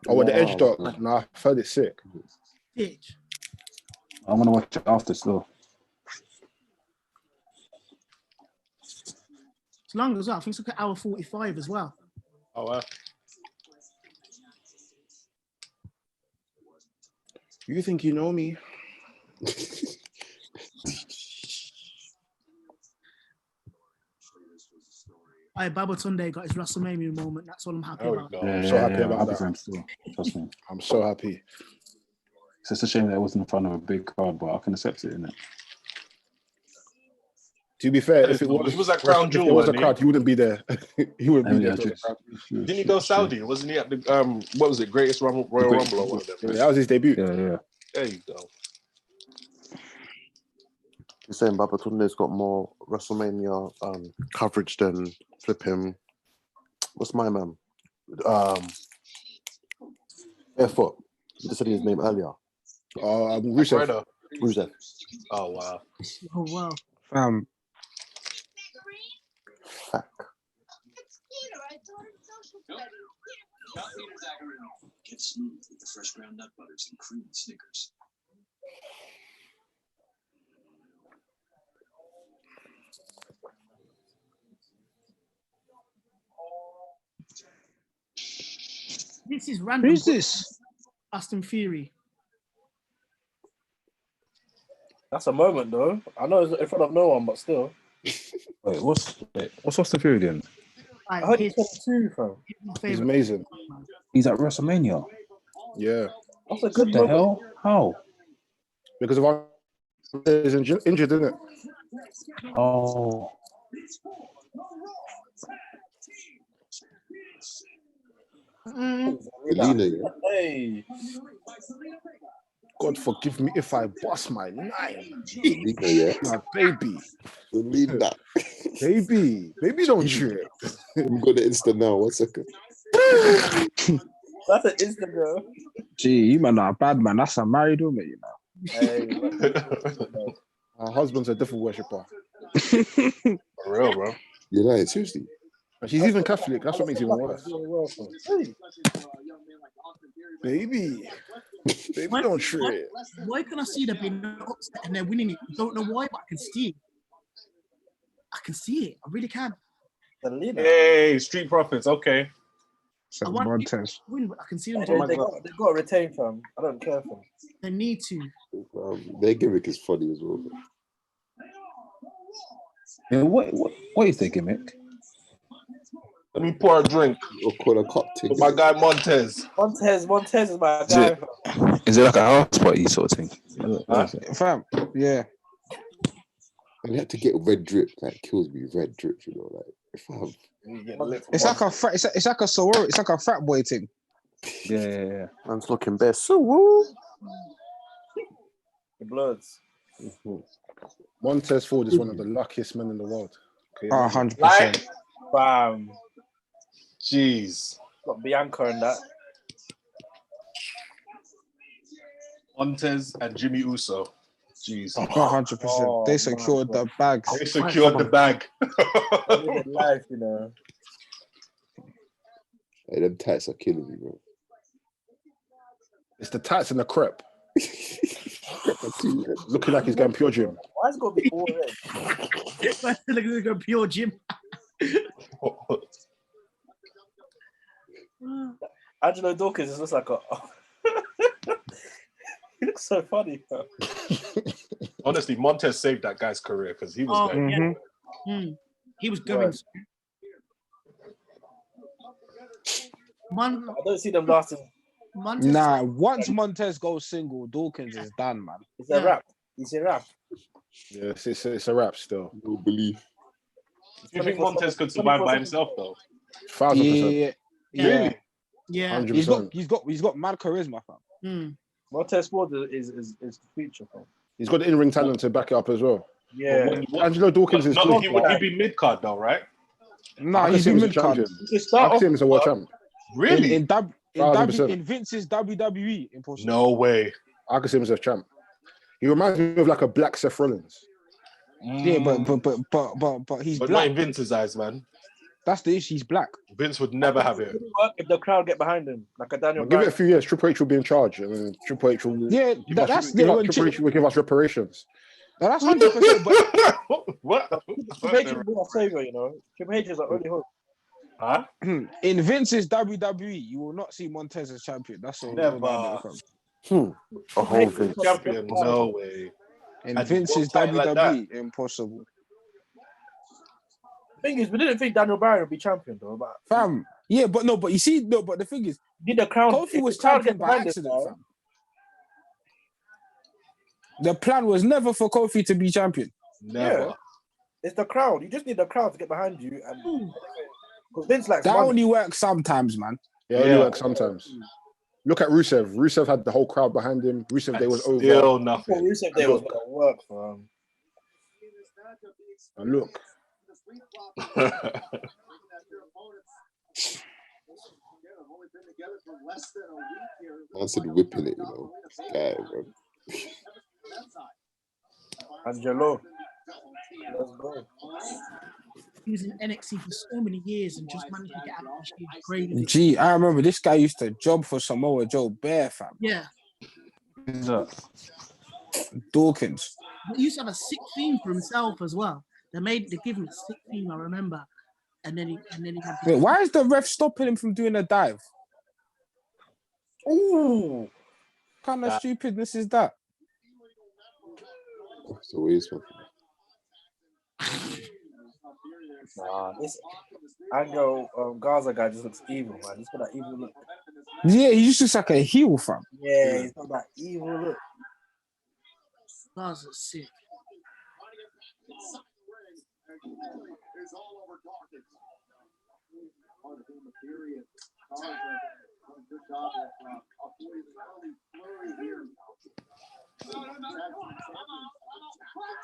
Oh, with the Wow. edge dog. Nah, I heard it sick. Bitch. I'm gonna watch it after still. It's long as well. I think it's like an hour 45 as well. Oh wow. You think you know me? Baba Tunde got his WrestleMania moment. That's all I'm happy about. I'm so happy about that. I'm still. Trust me. I'm so happy. It's just a shame that it wasn't in front of a big crowd, but I can accept it, innit? To be fair, if it was, He was at Crown if Jewel, there was a wasn't he? crowd, he wouldn't be there. He wouldn't be there. Didn't he go Saudi? Wasn't he at the what was it, Greatest Royal Rumble or whatever? Yeah, that was his debut. Yeah. There you go. You're saying Baba Tunde's got more WrestleMania coverage than flipping. What's my man? Barefoot. You just said his name earlier. Rusev. Rusev. Oh wow. Oh wow. Fuck. Get smooth with the fresh ground nut butters and cream Snickers. This is random. Who's this? Austin Theory. That's a moment, though. I know it's in front of no one, but still. Wait, what's Austin Theory doing? I heard he's 22, fam. He's amazing. He's at WrestleMania. Yeah. That's a What good the moment. hell? How? Because of our is injured, isn't it? Oh. Alina, yeah. Hey. God forgive me if I bust my nine. Alina, yeah. My baby. Alina. Baby, don't trip. I'm going to Insta now. 1 second. That's an Instagram. Gee, you man are a bad man. That's a married woman, you know. Hey. Our husband's a devil worshipper. For real, bro. You're lying, seriously. And she's even Catholic. That's what makes it even worse. Baby, don't trip. Why can I see them being upset and they're winning it? I don't know why, but I can see it. I can see it. I really can. Hey, Street Profits. Okay. I want to win, but I can see them They doing it. got to retain, fam. I don't care, fam. They need to. Their gimmick is funny as well. Yeah, what is their gimmick? Let me pour a drink. Or call a cocktail. With my guy Montez. Montez is my guy. Is it like a house party sort of thing? Fam, yeah. And they had to get red drip. Like kills me. Red drip, you know. Like if I It's like a frat. It's like a sorority. It's like a frat boy thing. Yeah. Man's looking best. So woo. The Bloods. Montez Ford is one of the luckiest men in the world. Okay, 100%. Like, bam. Jeez. Got Bianca and that. Montez and Jimmy Uso. Jeez. 100%. They secured the bags. They secured the bag. Life, you know. Hey, them tights are killing me, bro. It's the tats and the crepe. Looking like he's going pure gym. Why is it got to be all red? Why is it go pure gym? Angelo Dawkins is just like a. He looks so funny. Bro. Honestly, Montez saved that guy's career because he was going. He was going. I don't see them lasting. Nah, once Montez goes single, Dawkins is done, man. It's a wrap. It's a wrap. Yes, it's a wrap still. No belief. Do you think Montez could survive by himself though? 1,000%. Yeah. Yeah. 100%. He's got mad charisma, fam. Montez Ford is the future, fam. He's got the in-ring talent to back it up as well. Yeah. Angelo Dawkins is good. He would be mid-card though, right? Nah, he's been mid-card. I can see him as a world champ. Really? In Vince's WWE, impossible. No way. I can see him as a champ. He reminds me of like a black Seth Rollins. Yeah, but he's But black. not in Vince's eyes, man. That's the issue. He's black. Vince would never have it. If the crowd get behind him, like a Daniel. Give it a few years. Triple H will be in charge, and then Triple H will. Yeah, Triple H will give us reparations. No, that's 100%. What? Triple H will be our savior, you know. Triple H is our only hope. Huh? In Vince's WWE, you will not see Montez as champion. That's all. Never. A whole thing. Champion? No way. In Vince's WWE, impossible. Thing is, we didn't think Daniel Bryan would be champion though. But Fam, yeah, but no, but you see, no, but the thing is, did the crown? Kofi was champion by accident, fam. The plan was never for Kofi to be champion. Never. Yeah. It's the crowd. You just need the crowd to get behind you, and because Vince likes that money. only works sometimes, man. Yeah, it only works sometimes. Look at Rusev. Rusev had the whole crowd behind him. Rusev Day was over. Still nothing. Rusev Day was gonna work for him. And look. I said whipping it, you know. Guy, bro. Angelo. Let's go. He was in NXT for so many years and just managed to get out of the grade. Gee, I remember this guy used to job for Samoa Joe Bear, fam. Yeah. Dawkins. He used to have a sick theme for himself as well. They give him a sick theme, I remember. And then he had. Wait, why is the ref stopping him from doing a dive? Ooh, what kind of stupidness is that? It's a waste, man. Nah, this Anglo Gaza guy just looks evil, man. He's got that evil look. Yeah, he just looks like a heel, fam. Yeah, he's got that evil look. Gaza's sick.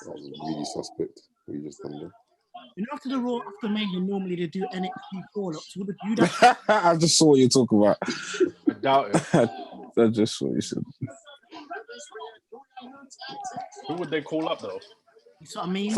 That was really suspect. What you just done there. You know, after the Raw, after Mania, normally they do NXT call-ups. Would you that? I just saw what you're talking about. I doubt it. I just saw what you said. Who would they call up though? That's what I mean.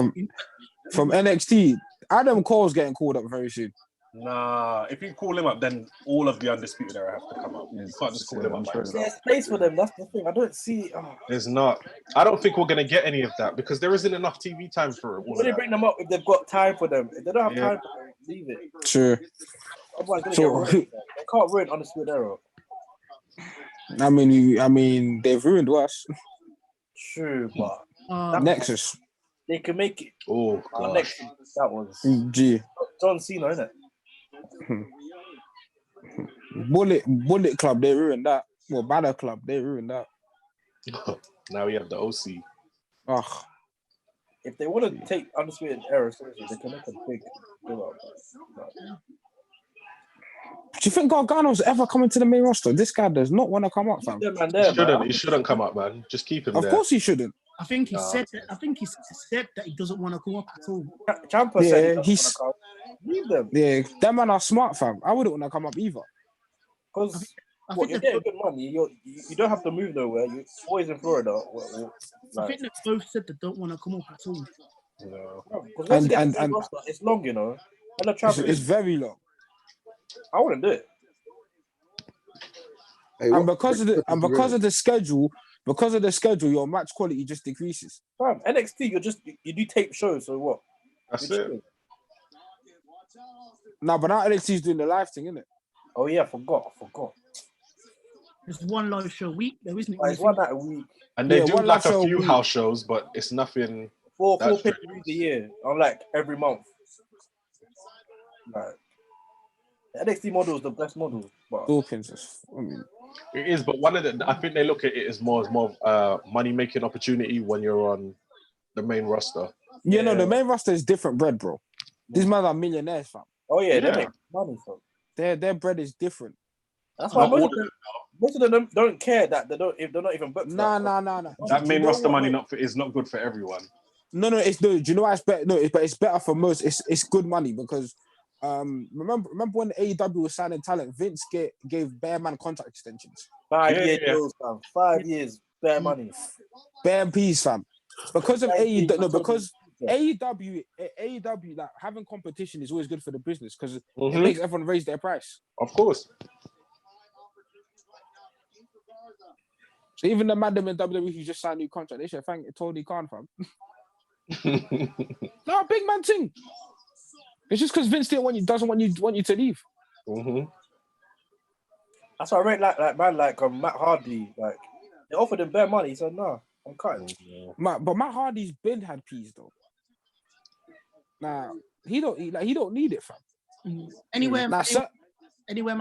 From NXT, Adam Cole's getting called up very soon. Nah, if you call him up, then all of the Undisputed Era have to come up. You can't just call him up. There's space for them. That's the thing. I don't see. There's not. I don't think we're gonna get any of that because there isn't enough TV time for it. When they bring them up, if they've got time for them, if they don't have time for them, leave it. Sure. Otherwise, they're gonna get ruined. They can't ruin Undisputed Era. I mean, they've ruined us. True, but Nexus. They can make it. Oh, Nexus. That was G. John Cena, isn't it? Bullet Club, they ruined that. Well, Banner Club, they ruined that. Now we have the OC. Oh, if they want to take Undisputed Era seriously, they can make a big deal out of that. Do you think Gargano's ever coming to the main roster? This guy does not want to come up, fam. He shouldn't come up, man. Just keep him Of there. course he shouldn't. I think he said that. I think he said that he doesn't want to come up at all. Ciampa said he doesn't he's want to come. Leave them. yeah. That man are smart, fam. I wouldn't want to come up either. Because you're getting good money. You don't have to move nowhere. You're always in Florida. I think they both said they don't want to come up at all. And it's long, you know. It's very long. I wouldn't do it. And because of the schedule, your match quality just decreases. Fam, NXT, you do tape shows, so what? That's it. Nah, but now NXT's doing the live thing, isn't it? Oh yeah, I forgot. There's one live show a week, though, isn't it? It's one night a week. And they do like a few house shows, but it's nothing. Four pay-per-views a year, or like every month. Like, the NXT model is the best model. But it is, but I think they look at it as more money-making opportunity when you're on the main roster. Yeah, no, the main roster is different bread, bro. These men are millionaires, fam. Oh yeah, they make money, fam. Their bread is different. That's why most of them don't care that if they're not even booked. Nah. That main roster money is not good for everyone. No, do you know why it's better? No, but it's better for most. It's good money because remember when AEW was signing talent, Vince gave bare man contract extensions. 5 year deals, fam. 5 years, bare money. Bare peas, fam. Because of AEW, no, because AEW, like having competition is always good for the business because it makes everyone raise their price. Of course. So even the madam in WWE who just signed a new contract, they should thank Tony Khan, fam. No, big man thing. It's just because Vince doesn't want you to leave. That's why I rate like Matt Hardy. Like they offered him bare money. He said, "No, I'm cutting." But Matt Hardy's been had peas though. Nah, he don't need it, fam. Anywhere Matt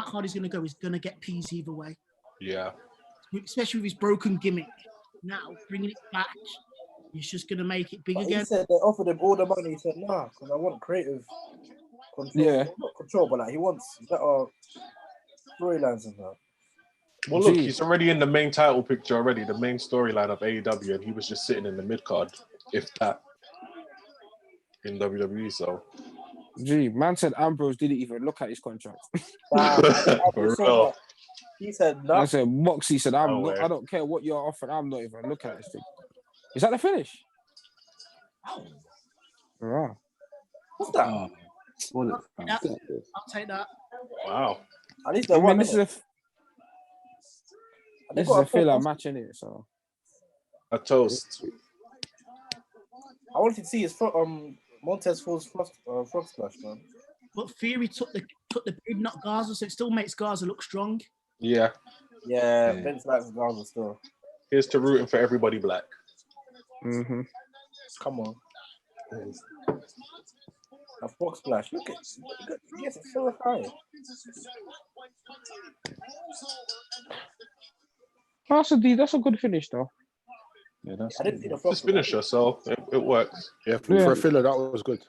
Hardy's gonna go, he's gonna get peas either way. Yeah. Especially with his broken gimmick. Now bringing it back, he's just gonna make it big again. He said they offered him all the money. He said, "Nah, because I want creative control." Yeah, not control, but like he wants better storylines and that. Well, look, he's already in the main title picture already, the main storyline of AEW, and he was just sitting in the mid card, if that, in WWE. So, man said Ambrose didn't even look at his contract. For real. He said no. I said Moxie said, I don't care what you're offering, I'm not even looking at this thing. Is that the finish? Wow. What's that? I'll take that. Wow. At least this is a filler match, isn't it? So a toast. I wanted to see his Montez Ford's frog splash, man. But Theory took the big knock Gaza, so it still makes Gaza look strong. Yeah. Vince likes Gaza still. Here's to rooting for everybody black. Come on. A frog splash. Look at yes, it's so high. That's a good finish though. Yeah, that's finisher, so it works. Yeah, for a filler, that was good.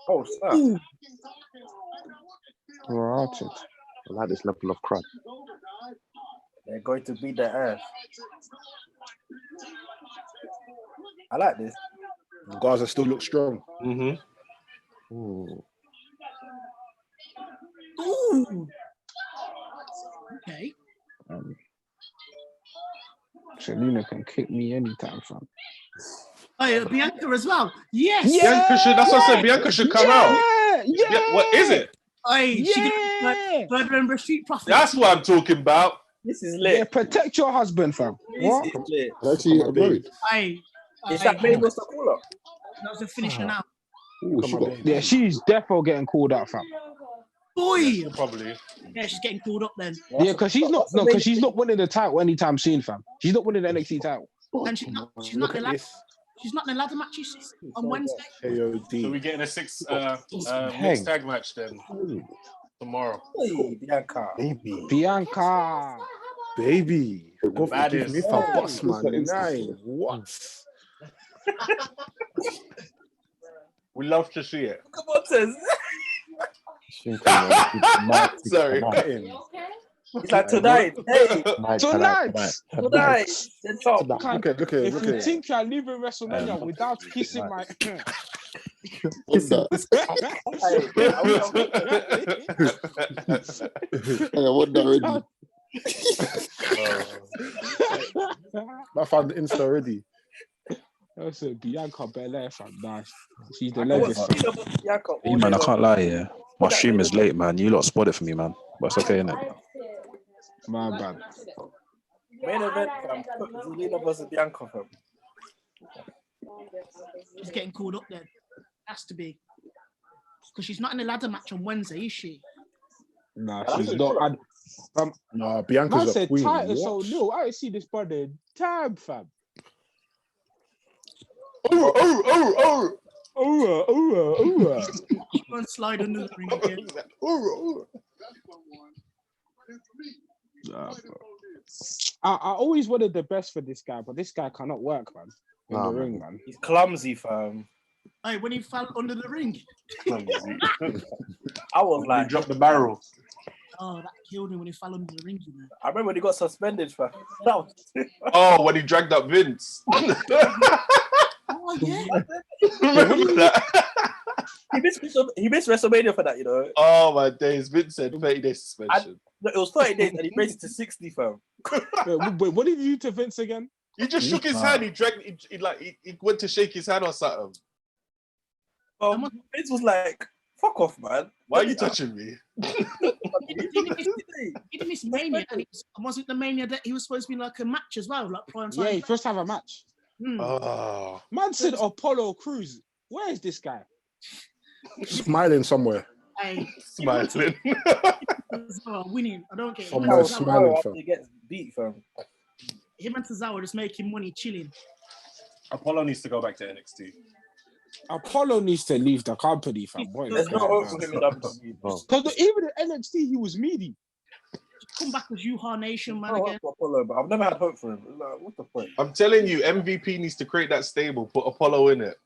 Oh, snap. Right. I like this level of crap. They're going to beat their ass. I like this. Gaza still looks strong. Ooh. Okay. Selena can kick me anytime, fam. Oh, yeah, Bianca as well. Yes. Bianca should. That's what I said. Bianca should come out. Yeah. What is it? She third member of Street Profits. That's what I'm talking about. This is lit. Yeah, protect your husband, fam. What? Actually, married. Is that main roster call up? That's the finisher now. Yeah, she's defo getting called out, fam. Boy, probably. Yeah, she's getting called up then. Yeah, because she's not winning the title anytime soon, fam. She's not winning the NXT title. And she's not in the ladder matches on Wednesday. So we're getting a mixed tag match then tomorrow. Hey, Bianca. Baby. Go for That give is- me for boss man. Nine. What? We love to see it. Come on, says. Sorry. It's like tonight. Hey, Tonight. Look at If you it. think you're leaving WrestleMania without kissing my... I want that already. I found Insta already. I said Bianca Belair, fam. Nice. She's the latest. Hey, man, I can't lie, yeah. My stream is late, man. You lot spot it for me, man. But it's okay, innit? My bad. Main event, fam. Zelina versus Bianca, fam. She's getting called up then. Has to be. Because she's not in a ladder match on Wednesday, is she? Nah, she's not. Nah, Bianca's Man a said queen. Titus What? O'Neil. I ain't see this brother time, fam. Oh. Go and slide under the ring again. I always wanted the best for this guy, but this guy cannot work, man. In the ring, man. He's clumsy, fam. Hey, when he fell under the ring. I was like, he dropped the barrel. Oh, that killed him when he fell under the ring, you know. I remember when he got suspended, fam. Oh, when he dragged up Vince. Oh, yeah. Remember that? He missed WrestleMania for that, you know. Oh my days. Vince said 30 days suspension. No, it was 30 days and he raised it to 60, fam. Wait, what did you do to Vince again? He just shook his hand. He dragged. He went to shake his hand or something. Vince was like, "Fuck off, man. Why are you touching me?" He didn't miss Mania, and wasn't the Mania that he was supposed to be like a match as well, like prime time? Yeah, he supposed to have a match. Oh. Man said Apollo Crews. Where is this guy? Smiling somewhere. Hey, Smiling. Winning. I don't get it. Somewhere smiling, fam. He gets beat, fam. Him and Tozawa just making money, chilling. Apollo needs to go back to NXT. Apollo needs to leave the company, fam. There's no hope for him in WWE. Because even in NXT, he was meaty. Come back as Yuha Nation, man, I again. hope for Apollo, but I've never had hope for him. Like, what the fuck? I'm telling you, MVP needs to create that stable. Put Apollo in it.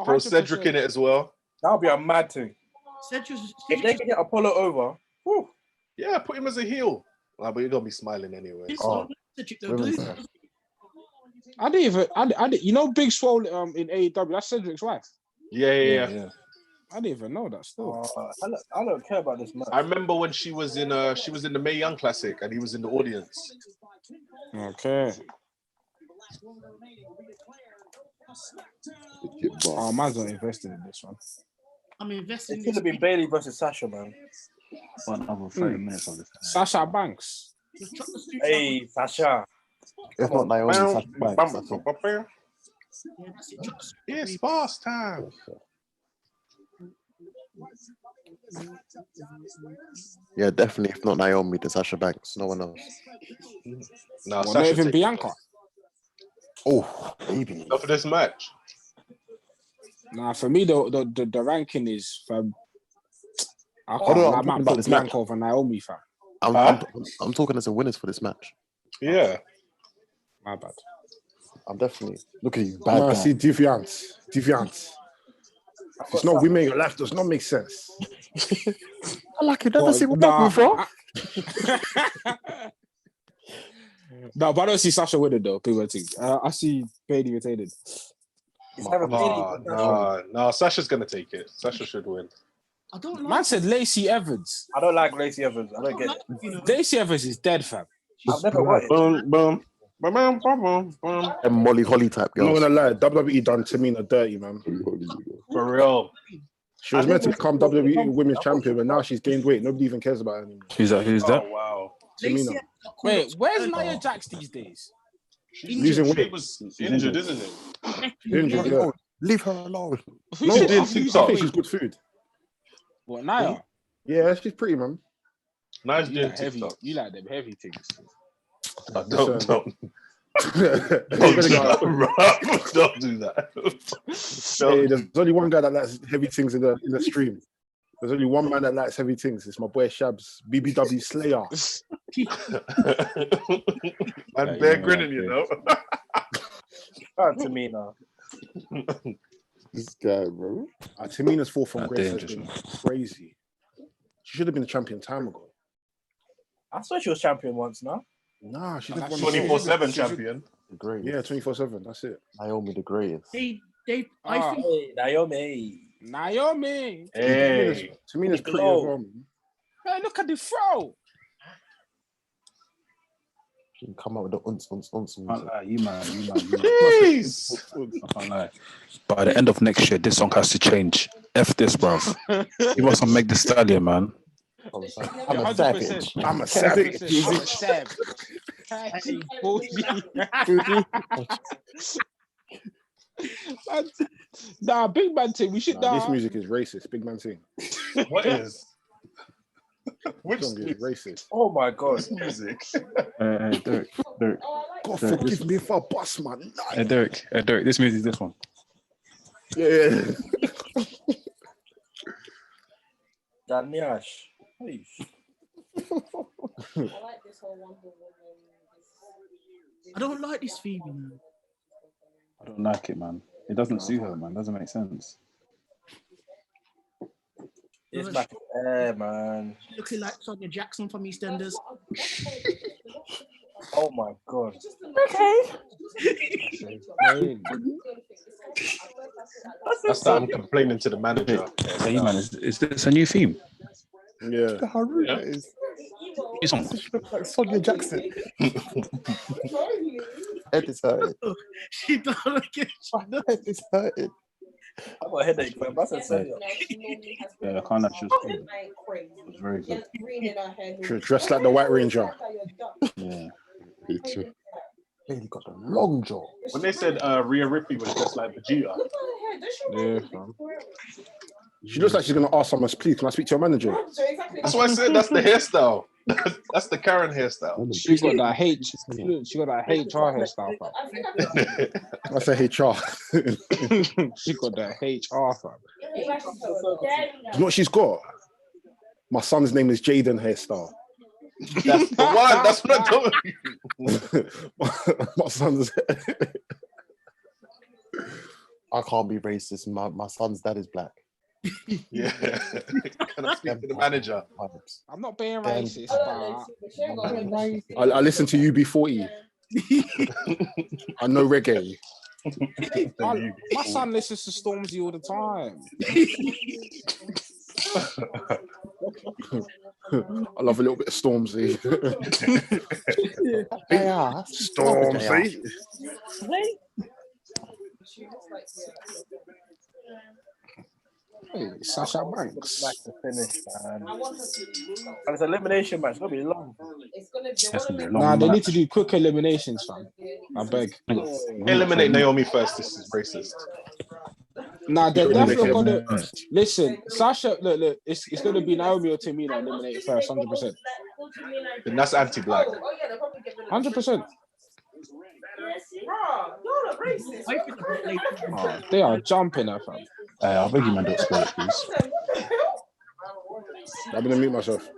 Throw 100%. Cedric in it as well. That'll be a mad thing. If they can get Apollo over, whew. Yeah, put him as a heel. But you're gonna be smiling anyway. I didn't. You know, Big Swole in AEW. That's Cedric's wife. Yeah. I didn't even know that. Still, I don't care about this match. I remember when she was in the Mae Young Classic and he was in the audience. Okay. Oh, man's not invested in this one. I'm investing. It could have been Bailey versus Sasha, man. Another 30 minutes of this. Sasha Banks. Hey, Sasha. If not Naomi, Sasha Banks. That's it. It's boss time. Yeah, definitely. If not Naomi, then Sasha Banks. No one else. No, Well, Sasha not even take Bianca. Oh, maybe. Not for this match. Nah, for me, the ranking is from. I Oh, can't. no, I I'm might talking about put this Bianca match. over Naomi, fam. I'm talking as a winners for this match. Yeah. My bad. I'm definitely. Look at you, bad Nah, guy. see, deviant. It's not women. Your life does not make sense. I like it. Never seen what that before. No, but I don't see Sasha winning though. People think. I see Bailey retaining. No, Sasha's gonna take it. Sasha should win. I don't like. Man said Lacey Evans. I don't like Lacey Evans. I don't get it. Lacey Evans is dead, fam. I've never watched. Boom. And Molly Holly type I'm not girls. gonna lie, WWE done Tamina dirty, man. For real. She was meant to become WWE Women's Champion, but now she's gained weight. Nobody even cares about her anymore. Who's that? Oh wow. Tamina. Wait, where's Nia Jax these days? Losing She weight. was injured, isn't it? Injured, yeah. Leave her alone. No, She did I think TikTok. she's good food. What, Nia? Yeah, she's pretty, man. Nice You doing like heavy. TikTok. You like them heavy things. Don't do that. Hey, there's only one guy that likes heavy things in the stream. There's only one man that likes heavy things. It's my boy Shabs, BBW Slayer. Man, Bear grinning, you know. Shout out to me now. This guy, bro. Tamina's fall from That grace has dangerous, been man. crazy. She should have been a champion time ago. I thought she was champion once now. Nah, she's Nah, just 24/7 champion. The greatest. Yeah, 24/7. That's it. Naomi, the greatest. I Ah, think Hey, Naomi. Naomi. Hey. Tamina's pretty as Glow. well, man. Hey, look at the throw. She can come out with the uns Can't music. lie, you man. Jeez. I can't lie. By the end of next year, this song has to change. F this, bruv. You want some Meg Thee Stallion, man. I'm Yeah, a 100%. savage. I'm a savage. I'm a savage. Hey, boy. Nah, big man thing. We should This music is racist. Big man thing. What is? Which song is racist? Oh my god. Music. Derek. God Derek, forgive me for a boss, man. Derek, this music is this one. Yeah. Daniash. Hey. I don't like this Phoebe, man. I don't like it, man. It doesn't suit her, man. Doesn't make sense. It's back there, man. Looking like Sonia Jackson from EastEnders. Oh my god. That's that I'm complaining to the manager. Hey, man, is this a new theme? Yeah. How rude that is. New song. She looks like Sonia Jackson. Head is hurting. She don't get My head is hurting. I got a headache, man. That's insane. Yeah, I can't actually. It was very good. She was dressed like the White Ranger. Yeah. Really got a long jaw. When they said Rhea Ripley was just like Vegeta. Yeah, fam. She looks like she's gonna ask someone, please, can I speak to your manager? That's why I said that's the hairstyle. That's the Karen hairstyle. She got that She got that HR hairstyle, fam. I say HR. She got that HR, fam. You know what she's got? My son's name is Jaden hairstyle. That's the one. That's what I told you. My son's. I can't be racist. My son's dad is black. Yeah. Can I speak to the manager? I'm not being racist, but I listen to UB40. I know reggae. My son listens to Stormzy all the time. I love a little bit of Stormzy. Yeah, Stormzy. Hey, Sasha Banks. Like to finish, man. And it's an elimination match. It's gonna be long. Nah, they need to do quick eliminations, fam. I beg. Eliminate Naomi first. This is racist. Nah, they're definitely Eliminate gonna her. listen. Sasha, look. It's gonna be Naomi or Tamina eliminated first, 100%. Then that's anti-black. 100%. Oh, they are jumping her, fam. I beg you, man, don't spoil it, please. I'm gonna mute myself.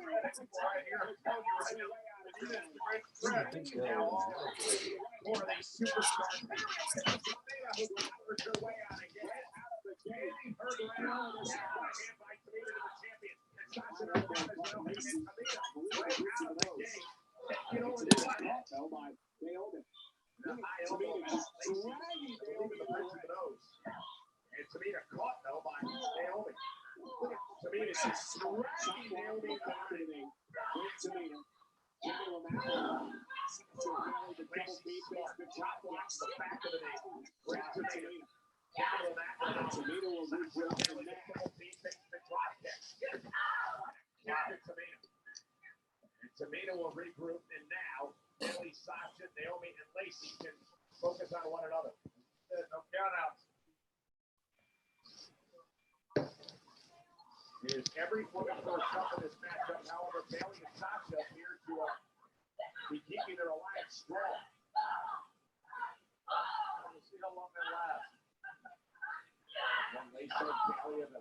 And Tamina caught though by Naomi. Tamina says dragging Naomi dominating with Tamina. The drop blocks the back of the knee. Grab Tamina. Tamina will regroup and now takes the drop kick. And Tamina will regroup and now Bayley, Sasha, Naomi, and Lacey can focus on one another. No count outs. Is every woman first up in this matchup. However, Bayley and Sasha appear to be keeping their alliance strong. We'll see how long that lasts. When they showed Bayley in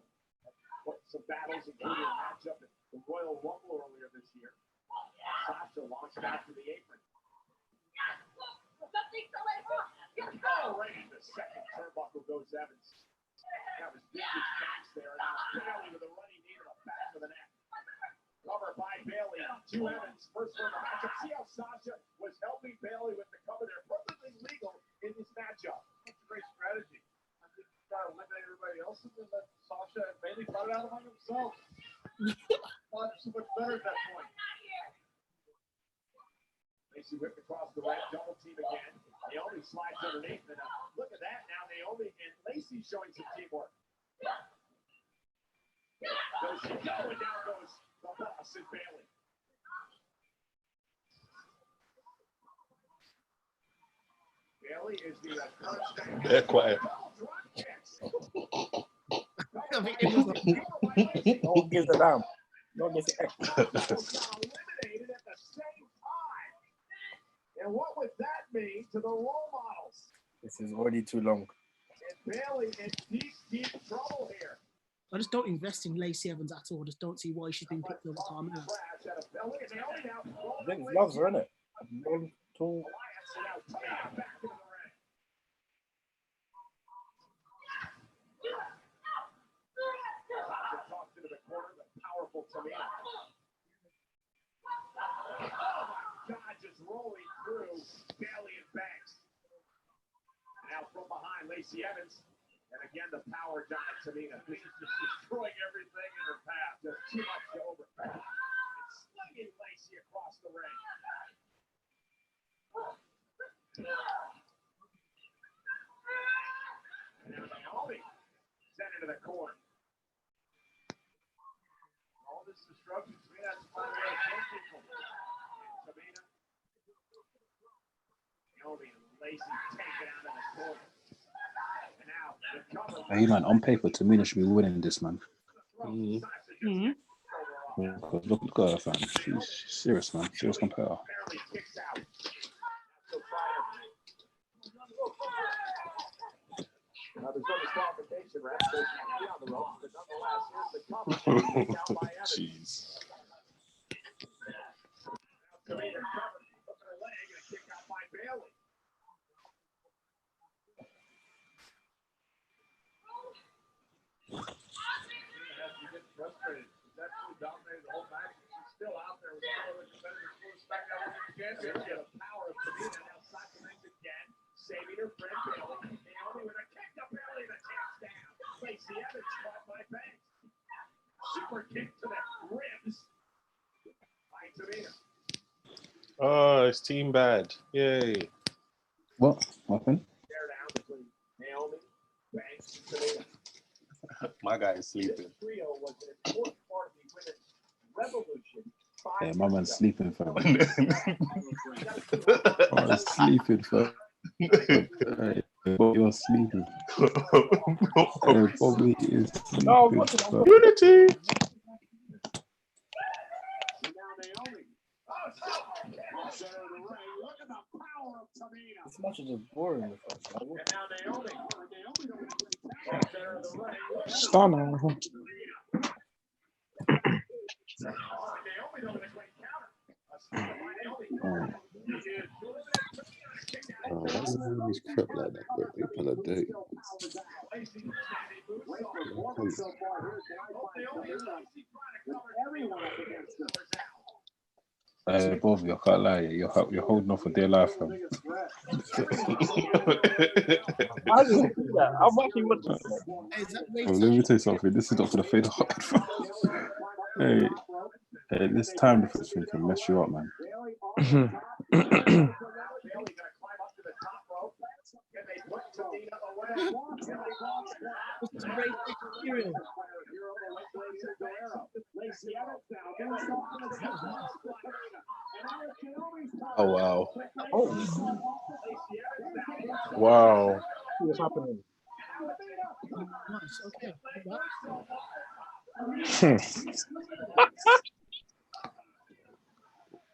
some battles, including a matchup at the Royal Rumble earlier this year. Sasha launched after the apron. Alrighty, the second turnbuckle goes to Evans. First one of the matchup. See how Sasha was helping Bailey with the cover there. Perfectly legal in this matchup. That's a great strategy. I think you try to eliminate everybody else and then let Sasha and Bailey fight it out among themselves. So much better at that point. Lacey whipped across the ring, double team again. Naomi slides underneath, and look at that now. Naomi and Lacey showing some teamwork. Does she go, and down goes the boss and Bailey. Bailey is the current They're quiet. No one gives a damn. No one gives a eliminated at the same time. And what would that mean to the role models? This is already too long. And Bailey in deep trouble here. I just don't invest in Lacey Evans at all. I just don't see why she's been picked all the time now. I think he loves her, innit? Too. Powerful Tamina. Oh my God, just rolling through Bailey and Banks. Now from behind, Lacey Evans. And again, the power giant Tamina. She's just destroying everything in her path. Just too much to overcome. And slinging Lacey across the ring. And now Naomi sent into the corner. All this destruction, Tamina has to find a way to kill people. And Tamina, Naomi and Lacey take it out of the corner. And now the cover. Hey man, on paper, Tamina should be winning this, man. Look at her, fam. She's serious, man. Serious competitor. Now there's no disqualification, right? So she's on the ropes, but nonetheless, here's the cover. Down by Evans. Jeez. Now Tamina covered, look at her leg, and a kick out by Bailey. Tamina has to get frustrated. She's absolutely dominated the whole match. She's still out there with all other competitors for the SmackDown Women's Championship. The power of Tamina now side the ring again, saving her friend Bailey. Naomi with a kick to Bailey, the champ's down. Lacey Evans caught by Banks. Super kick to the ribs by Tamina. Oh, it's team bad. Yay. What happened? Stare down between Naomi, Banks, and Tamina. My guy is sleeping. This trio was an important part of the women's revolution. Yeah, my man's sleeping, fam. Oh, he's sleeping, fam. Hey, you're sleeping. Hey, Bobby is sleeping, fam. Unity. This match is just boring. Stunner. Why is Naomi's crap like that? But they kind of dirty. Bobby, I can't lie. You're holding off for dear life, fam. I'm watching what. Let me tell you something. This is not for the faint of heart, fam. Hey, this time difference thing can mess you up, man. Oh wow. Oh. Wow. What's happening? Okay.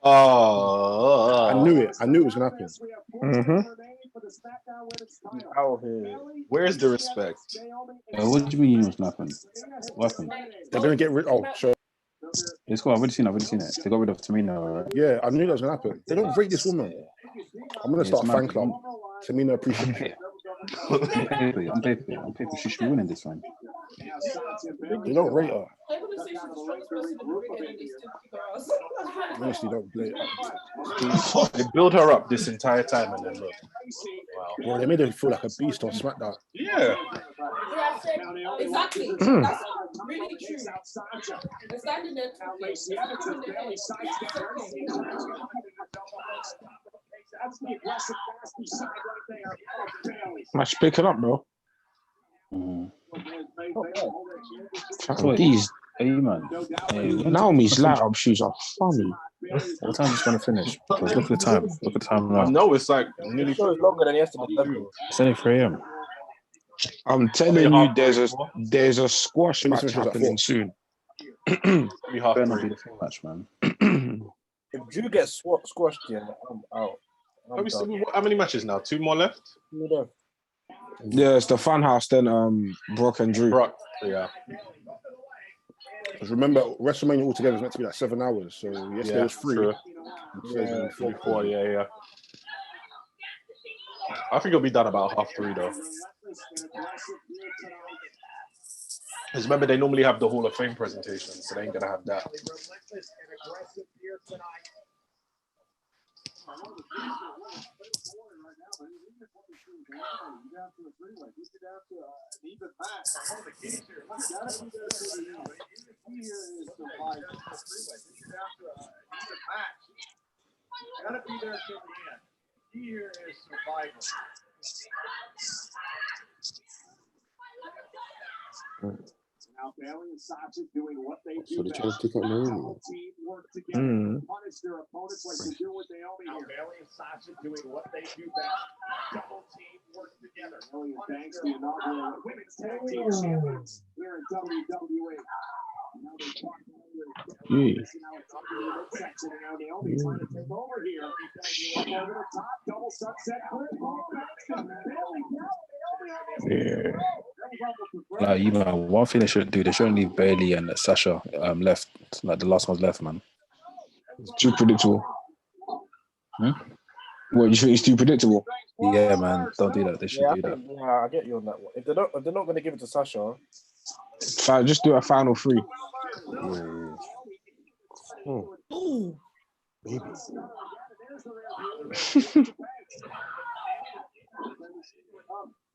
Oh. I knew it. I knew it was gonna happen. Out here. Where's the respect? What do you mean it was gonna happen? What happened? They're gonna get rid. Oh, sure. It's cool. I've already seen it. They got rid of Tamina, right? Yeah, I knew that was gonna happen. They don't rate this woman. I'm gonna start a fan club. Tamina appreciation. On paper, she should be winning this one. You don't rate her. Honestly, don't play it. They build her up this entire time and then look. Wow. Well, they made her feel like a beast on SmackDown. Yeah. Exactly. Mm. That's really true. They're standing there talking. Match picking up, bro. These, hey man. Hey, Naomi's light up shoes are funny. what time is it going to finish? Because look at the time. Look at the time now. No, it's like nearly longer than yesterday. It's only 3 a.m. I'm telling you, there's a squash Finish match at happening 4. soon. Maybe half Better not 3. be the full match, man. If Drew gets squashed here, I'm out. How many matches now? 2 more left? Yeah, it's the Funhouse, then Brock and Drew. Brock, yeah. Because remember, WrestleMania altogether is meant to be like 7 hours. So yesterday was 3. True. Today's only 4. 4, yeah. I think it'll be done about half 3 though. Because remember, they normally have the Hall of Fame presentation, so they ain't gonna have that. Gotta be there till the end. Here is survival. Now Bailey and Sasha doing what they So do they're trying best. to pick up Naomi. Team work together to punish their opponents like they do with Naomi Now here. Bailey and Sasha doing what they do best. Double team work together. Bailey and Banks, the inaugural women's tag team champions here in WWE. Now they talk Yeah. section and now Naomi trying to take over here. Over the top, double sunset. Yeah. Like, you know, one thing they shouldn't do, they shouldn't leave Bailey and Sasha left. Like the last one's left, man. It's too predictable. Hmm? What, you think it's too predictable? Yeah, man. Don't do that. They should do that. Yeah, I get you on that one. If they're not going to give it to Sasha, Fine, just do a final 3. Ooh. Baby.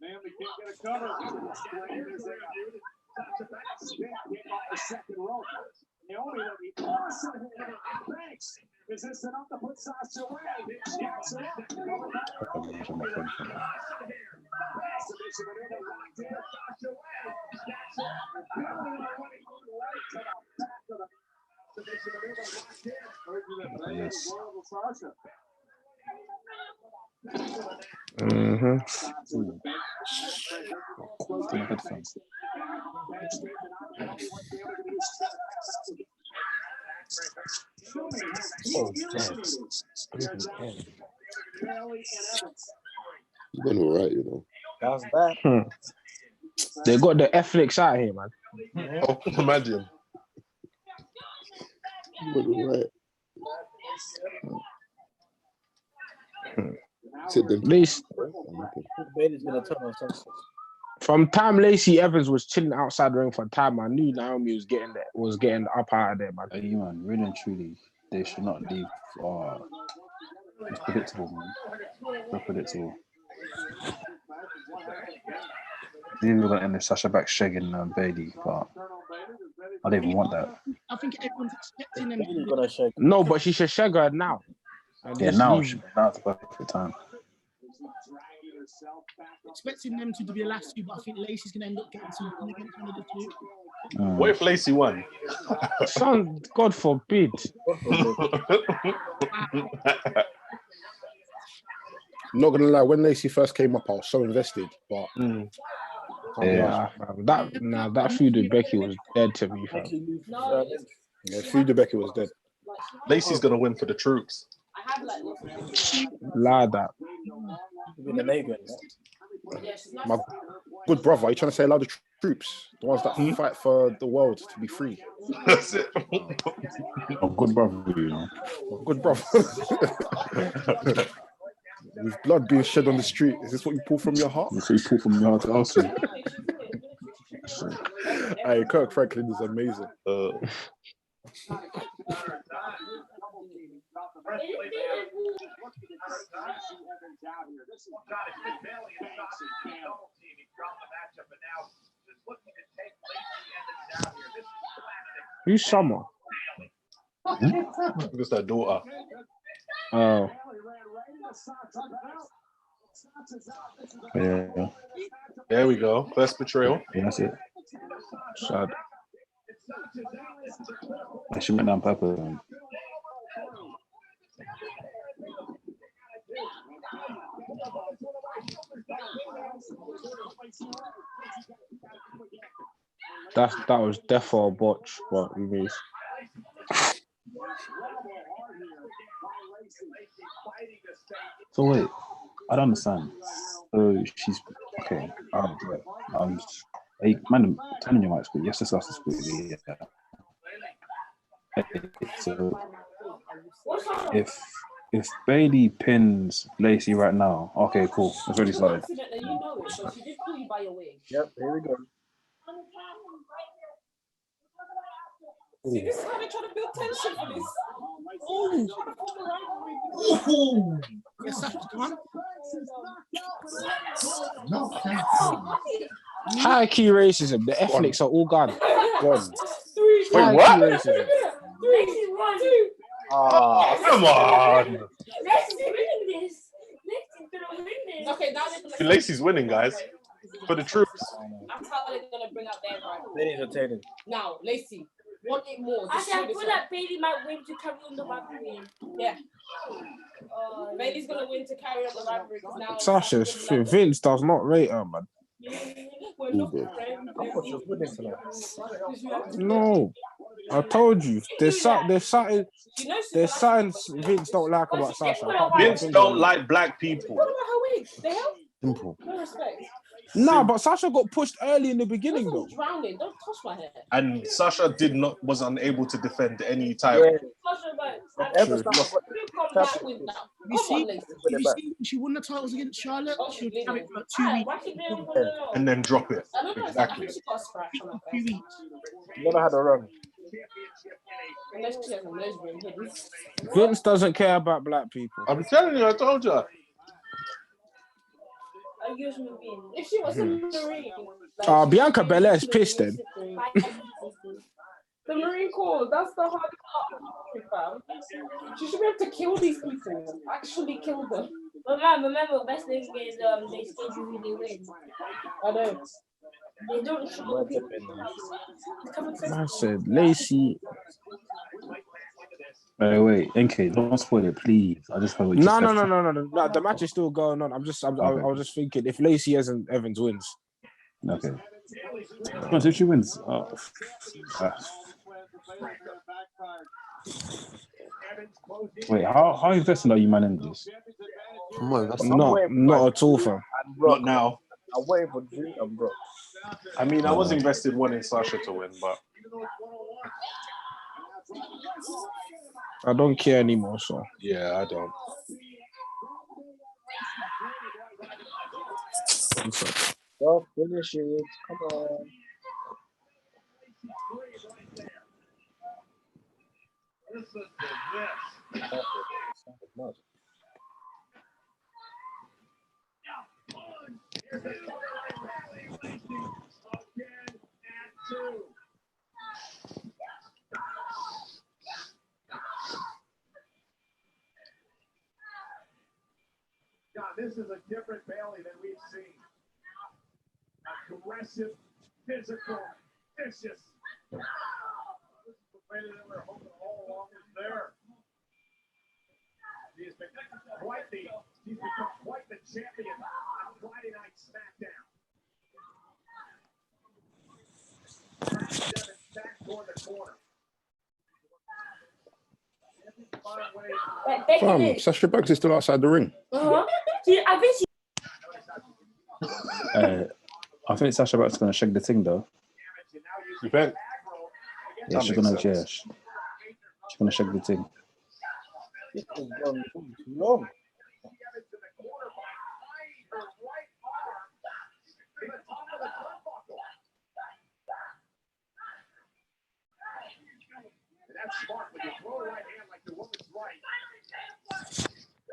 Man, we can't get a cover. The second rope. Naomi with the awesome Banks. Is this enough to put Sasha away? Jackson. Yes. Mm-hmm. You've been all right, you know. that's bad. They got the F-Flix out here, man. Oh, imagine. You've been all right. Sit them. Bailey's gonna turn on senses. From time Lacey Evans was chilling outside the ring for time, I knew Naomi was getting up out of there, man. Hey, man, really and truly, they should not leave. It's predictable, man. So predictable. They even got to end with Sasha Banks shagging Bailey, but I don't even want that. I think everyone's expecting them to shake. No, but she should shag her now. And Yeah, just now leave. now's the perfect time. expecting them to be the last 2, but I think Lacey's going to end up getting something against one of the 2. What if Lacey won? Son, God forbid. Not gonna lie, when Lacey first came up, I was so invested, but Yeah, that feud with Becky was dead to me, fam. yeah, feud with Becky was dead. Lacey's gonna win for the troops. Lie that. My good brother, are you trying to say allow the troops, the ones that fight for the world to be free? That's it. Oh, good brother, you know. Good brother. With blood being shed on the street, is this what you pull from your heart? That's what you pull from your heart to ask you. Hey, Kirk Franklin is amazing. Who's Summer? It's their daughter. Oh. Yeah. There we go. First betrayal. Yeah, that's it. Sad. She went down purpose. That was defo a botch, but we missed. So wait, I don't understand. So she's okay. Hey, man, turn on your mic, please. Yes, discuss this quickly. Yeah. So if Bailey pins Lacey right now, okay, cool. It's already started. You know it, but she did pull you by your wig. Yep, here we go. See, this is how they try to build tension for this. Yes, that's the one. High key racism. The ethnics are all gone. Gone. High what? key racism. 3, 1, 2. Oh, come on. Lexi's winning this. Lexi's gonna win this. Okay, now they're gonna. Lacey's winning, guys. For the troops. That's how they're gonna bring out their right. Ladies are taken. Now, Lacey, want it more. I feel that Bailey might win to carry on the rivalry. Yeah. Bailey's gonna win to carry on the rivalry because now. Sasha, Vince does not rate her, man. We're not friends. I thought she was winning tonight. No, I told you. There's something Vince don't like about Sasha. Vince don't like black people. What about her wig? The hell? Simple. No respect. Nah, but Sasha got pushed early in the beginning, though. Drowning. Don't touch my hair. And Sasha was unable to defend any title. Sasha Banks. Come back with now. If you see when she won the titles against Charlotte, she would have it for like 2 weeks. And then drop it. Exactly. 2 weeks. Never had a run. Vince doesn't care about black people. I'm telling you, I told you. If she was a Marine. Bianca Belair is pissed then. The Marine Corps, that's the hard part. She should be able to kill these people. Actually kill them. But man, remember, the best thing is they schedule who they win. I know. They don't show people. I said, Lacey. Wait, NK, don't spoil it, please. I just heard what you No. said. The match is still going on. I was just thinking if Lacey Evans wins. Okay. But if she wins, wait, how invested are you, man, in this? Not at all, fam. Not now. I'm waiting for Drew and Brock. I mean, I was invested wanting Sasha to win, but I don't care anymore, so. Yeah, I don't. Well, finish it. Come on. God, this is a different Bailey than we've seen. Aggressive, physical, vicious. This is the Bailey that we're hoping all along is there. She's become quite the champion on Friday Night SmackDown. Back toward the corner. Fam, Sasha Banks is still outside the ring. I think Sasha Banks is going to shake the thing, though. You bet. Yeah, she's going to shake the thing. This has gone too long. smart when you throw a right hand like the woman's right.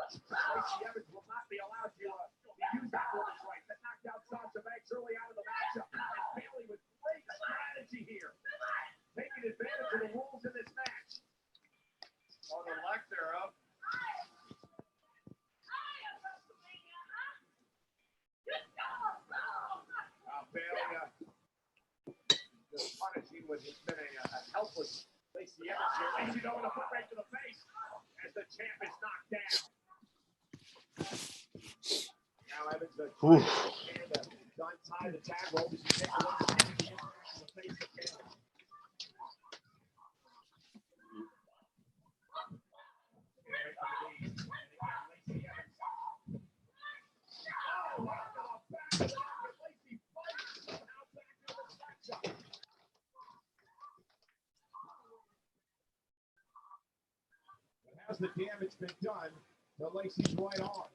Lacey Evans will not be allowed to use that woman's right. That knocked out Sasha Banks early out of the matchup. And Bayley with great strategy here, taking advantage of the rules in this match. On the lack thereof. Bayley just punishing what has been a helpless Lacey Evans here. Lacey going to put right to the face as the champ is knocked down. Now Evans untie the tag rope. Take a look at the face of Bayley. How's the damage been done to Lacey's right arm?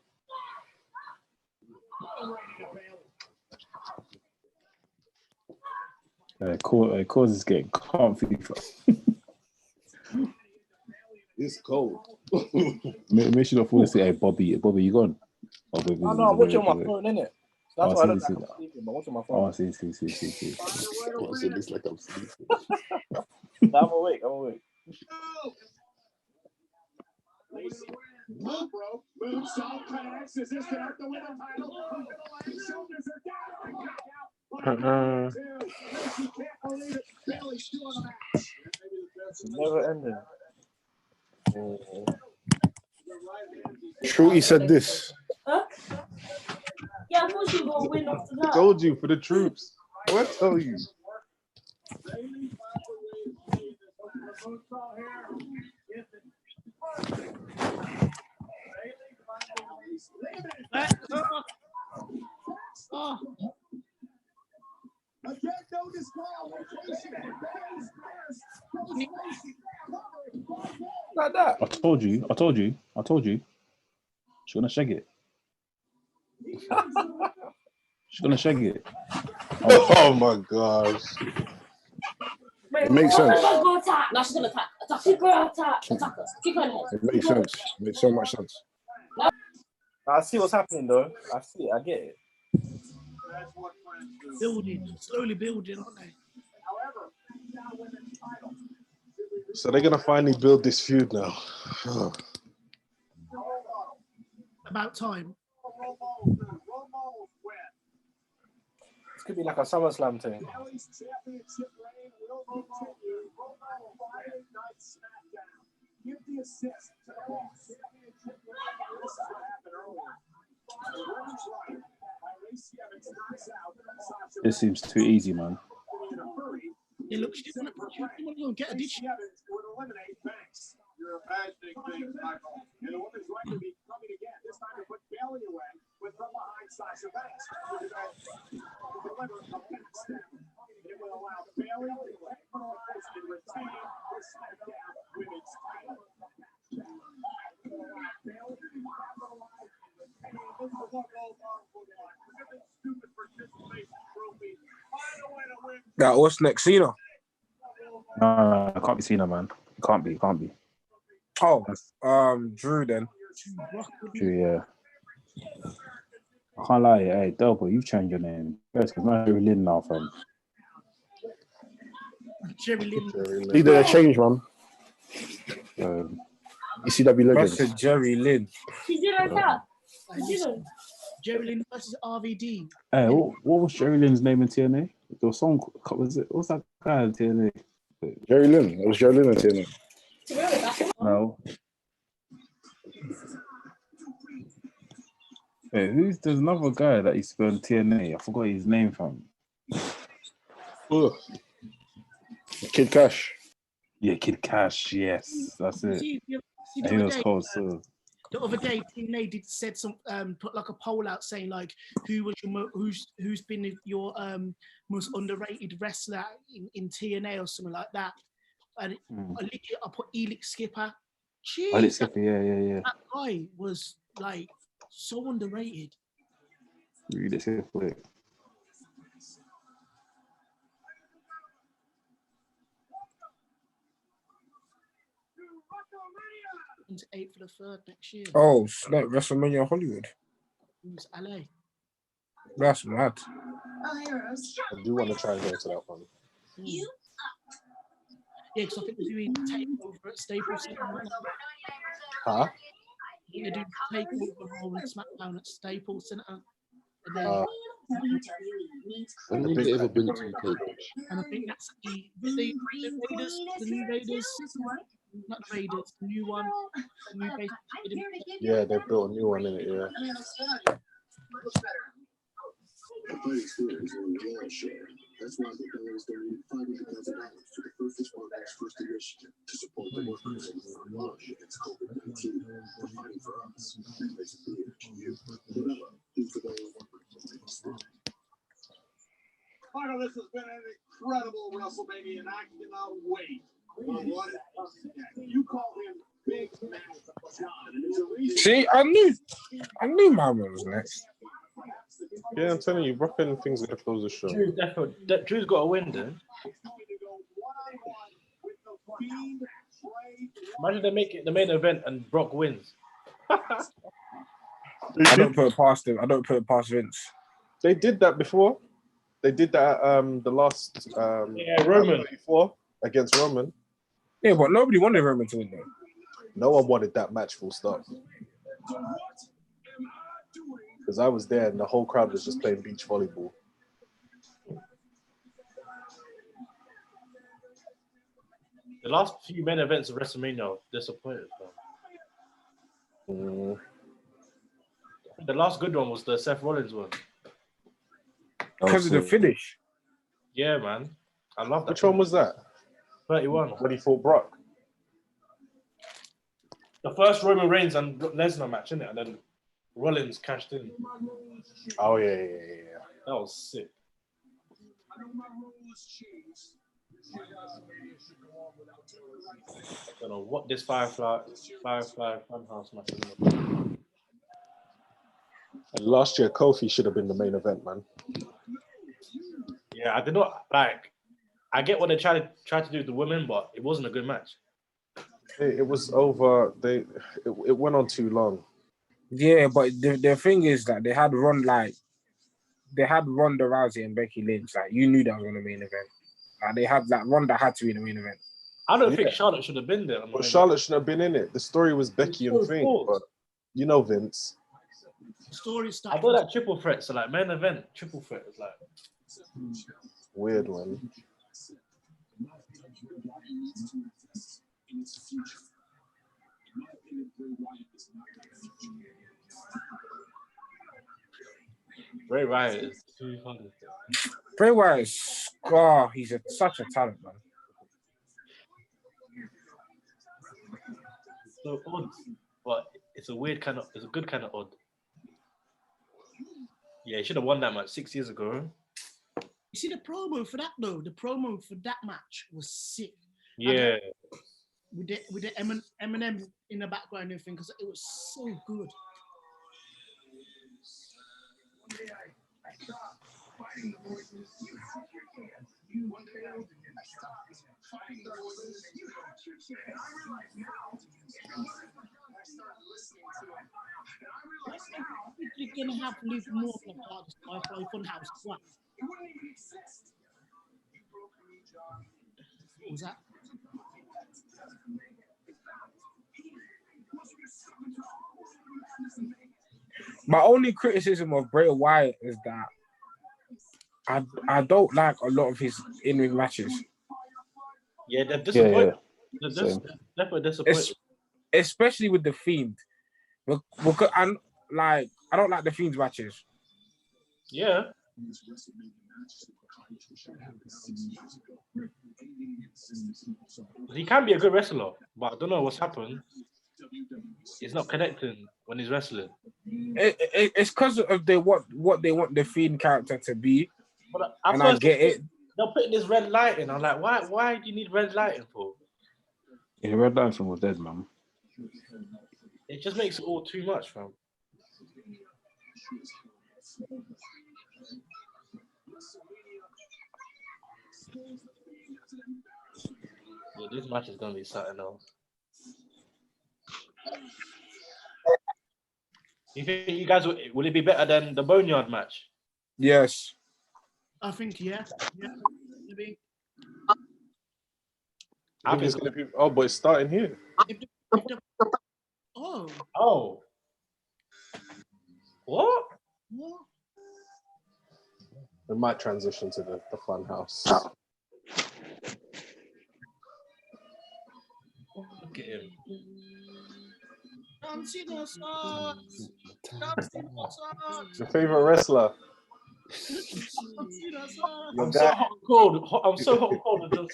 Cause is getting comfy. It's cold. Make sure not fall asleep. Hey, Bobby, you gone? Oh, no, I'm watching on my phone, innit? That's why I look like I'm sleeping, but I'm watching my phone. Oh, see. Watching this like I'm sleeping. No, I'm awake. Move, bro. Move, Saul connects. Is this connect the winner title? Shoulders are down. Lacey can't believe it. Bayley still in the match. It's never ending. Shruti said this. Huh? Yeah, I thought you were going to win after that. Told you for the troops. What tell you? Like that. I told you. She's gonna shag it. Oh my gosh. It makes sense. Go attack. No, she's gonna attack. She's gonna attack. Attack her. Keep going. It makes sense. It makes so much sense. I see what's happening though. I see it. I get it. Slowly building, aren't they? So they're gonna finally build this feud now. About time. This could be like a SummerSlam thing. Give the assist to the boss. This is what happened earlier. This seems too easy, man. Yeah, look, she didn't want to go and get a ditch. You're imagining things, Michael. And the women's right to be coming again. This time to put Bayley away with from behind Sasha Banks. Deliver a pin step. It will allow Bayley to equalize and retain the SmackDown women's title. Bayley to capitalize and retain this is what goes on for one. Stupid participation trophy. Find a way to win. That what's next, Cena? No, it can't be Cena, man. It can't be. Oh, Drew then. Drew, yeah. I can't lie, hey, Delbo, you've changed your name. Yes, because now Jerry Lynn now, fam. Jerry Lynn. He did a change, man. ECW legends. That's Jerry Lynn. She did like that. Jerry Lynn versus RVD. Hey, what was Jerry Lynn's name in TNA? There was song, what's that guy in TNA? Jerry Lynn. It was Jerry Lynn in TNA. No. Hey, there's another guy that used to be on TNA. I forgot his name, fam. Kid Cash. Yeah, Kid Cash. Yes, that's it. See He was cold, so. The other day, TNA said some put like a poll out saying like who was your who's been your most underrated wrestler in TNA or something like that, and I put Elix Skipper. Jeez, Elix Skipper, yeah. That guy was like so underrated. Elix Skipper. Into 8 for the 3rd next year. Oh, snap, WrestleMania Hollywood. It's LA. That's mad. I do want to try and go to that one. Yeah, because I think they're doing takeover at Staples Center. Huh? They're doing takeover Raw and SmackDown at Staples Center. And then When have they ever been to UK? and I think that's the Raiders, the new Raiders, not the Raiders, the new one, the new base. Yeah, they built a new one in it. Yeah. That's why the Bears donated $500,000 to the First Responders First Initiative to support the workers in the front against COVID-19. They're fighting for us. And makes it clear to you. Whatever, do for those working. Michael, this has been an incredible WrestleMania, and I cannot wait for what you call him Big Mac John. And it's a reason. See, I knew my man was next. Yeah, I'm telling you, Brocken things are going to close the show. Drew's got a win then. Imagine they make it the main event and Brock wins. I don't put it past him. I don't put it past Vince. They did that before. They did that the last Roman 34 against Roman. Yeah, but nobody wanted Roman to win though. No one wanted that match, full stop. Because I was there and the whole crowd was just playing beach volleyball. The last few main events of WrestleMania are disappointed. The last good one was the Seth Rollins one. Because of the finish. Yeah, man. I love that. Which one was that? 31. When he fought Brock. The first Roman Reigns and Lesnar match, innit? And then Rollins cashed in. Oh, yeah. That was sick. I don't know what this Firefly Funhouse match is. And last year, Kofi should have been the main event, man. Yeah, I did not like. I get what they tried to do with the women, but it wasn't a good match. It was over. It went on too long. Yeah, but the thing is that they had Ronda Rousey and Becky Lynch. Like you knew that was on the main event. Like they had Ronda had to be in the main event. I don't think Charlotte should have been there. But Charlotte shouldn't have been in it. The story was Becky and Finn, but you know Vince. Story stuff. I thought that triple threat, so like main event triple threat was like weird one. Bray Wyatt is 200. Bray Wyatt is he's such a talent, man. It's so odd, but it's a good kind of odd. Yeah, he should have won that match 6 years ago. You see the promo for that though? The promo for that match was sick. Yeah. With the Eminem in the background and everything, because it was so good. You're gonna have to leave more of the Firefly Funhouse. What was that? My only criticism of Bray Wyatt is that I don't like a lot of his in-ring matches. Yeah, they're disappointing. Yeah. They're definitely disappointing. Especially with the Fiend. Because I don't like the Fiend's matches. Yeah. He can be a good wrestler, but I don't know what's happened. He's not connecting when he's wrestling. It's because of what they want the Fiend character to be. But and I get it. They're putting this red light in. I'm like, why do you need red lighting for? Yeah, red light from was dead, man. It just makes it all too much, fam. Yeah, this match is gonna be something else. You think you guys will it be better than the Boneyard match? Yes. I think yeah. Maybe. I think it's gonna be. Oh, but it's starting here. Oh. Oh. What? We might transition to the fun house. Look at him. Your favorite wrestler? I'm so hot and cold. I'm so hot and cold.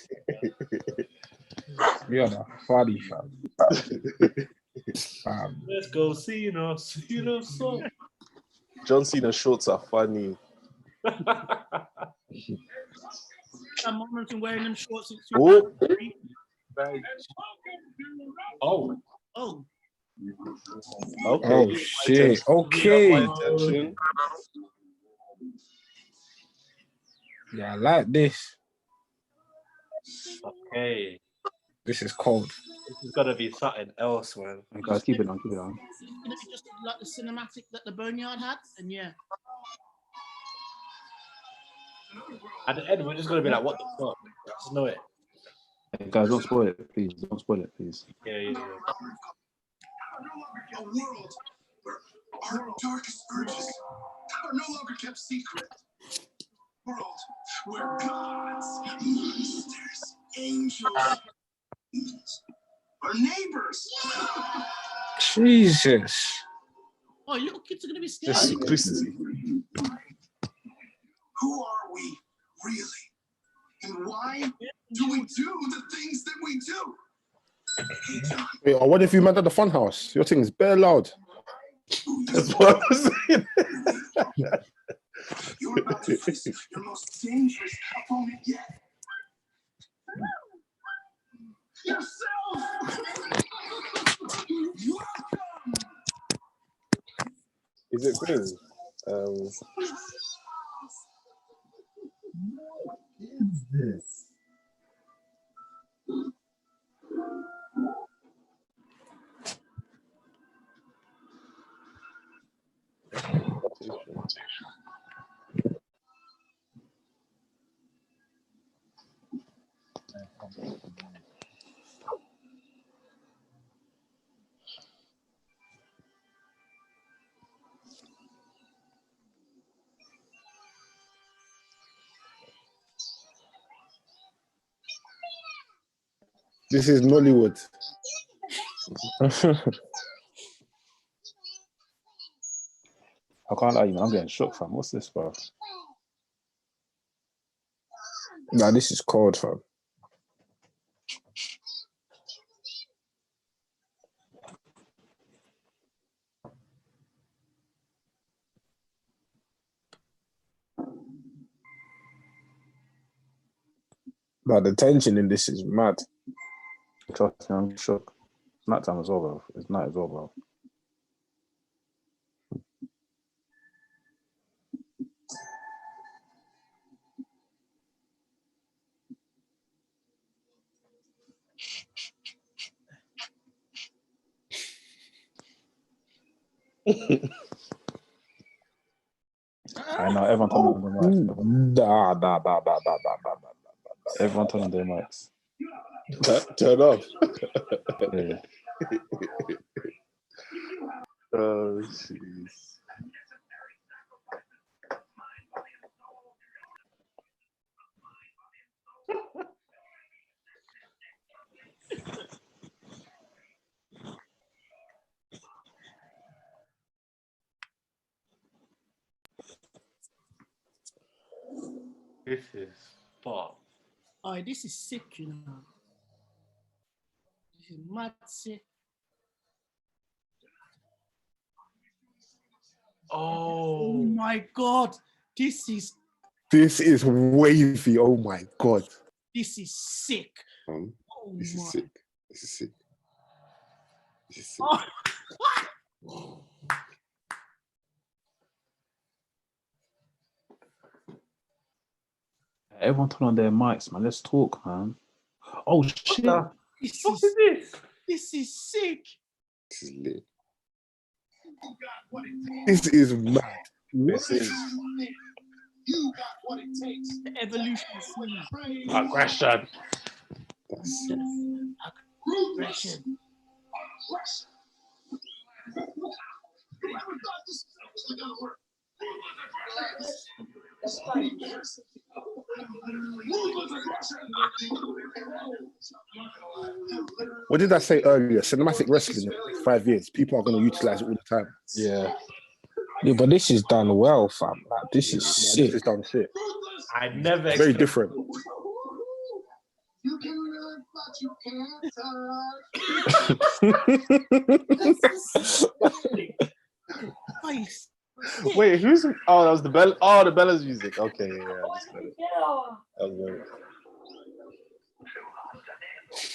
You're the funny fam. Let's go, Cena. Cena, so. John Cena shorts are funny. I'm been wearing them shorts since Oh. 2003. Oh. Oh. Okay. Oh shit. Okay. Yeah, I like this. Okay. This is cold. This is gotta be something else, man. Hey guys, keep it on, keep it on. It's gonna be just like the cinematic that the Boneyard had, and yeah. At the end, we're just gonna be like, what the fuck? Just know it. Hey guys, don't spoil it, please. Don't spoil it, please. Yeah. A world where our darkest urges are no longer kept secret. A world where gods, monsters, angels, are neighbors. Jesus. Oh, little kids are gonna be scared. Simplicity. Who are we really? And why do we do the things that we do? Wait, what if you met at the fun house? Your thing is bare loud. That's what I'm saying. You're about to face your most dangerous opponent yet. Yourself! Is it green? What is this? This is Nollywood. I can't lie, you man. I'm getting shook, fam. What's this, bro? Nah, this is cold, fam. But the tension in this is mad. Trust me, I'm shook. It's night time as well, bro. It's night as well, bro. I know everyone turn on their mics. Everyone turn on their mics. Turn off. Yeah. Oh, jeez. This is fuck. Oh, this is sick, you know. This is mad sick. Oh my god. This is wavy. Oh my god. This is sick. Oh This my. is sick. This is sick. This is sick. Oh. Everyone turn on their mics, man. Let's talk, man. Oh shit. This is sick. This is lit. This is mad. This is The evolution of Cena. aggression. Aggression. What did I say earlier? Cinematic wrestling in the next 5 years. People are going to utilize it all the time. Yeah. Yeah, but this is done well, fam. Like, this is sick. This is done sick. I never Very expected- different. Nice. Wait, who's? Oh, that was the Bella. Oh, the Bella's music. Okay, yeah. I just got it. That was it.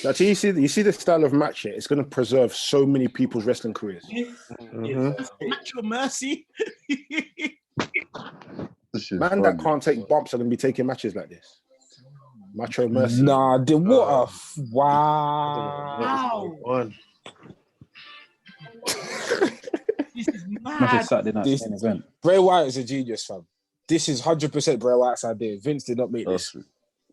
Actually, you see the style of match here. It's going to preserve so many people's wrestling careers. Natural mercy. Man that can't take bumps are going to be taking matches like this. Macho Mercy. Nah, what a wow. One. This is Not mad. a Saturday night main event. Bray Wyatt is a genius, fam. This is 100% Bray Wyatt's idea. Vince did not make this.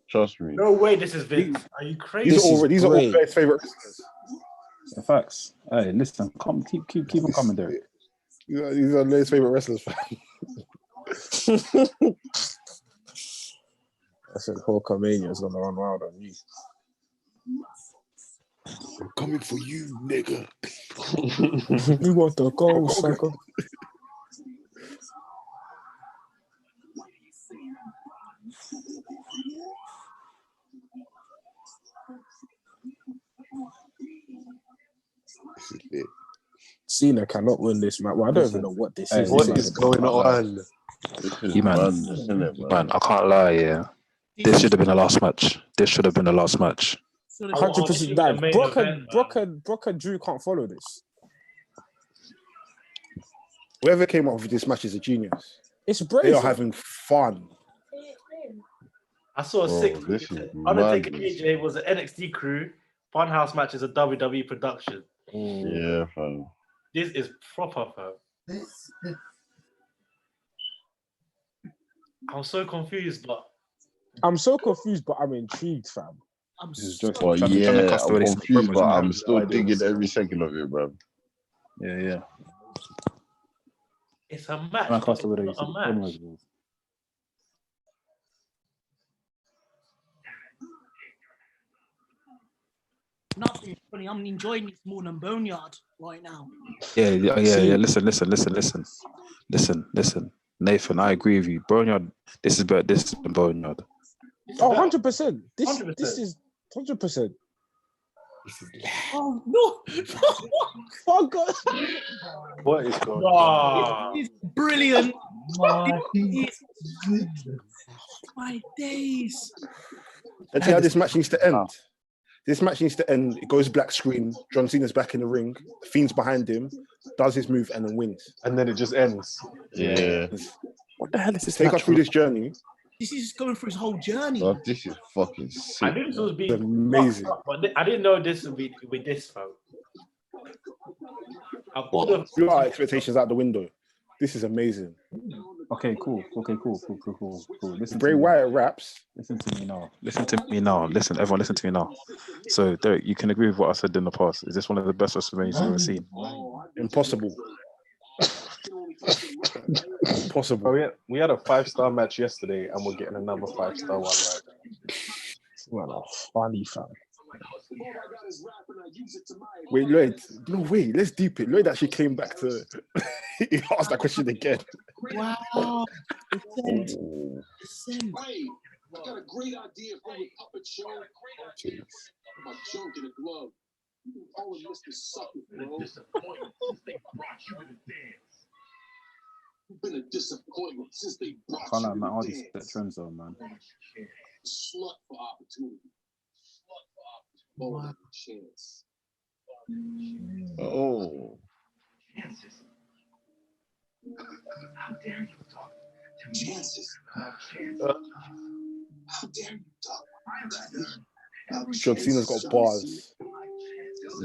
Trust me. No way, this is Vince. Are you crazy? These are all Blair's favorite wrestlers. The facts. Hey, listen, keep on coming, Derek. These are Blair's favorite wrestlers, fam. I said Hulkamania is gonna run wild on you. I'm coming for you, nigga. You want the gold, sucker? This is lit. Cena cannot win this match. Well, I don't even know what this is. What is going on? Man, I can't lie, yeah. This should have been the last match. 100%. Like, Brock and Drew can't follow this. Whoever came up with this match is a genius. It's brave. They are having fun. I saw a sick. This is Undertaker madness. AJ was an NXT crew. Funhouse match is a WWE production. Yeah, fam. This is proper, fam. I'm so confused, but I'm intrigued, fam. Well, yeah, I'm confused, but I'm still digging every second of it, bro. Yeah. it's a match. Man, It's not a match. Nothing funny. I'm enjoying this more than Boneyard right now. Yeah. Listen. Nathan, I agree with you. Boneyard, this is better. This than Boneyard. Oh, 100%. This 100%. is 100%. Oh no! Oh God! What is going on? This is brilliant. My days. And see how this match needs to end. This match needs to end. It goes black screen. John Cena's back in the ring. The Fiend's behind him. Does his move and then wins. And then it just ends. Yeah. What the hell is this? Take us through this journey. This is going through his whole journey. Oh, this is fucking I sick. knew this was being amazing. but I didn't know this would be with this, fam. Blew our expectations out the window. This is amazing. Okay, cool. Listen Bray to me. Wyatt raps. Listen to me now. Listen, everyone, listen to me now. So, Derek, you can agree with what I said in the past. Is this one of the best WrestleManias you've ever seen? Impossible. Impossible. Oh, we had a 5-star match yesterday, and we're getting another 5-star one right now. Well, funny, fam. Wait, Lloyd. No, wait. Let's deep it. Lloyd actually came back to. He asked that question again. Wow. Hey, I got a great idea for your puppet show. My junk in a glove. You can call him Mr. Sucker, bro. You've been a disappointment since they brought I can't you lie, man. to All the these dance. trends though, man. Slut for opportunity. Ball chance. Oh. How dare you talk to me? Chances. How dare you talk? John Cena's got bars.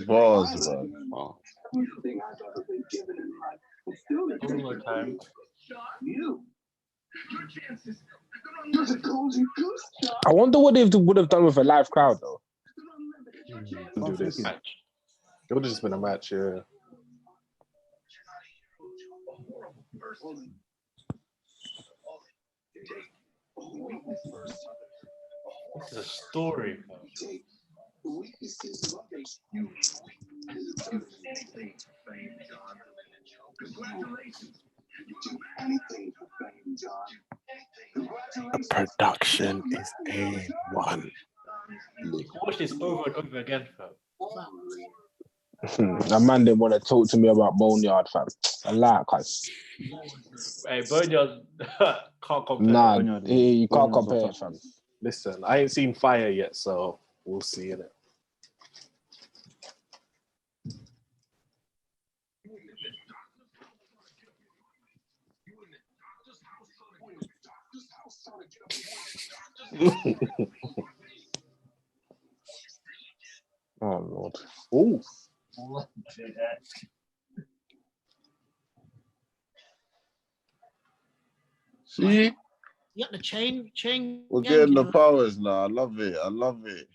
Bars, man. everything I've ever been given in life. And still they One more time. you. You're the golden goose, John. I wonder what they would have done with a live crowd though. Do this. It would have just been a match, yeah. This is a story. The production is A1. Watch this over and over again, fam. That man didn't want to talk to me about Boneyard, fam. I lie, cuz. Hey, Boneyard can't compare. Nah, Boneyard, you can't Boneyard's compare not it, fam. Listen, I ain't seen Fire yet, so we'll see in it. Oh Lord. Oh. See, You got the chain. we're gang, getting you the know. powers now. I love it. I love it.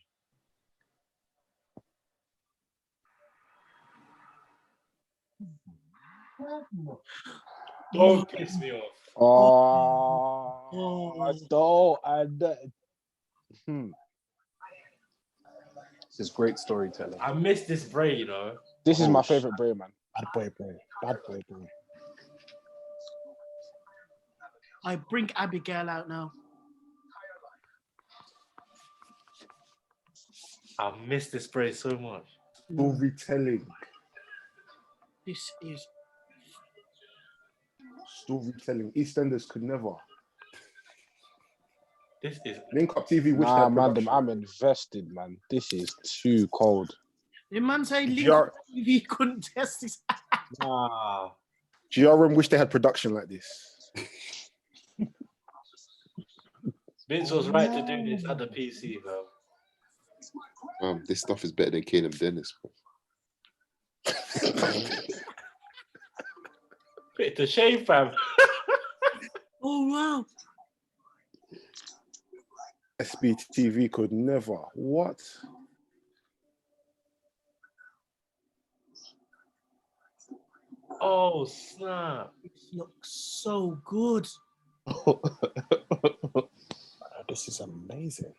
Don't piss me off. This is great storytelling. I miss this Bray, you know. This is my favorite Bray, man. Bad boy, Bray. Bad boy, Bray. I bring Abigail out now. I miss this Bray so much. Storytelling. This is Storytelling. EastEnders could never. This is Link Up TV wish Nah, they had man, production. I'm invested, man. This is too cold. the man say Link GR TV couldn't test this. nah. GRM wish they had production like this. Vince was right to do this at the PC, bro. This stuff is better than Kane and Dennis, bro. It's a shame, fam. Oh wow. SBTV could never. What? Oh snap! This looks so good. This is amazing.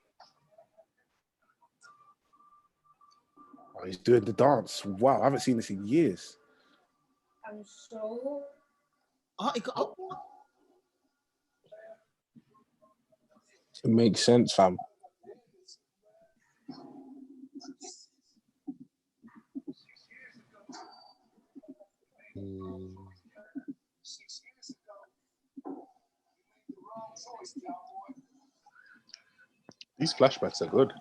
Oh, he's doing the dance. Wow, I haven't seen this in years. I'm so. Oh, it got, It makes sense, fam. These flashbacks are good.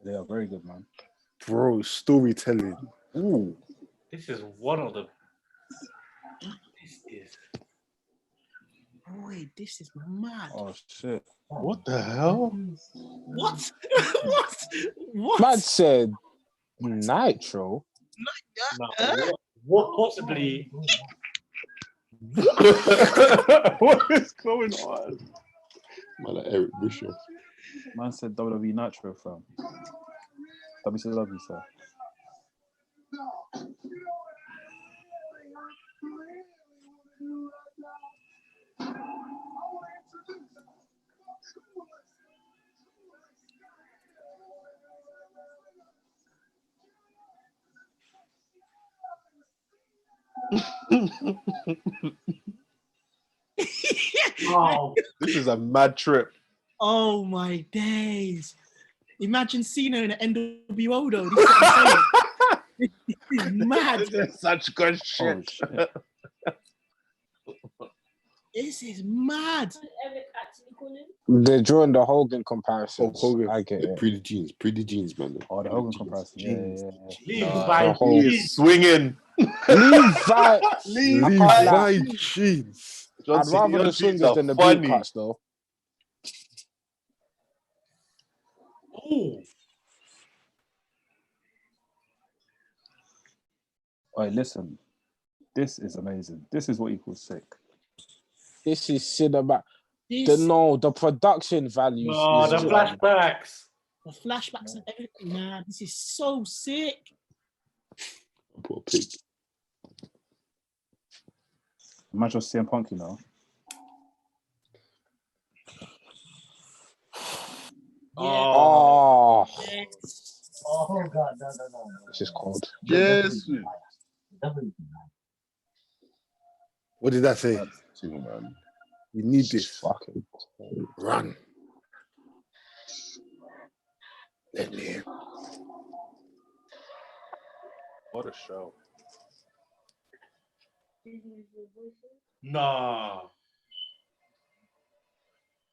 They are very good, man. Bro, storytelling. Ooh. This is one of the. This is. boy, this is mad. Oh shit! What the hell? What? What? Man said Nitro. What possibly? What is going on? Man, like Eric Bischoff. Man said WWE Nitro, fam. WCW, sir. Oh, this is a mad trip. Oh my days. Imagine Cena in an NWO though. This is what I'm saying. This is mad. This is such good shit. Oh, This is mad. Eric actually calling? They're drawing the Hogan comparison. Hogan. I get it. Pre the jeans, man. Oh, the Hogan comparison. Yeah. Levi He's swinging. Levi. Levi jeans. I'd rather the swingers than the boot cuts, though. Ooh. Alright, listen. This is amazing. This is what you call sick. This is cinema. This, The production values. Oh, is the flashbacks. the flashbacks and everything. Nah, this is so sick. Poor pig. Imagine CM Punk, you know. Oh. Oh God, no. This is cold. Yes. What did that say? Man. We need this. Fucking Run. Let me in. What a show. Nah.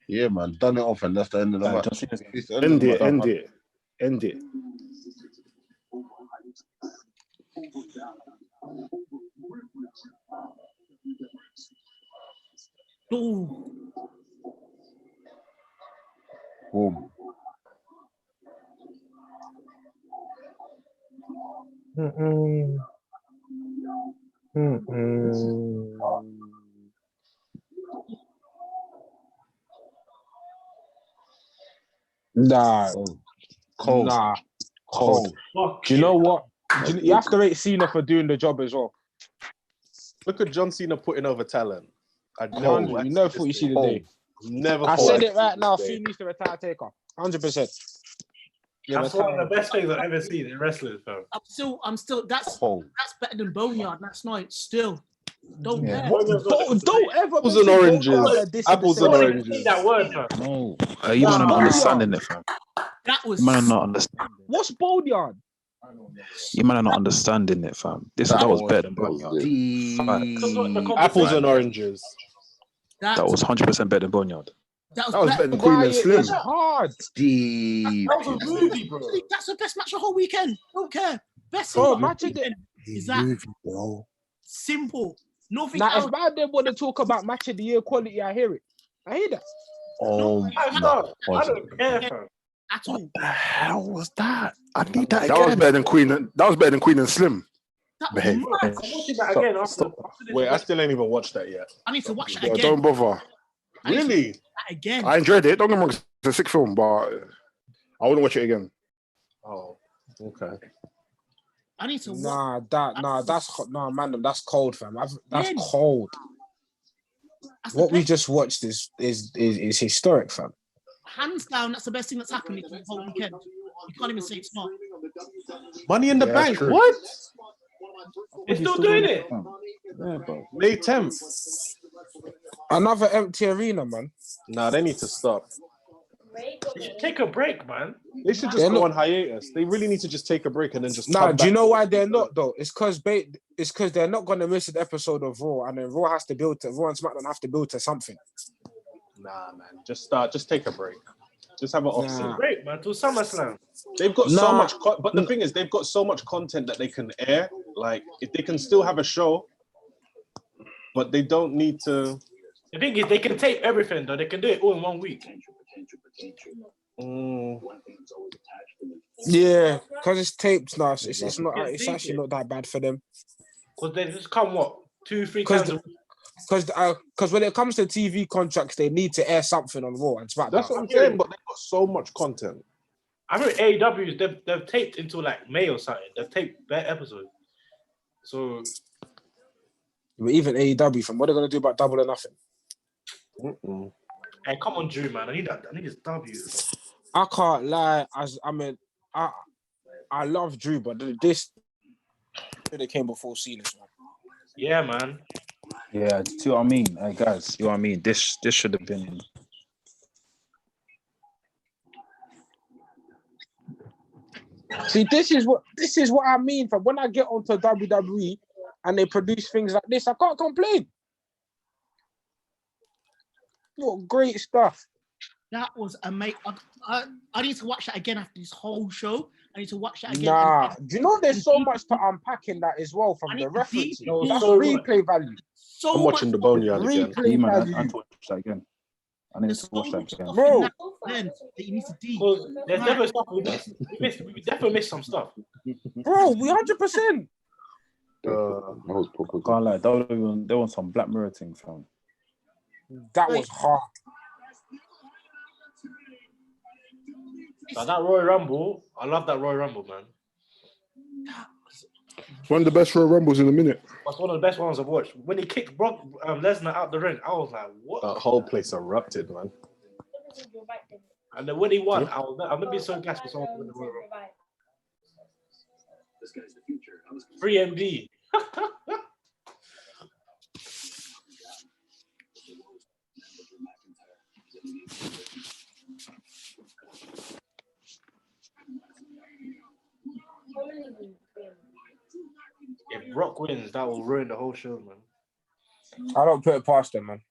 Yeah, man. Done it off, and that's the end of the match. It's the End of it, the end match. it, end it. Ooh. Boom. Nah. Cold. Nah. Cold. Do you know what? You have to rate Cena for doing the job as well. Look at John Cena putting over talent. You never thought you see the day. Never. I thought said I'd it right see now. this day. Finn needs to retire Taker. 100%. That's one of the best things I've ever seen in wrestling, fam. I'm still. That's better than Boneyard last night. Still, don't Yeah. care. Don't ever Apples and mention oranges. Boneyard and this Apples in and the same oranges. Say that word, fam. No. You man are not understanding it, fam. That was. You man are not understanding. What's Boneyard? You man are not understanding it, fam. That was better than Boneyard. Apples and oranges. That was 100% better than Boneyard. That was better than Queen and Slim. It's hard. Deep. That was a movie, bro. That's the best match of the whole weekend. Don't care. Best Bro, thing match about of the the- weekend is that bro. simple. Nothing Now, else. if man them want to talk about match of the year quality, I hear it. I hear that. Oh I don't care, fam. At all. the hell was that? I need that That was again. better than Queen. That was better than Queen and Slim. That was Behave. mad. I'm watching that again after this. Wait, I still ain't even watched that yet. I need to watch that Yeah, again. don't bother. I need to Really? watch that again. I enjoyed it. Don't get me wrong. It's a sick film, but I wouldn't watch it again. Oh, okay. I need to watch. Man, that's cold, fam. That's Yeah. cold. That's What the we best. just watched is historic, fam. Hands down, that's the best thing that's happened the whole weekend. You can't even say it's not. Money in the Yeah, that's Bank. true. What? They're still doing it. Yeah, bro. May 10th. Another empty arena, man. Nah, they need to stop. They should take a break, man. They should just They're go not- on hiatus. They really need to just take a break and then just Nah, come do you back. know why they're not though? It's because they're not gonna miss an episode of Raw, and then Raw has to build to Raw and SmackDown have to build to something. Nah, man. Just take a break. Just have an off season. Break, man, till SummerSlam. They've got so Nah. much, but the thing is, they've got so much content that they can air. Like, if they can still have a show, but they don't need to. The thing is, they can tape everything, though. They can do it all in 1 week. Yeah, because it's taped now. It's not. It's actually not that bad for them. Because they just come, what, 2-3 Because times a week? Because when it comes to TV contracts, they need to air something on Raw and SmackDown. That's what I'm saying. But they've got so much content. I mean, AEW's, they've taped until like May or something. They've taped their episodes. So, But even AEW, from what they're gonna do about Double or Nothing? hey, come on, Drew, man. I need this W. I can't lie. I love Drew, but this they came before Cena. Yeah, man. Yeah, see what I mean? Hey, guys, see what I mean? This should have been. See, this is what I mean. From when I get onto WWE and they produce things like this, I can't complain. What great stuff! That was amazing. I need to watch that again after this whole show. I need to watch that again. Nah, do you know there's so much to unpack in that as well from the references? That's replay value. I'm watching the Boneyard again. Replay Man, I value. need to watch that again. I need to watch that again. Bro, Then that you need to deep. There's definitely stuff we missed. We definitely missed some stuff. bro, we 100%. That was proper. Can't lie, they want some Black Mirror thing, fam. That was hard. Like that Royal Rumble, I love that Royal Rumble, man. It's one of the best Royal Rumbles in a minute. That's one of the best ones I've watched. When he kicked Brock Lesnar out the ring, I was like, what? That whole place erupted, man. And then when he won, I'm gonna be so gassed for someone to win the Royal Rumble. This guy's the future. Free MD. If Brock wins, that will ruin the whole show, man. I don't put it past them, man.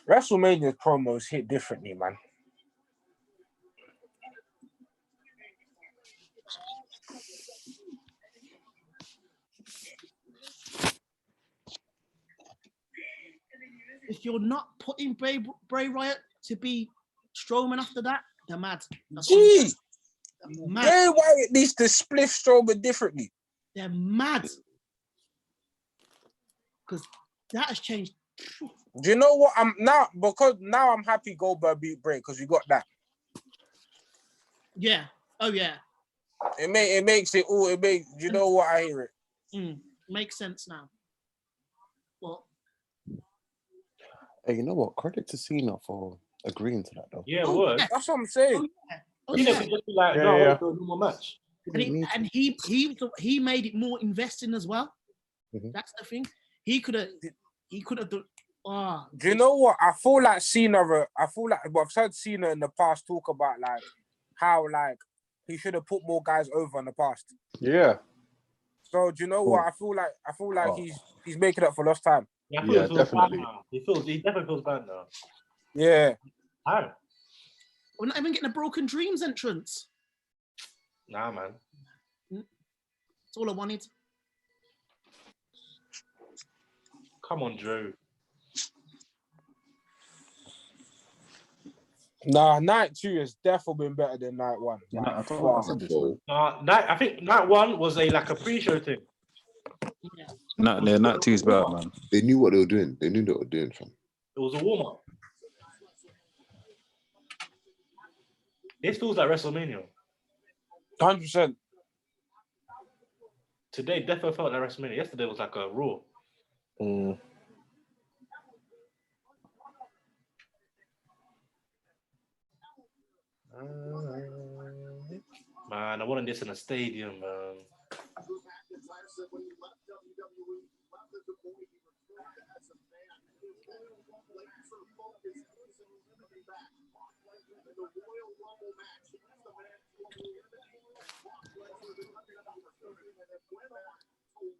WrestleMania promos hit differently, man. If you're not putting Bray Wyatt to be Strowman after that, they're mad. Gee, Bray Wyatt needs to split Strowman differently. They're mad. Because that has changed. Do you know what? I'm happy Goldberg beat Bray because we got that. Yeah. Oh yeah. It makes it all. It makes. You know what? I hear it. Makes sense now. Well. Hey, you know what? Credit to Cena for agreeing to that, though. Yeah, it was. That's what I'm saying. He could just be like, no, I want to do a normal match. And he made it more investing as well. That's the thing. He could have done. Do you know what? I feel like I've heard Cena in the past talk about like how like he should have put more guys over in the past. Yeah. So do you know what? I feel like he's making up for lost time. Yeah, definitely. He definitely feels bad now. Yeah. How? We're not even getting a Broken Dreams entrance. Nah, man. That's all I wanted. Come on, Drew. Nah, night 2 has definitely been better than night 1. Yeah, I think night 1 was a pre-show thing. Night 2 is better, man. They knew what they were doing. They knew what they were doing, fam. It was a warm-up. This feels like WrestleMania. 100%. Today definitely felt like WrestleMania. Yesterday was like a Raw. Man, I wanted this in a stadium, man.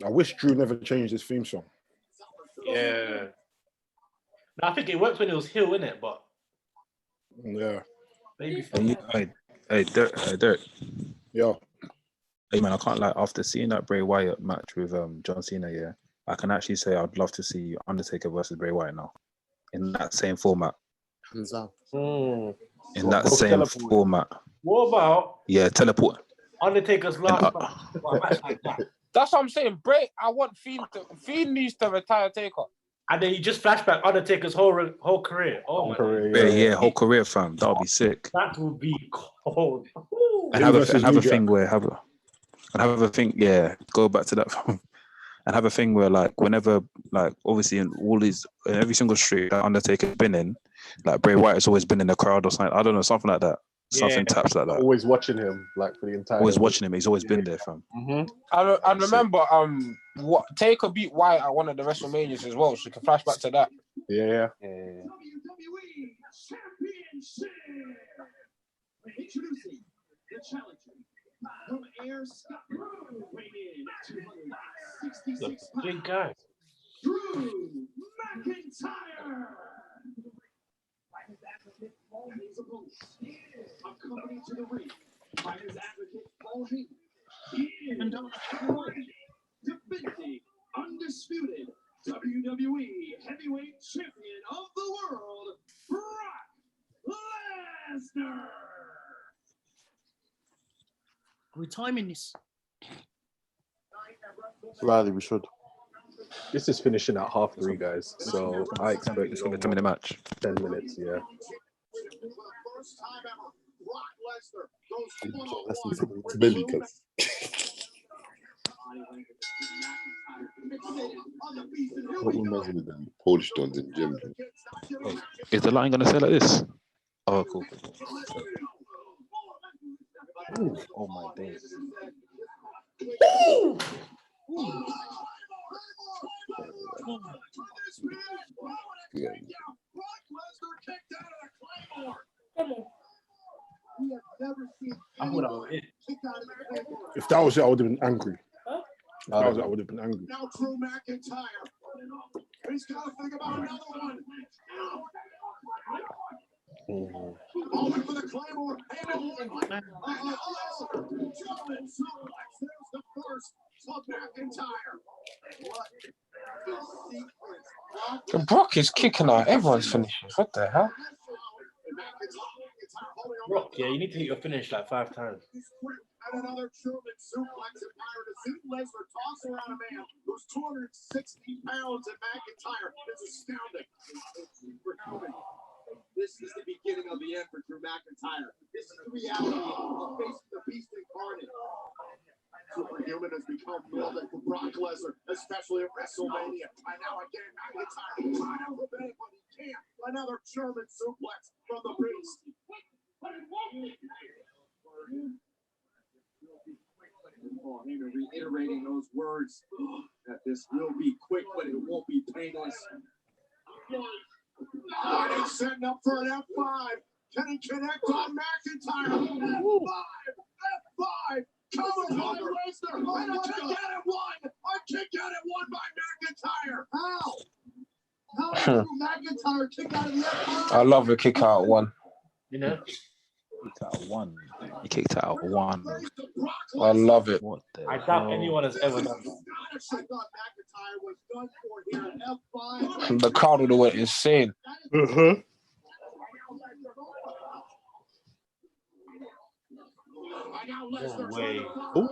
I wish Drew never changed his theme song. Yeah. No, I think it worked when it was heel, innit? But yeah. Maybe. Hey, Derek. Yeah. Hey, man, I can't lie. After seeing that Bray Wyatt match with John Cena, yeah, I can actually say I'd love to see Undertaker versus Bray Wyatt now in that same format. Hands up. In that same format. What about? Yeah, teleport. Undertaker's last match like that. That's what I'm saying. Bray, I want Fiend needs to retire Taker. And then you just flashback Undertaker's whole career. Oh my God. Yeah, whole career, fam. That would be sick. That would be cold. And have a thing where go back to that film. And have a thing where like whenever like obviously in every single street that Undertaker's been in, like Bray Wyatt has always been in the crowd or something. I don't know, something like that. Something taps like that. Always watching him, like for the entire. Always watching him. He's always been there, fam. I remember what Taker beat Wyatt at one of the WrestleManias as well, so you can flash back to that. Yeah. WWE Championship. Introducing the challenger from Air Scotland, weighing in at 266 pounds. Big guy. Drew McIntyre. And his opponent, accompanied to the ring by his advocate Paul Heyman, and defending undisputed WWE Heavyweight Champion of the World, Brock Lesnar. We're timing this. Riley, we should. This is finishing at 3:30, guys. So I expect It's gonna be a 10-minute match. 10 minutes, yeah. Belly cuts. What reminds me of them Polish dons in gym? Is the line gonna say like this? Oh, cool. Ooh, oh my days. Yeah. I thought that was it. If that was it, I would have been angry. Huh? If that was it, I would have been angry. Now Drew McIntyre. He's got to think about another one. Oh, for the Claymore. There's the first of McIntyre. The Brock is kicking out everyone's finishes. What the hell? Brock, yeah, you need to hit your finish like 5 times. And another German suplex empire to see Lesnar toss around a man who's 260 pounds at McIntyre. It's astounding. This is the beginning of the end for Drew McIntyre. This is the reality of facing the beast incarnate. Superhuman has become building for Brock Lesnar, especially at WrestleMania. And now again, McIntyre trying to prevent it, but he can't. Another German suplex from the beast. Oh, Heyman reiterating those words that this will be quick, but it won't be painless. And he's setting up for an F5. Can he connect on McIntyre? F5! F5! Coming by Lesnar! And a kick out at 1! A kick out at 1 by McIntyre! How? How did McIntyre kick out of the F5? I love a kick out 1. You know? Kicked out 1. He kicked out 1. I love it. What the I doubt anyone has ever done that. The crowd would have went insane. Mm-hmm. No way. Oh,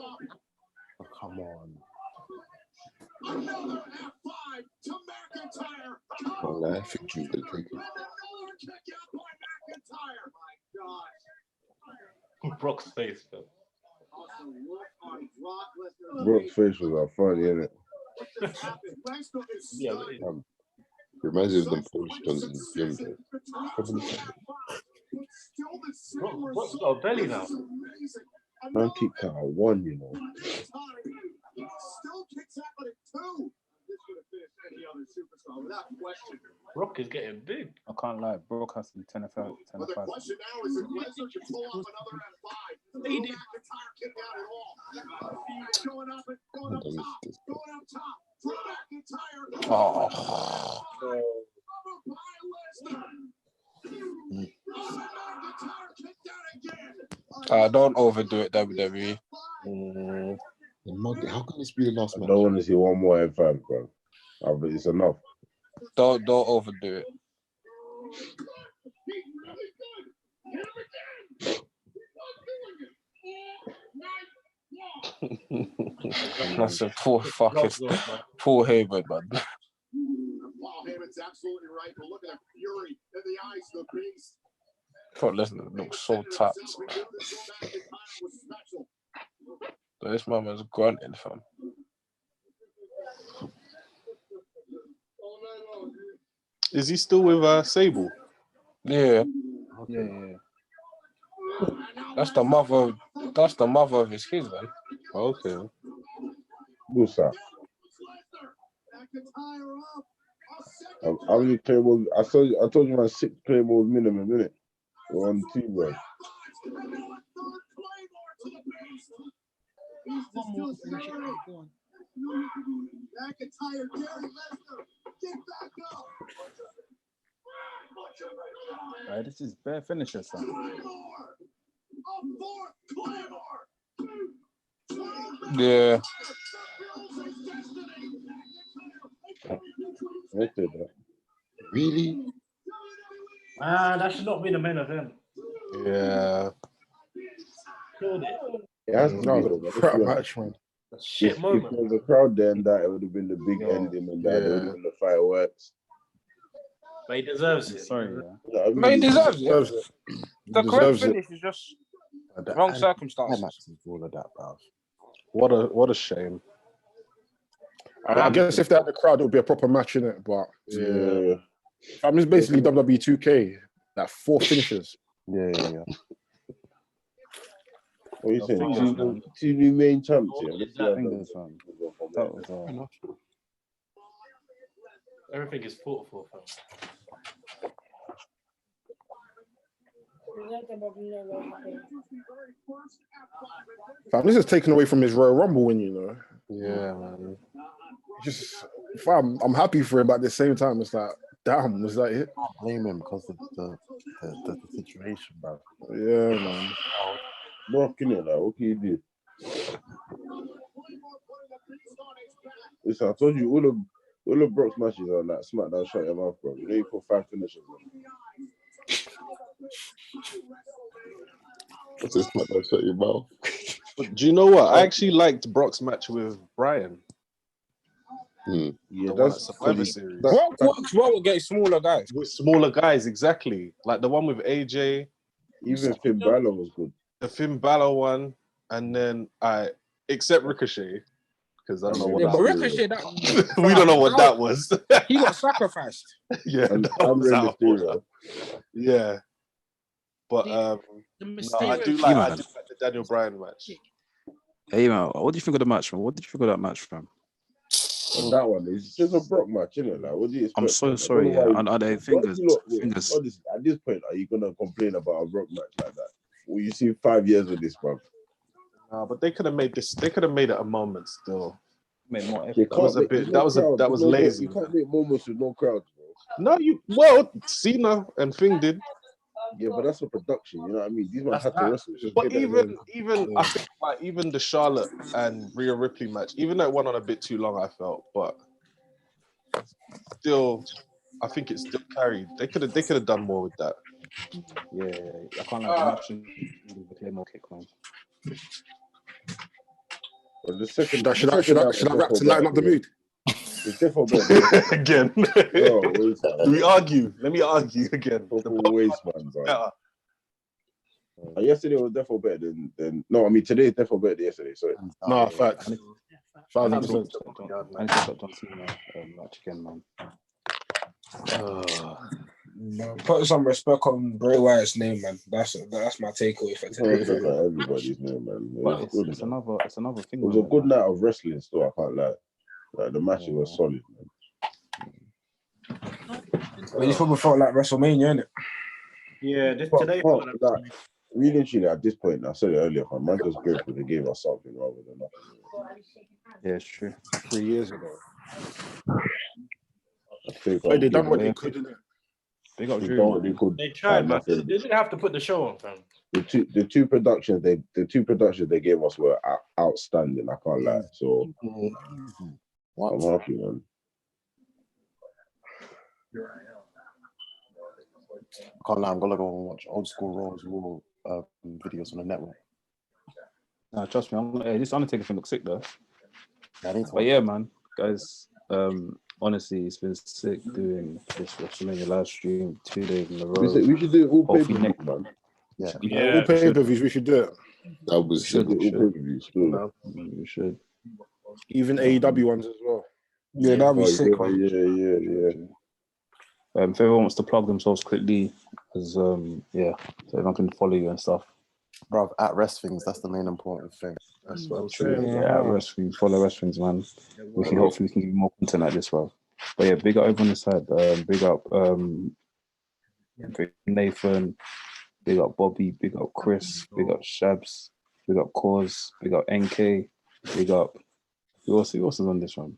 come on. Another F5 to McIntyre. Oh, I think you will take it. Another kick out by McIntyre. My God. Brock's face, though. Also, look on Brock Lesnar. Brock's face was funny, isn't it? Yeah, but Reminds me of them Polish dons in gym. Brock's got a belly now. Man kicked out 1, you know. Still kicks out at 2. This would have finished any other superstar without question. Brock is getting big. I can't lie. Brock has to be 10 of 5. But the question now is if Lesnar can pull off another F5. He did. McIntyre kick out at all. Going up top. Drew McIntyre. Oh. Don't overdo it, WWE. How can this be the last I match? don't want to see one more F5, bro. It's enough. Don't overdo it. That's a poor fucking poor Heyman, man. Paul Heyman's absolutely right, but look at the fury in the eyes of the beast. Brock Lesnar looks so tapped. This man's grunting, fam. Is he still with Sable? Yeah. Yeah. That's the mother. That's the mother of his kids, man. Okay. What's that? How many claymores? I told you my 6 claymores minimum, innit? We're on the team, bro. This is bare finisher, son. Yeah. Okay, bro. Really? That should not be the main event. Yeah. Killed it. It has to No, be the though. crap match, man. Shit If moment. there was a crowd then that it would have been the big ending and that it would have been the fireworks. But he deserves it. Sorry, Yeah, But he deserves it. Deserves it. The correct Deserves it. finish is just wrong circumstances. All of that, bro. What a shame. I guess if they had the crowd, it would be a proper match, innit? But Yeah. I mean, it's basically WWE 2K, like 4 finishes. Yeah. What are you saying? Two new main champs here. Everything is fought for, fam. Fam, this is taken away from his Royal Rumble win, you know. Yeah, man. Just, fam, I'm happy for him, but at the same time, it's like, damn, was that it? I can't blame him because of the situation, bro. Yeah, man. Rocking it, like, what can you do? Listen, I told you all of Brock's matches are like SmackDown shut your mouth, bro. You know you put 5 finishes on. What's this SmackDown shut your mouth? But do you know what? I actually liked Brock's match with Brian. Yeah, that's Survivor Series. What works well against smaller guys? With smaller guys, exactly. Like the one with AJ. Even Finn Balor was good. The Finn Balor one, and then except Ricochet, because I don't know what that but was. Ricochet, that We don't know what that was. He got sacrificed. Yeah, And that was Rey out of Mysterio. order. Yeah, but no, I do like the Daniel Bryan match. Hey man, what do you think of the match, man? What did you think of that match, fam? That one is just a Brock match, isn't it? Like, what do you expect? I'm so man? sorry, I don't know yeah. why Are they fingers? Fingers. Honestly, at this point, are you gonna complain about a Brock match like that? Well, you see 5 years of this, bro. But they could have made this. They could have made it a moment still. Made more You That was a can't make- bit. there's no crowd, That was there's no- lazy. You can't make moments with no crowd, bro. No, Cena and Fing did. Yeah, but that's a production. You know what I mean? These ones That's had to that. wrestle. Just But get that even I think like even the Charlotte and Rhea Ripley match, even though it went on a bit too long, I felt, but still, I think it still carried. They could have done more with that. Yeah, I can't like the match the Claymore kick, man. Well, the second, Should I wrap to lighten up the mood? It's definitely better. Again. No, waste, Do we argue? Let me argue again. Waste, man, bro. Yesterday was definitely better than. No, I mean today is definitely better than yesterday. Sorry. No, facts. I need to stop on Cena match again, man. Put some respect on Bray Wyatt's name, man. That's my takeaway for today. Respect on everybody's name, man. But It was it's another thing. It was a good night of wrestling, still. I can't lie. Like the matches were solid, man. Well, you probably felt like WrestleMania, innit? Yeah, today. Really, truly, at this point, I said it earlier, man just grateful they gave us something rather than nothing. Yeah, it's true. 3 years ago. They done what they could, innit? They got They tried, man. They didn't have to put the show on, fam. The two productions they gave us were outstanding. I can't lie. So I'm happy, man. I can't lie, I'm gonna go and watch old school Raw videos on the network. No, trust me. This Undertaker thing looks sick though. But yeah, man, guys. Honestly, it's been sick doing this WrestleMania live stream 2 days in a row. We should do it all pay-per-view, man. All pay-per-views, we should do it. That was all pay-per-views. We should. Even AEW ones as well. Yeah, that'd be sick, man. Yeah. If everyone wants to plug themselves quickly, because so everyone can follow you and stuff. Bro, at Rest Things, that's the main important thing. That's what true. Yeah, at Rest Things, follow Rest Things, man. Hopefully we can give you more content like this, bro. But yeah, big up everyone inside. Big up Nathan, big up Bobby, big up Chris, big up Shabs, big up Cause, big up NK, big up who else is on this one?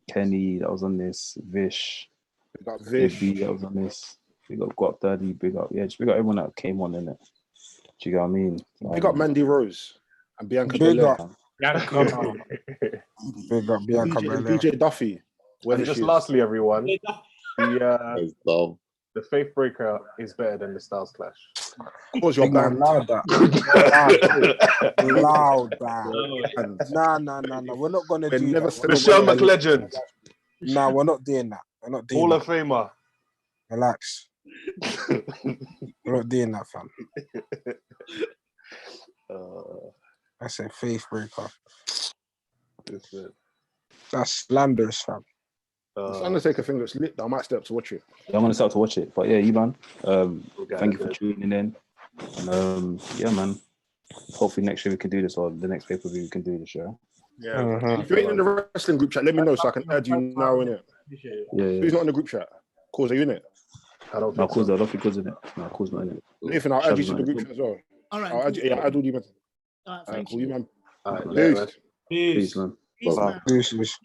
Kenny, that was on this, Vish, big up Vish, that was on this, big up Guap Daddy, big up everyone that came on in it. Do you get what I mean? Big up Mandy Rose and Bianca Big Belair. up Bianca Belair. BJ Duffy. And just lastly, everyone, the The Faith Breaker is better than the Styles Clash. Cause you're banned. Loud, that. Loud, man. Nah. We're not gonna do that. The Sherman legend. Nah, we're not doing that. We're not doing Hall that. of Famer. Relax. We're not doing that, fam. That's a Faith Breaker. That's slanderous, fam. It's Undertaker thing that's lit. I might step to watch it. Yeah, I'm gonna start to watch it. But yeah, Ivan, thank you for tuning in. And yeah, man. Hopefully next year we can do this, or the next pay-per-view we can do this, yeah. Yeah. If you're in the wrestling group chat, let me know so I can add you now, innit? Yeah. Who's not in the group chat? Cause, are you in it? I don't think so. I don't think Cause in it. No, Cause not in it. Nathan, I'll add you to the group chat as well. All right. I'll add you, yeah, I'll add all you, man. All right, All right, thank cool, you. you, man. All right, Peace. Peace, man. Peace, man. Peace.